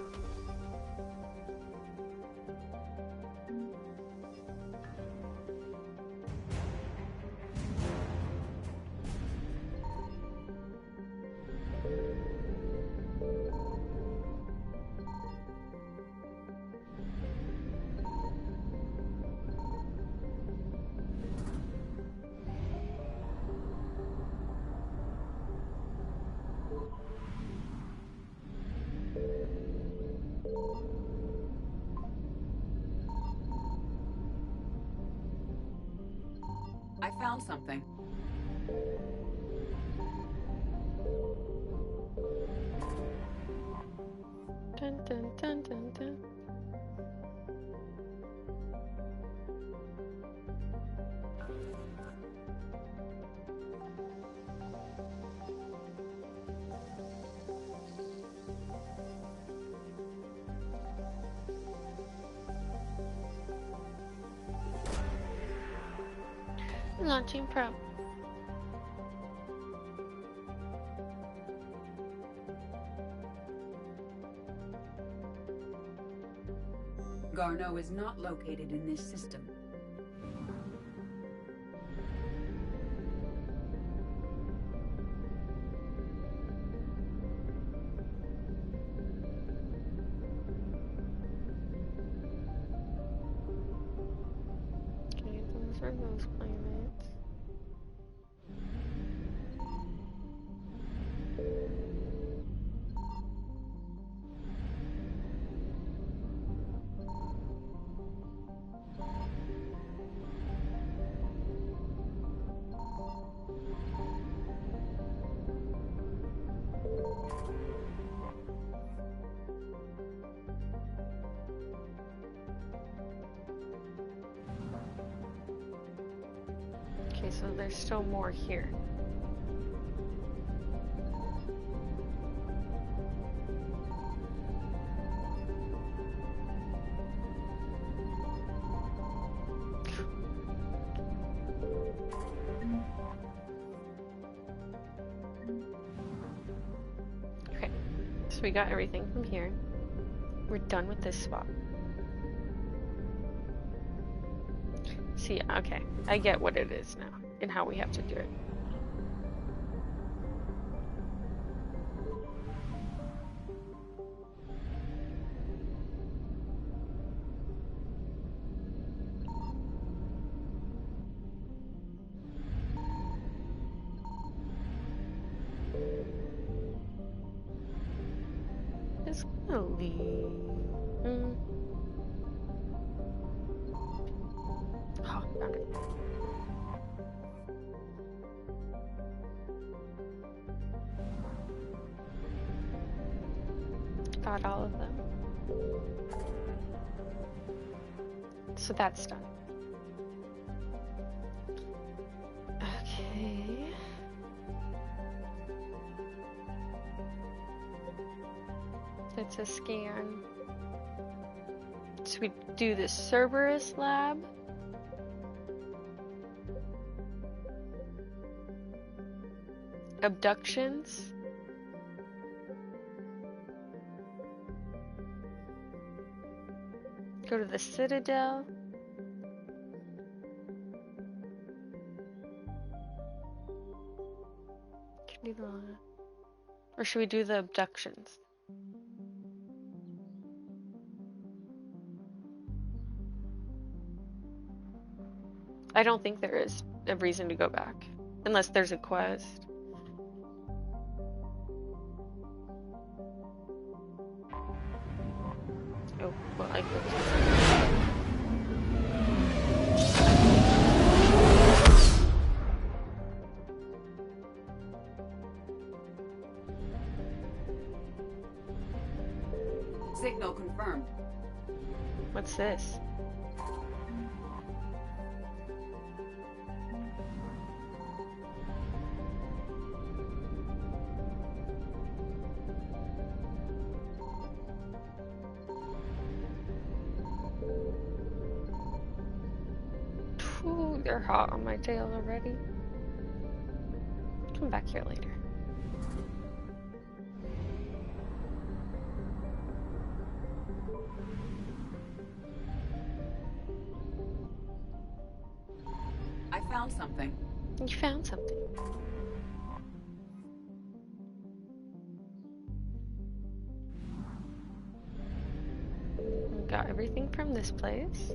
I found something. Dun dun dun dun dun. Launching probe. Garneau is not located in this system. Okay, those are those planets. Okay, so there's still more here. Okay, so we got everything from here. We're done with this spot. See, okay, I get what it is now and how we have to do it. It's gonna leave. Oh, found it. Got all of them. So that's done. Okay. It's a scan. So we do the Cerberus lab. Abductions. Go to the Citadel. Can do the, or should we do the abductions? I don't think there is a reason to go back, unless there's a quest. Oh, well, I could. Signal confirmed. What's this? Ooh, they're hot on my tail already. Come back here later. I found something. You found something. We got everything from this place.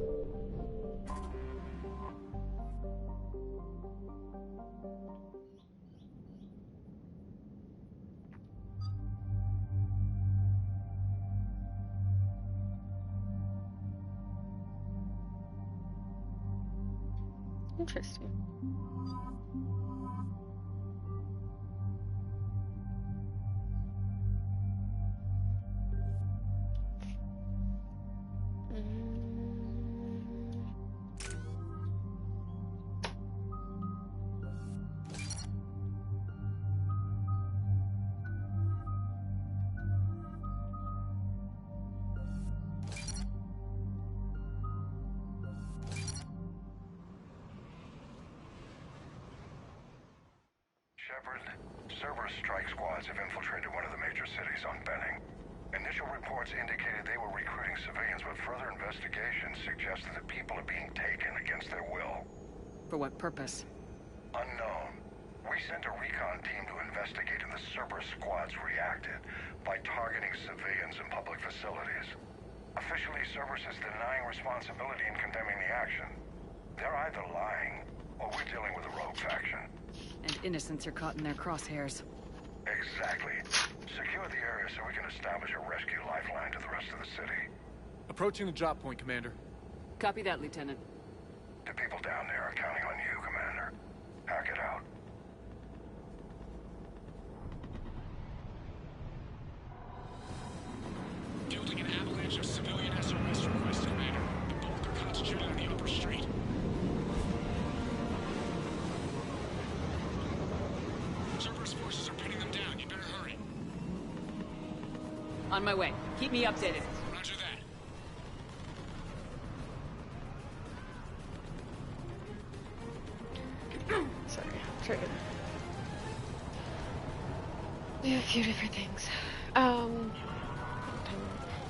Interesting. Shepard, Cerberus strike squads have infiltrated one of the major cities on Benning. Initial reports indicated they were recruiting civilians, but further investigation suggests that the people are being taken against their will. For what purpose? Unknown. We sent a recon team to investigate, and the Cerberus squads reacted by targeting civilians in public facilities. Officially, Cerberus is denying responsibility and condemning the action. They're either lying, or we're dealing with a rogue faction. And innocents are caught in their crosshairs. Exactly. Secure the area so we can establish a rescue lifeline to the rest of the city. Approaching the drop point, Commander. Copy that, Lieutenant. The people down there are counting on you, Commander. Hack it out. Fielding an avalanche of civilian SOS requests, Commander. The bulk are concentrated on the upper street. Cerberus forces are pinning them down. You better hurry. On my way. Keep me updated. Roger that. Sorry, I'm trying to do a few different things.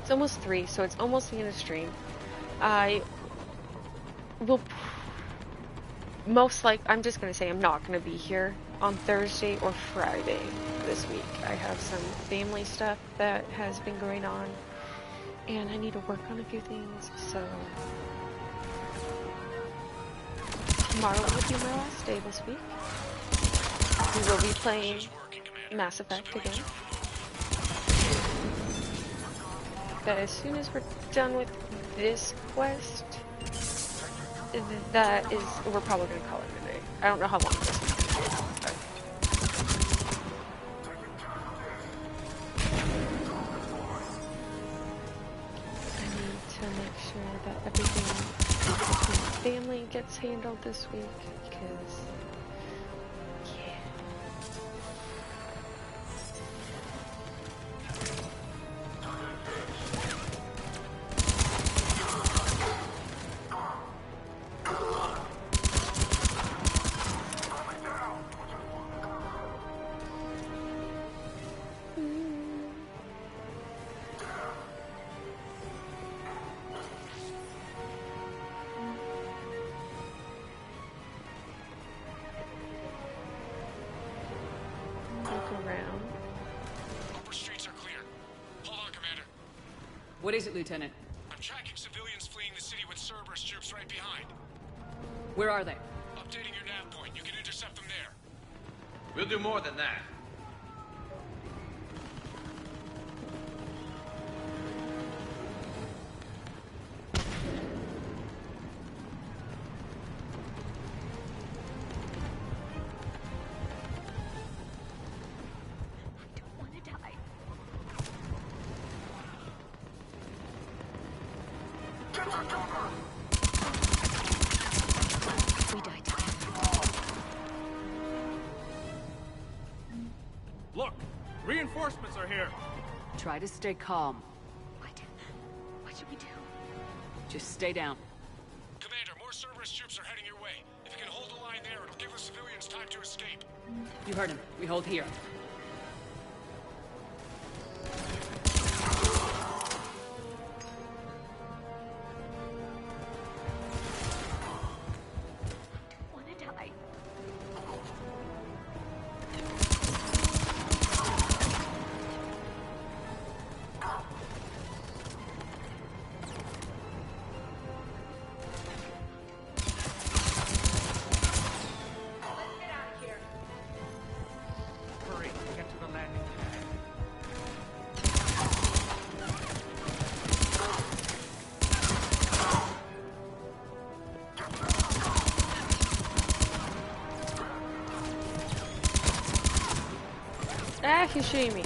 It's almost 3, so it's almost the end of the stream. I will most likely, I'm just gonna say I'm not gonna be here on Thursday or Friday this week. I have some family stuff that has been going on, and I need to work on a few things, so tomorrow will be my last day this week. We will be playing Mass Effect again. But as soon as we're done with this quest, we're probably gonna call it a day. I don't know how long this is. But I need to make sure that everything between family gets handled this week, because What is it, Lieutenant? I'm tracking civilians fleeing the city with Cerberus troops right behind. Where are they? Updating your nav point. You can intercept them there. We'll do more than that. Look! Reinforcements are here! Try to stay calm. What should we do? Just stay down. Commander, more Cerberus troops are heading your way. If you can hold the line there, it'll give the civilians time to escape. You heard him. We hold here. Hurry! Ah, he's shooting me.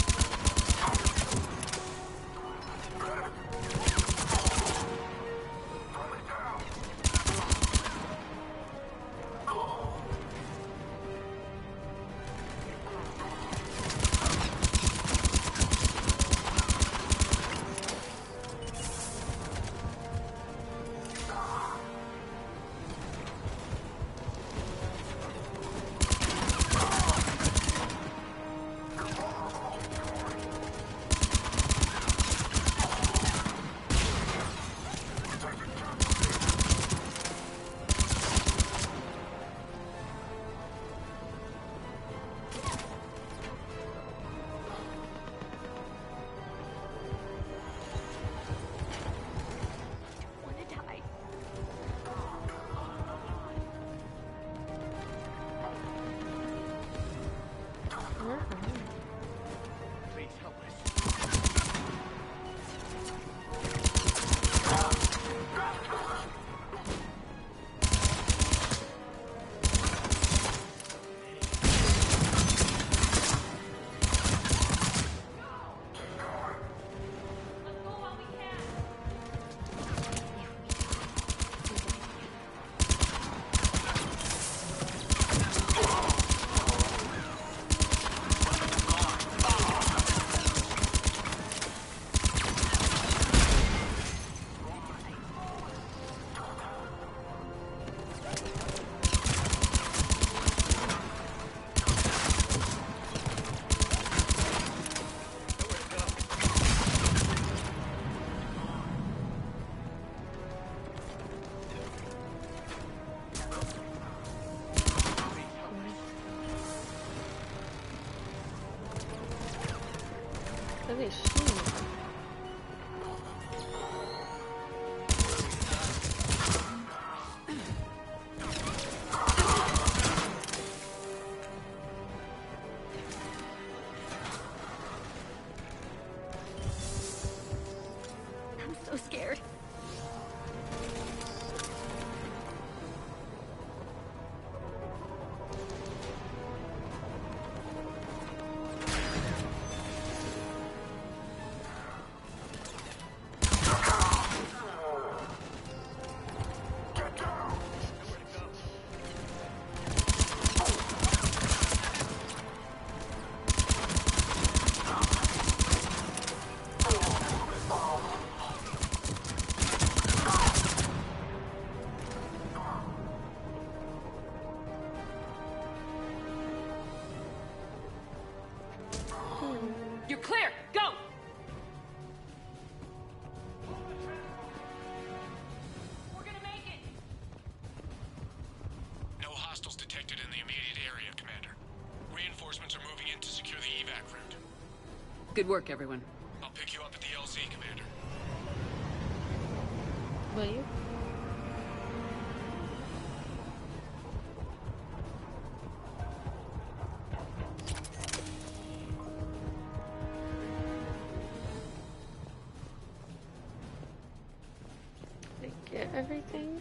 So scared. You're clear! Go! We're gonna make it! No hostiles detected in the immediate area, Commander. Reinforcements are moving in to secure the evac route. Good work, everyone. I'll pick you up at the LZ, Commander. Will you? Get everything?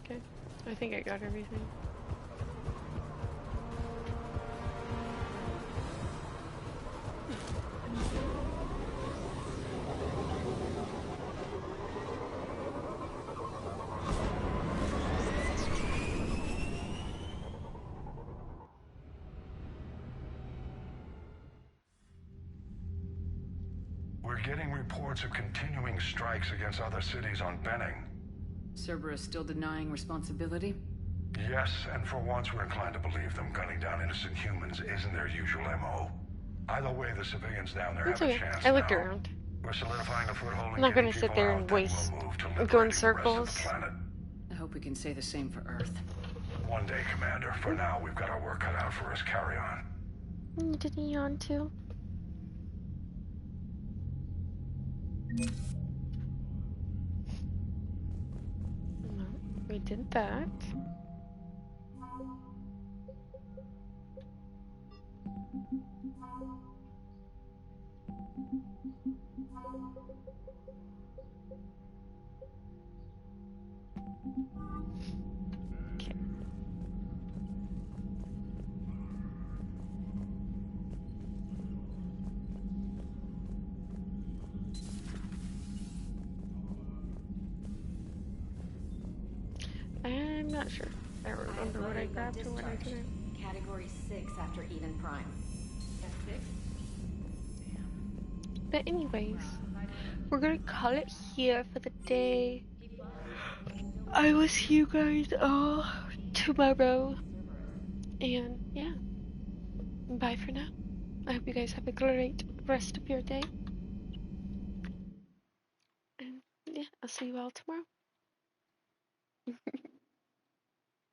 Okay. I think I got everything. We're getting reports of continuing strikes against other cities on Benning. Cerberus still denying responsibility? Yes, and for once we're inclined to believe them. Gunning down innocent humans isn't their usual MO. Either way, the civilians down there That's have okay. a chance I looked now. around. We're solidifying a foothold. I'm not gonna sit there and waste, go in circles. I hope we can say the same for Earth. One day, Commander. For now, we've got our work cut out for us. Carry on. You did Eon too. No, we did that. Okay. I'm not sure. I don't remember what I grabbed or what I didn't. Category 6 after Eden Prime. That's 6? But anyways, we're gonna call it here for the day. I will see you guys all tomorrow. And yeah, bye for now. I hope you guys have a great rest of your day. And yeah, I'll see you all tomorrow.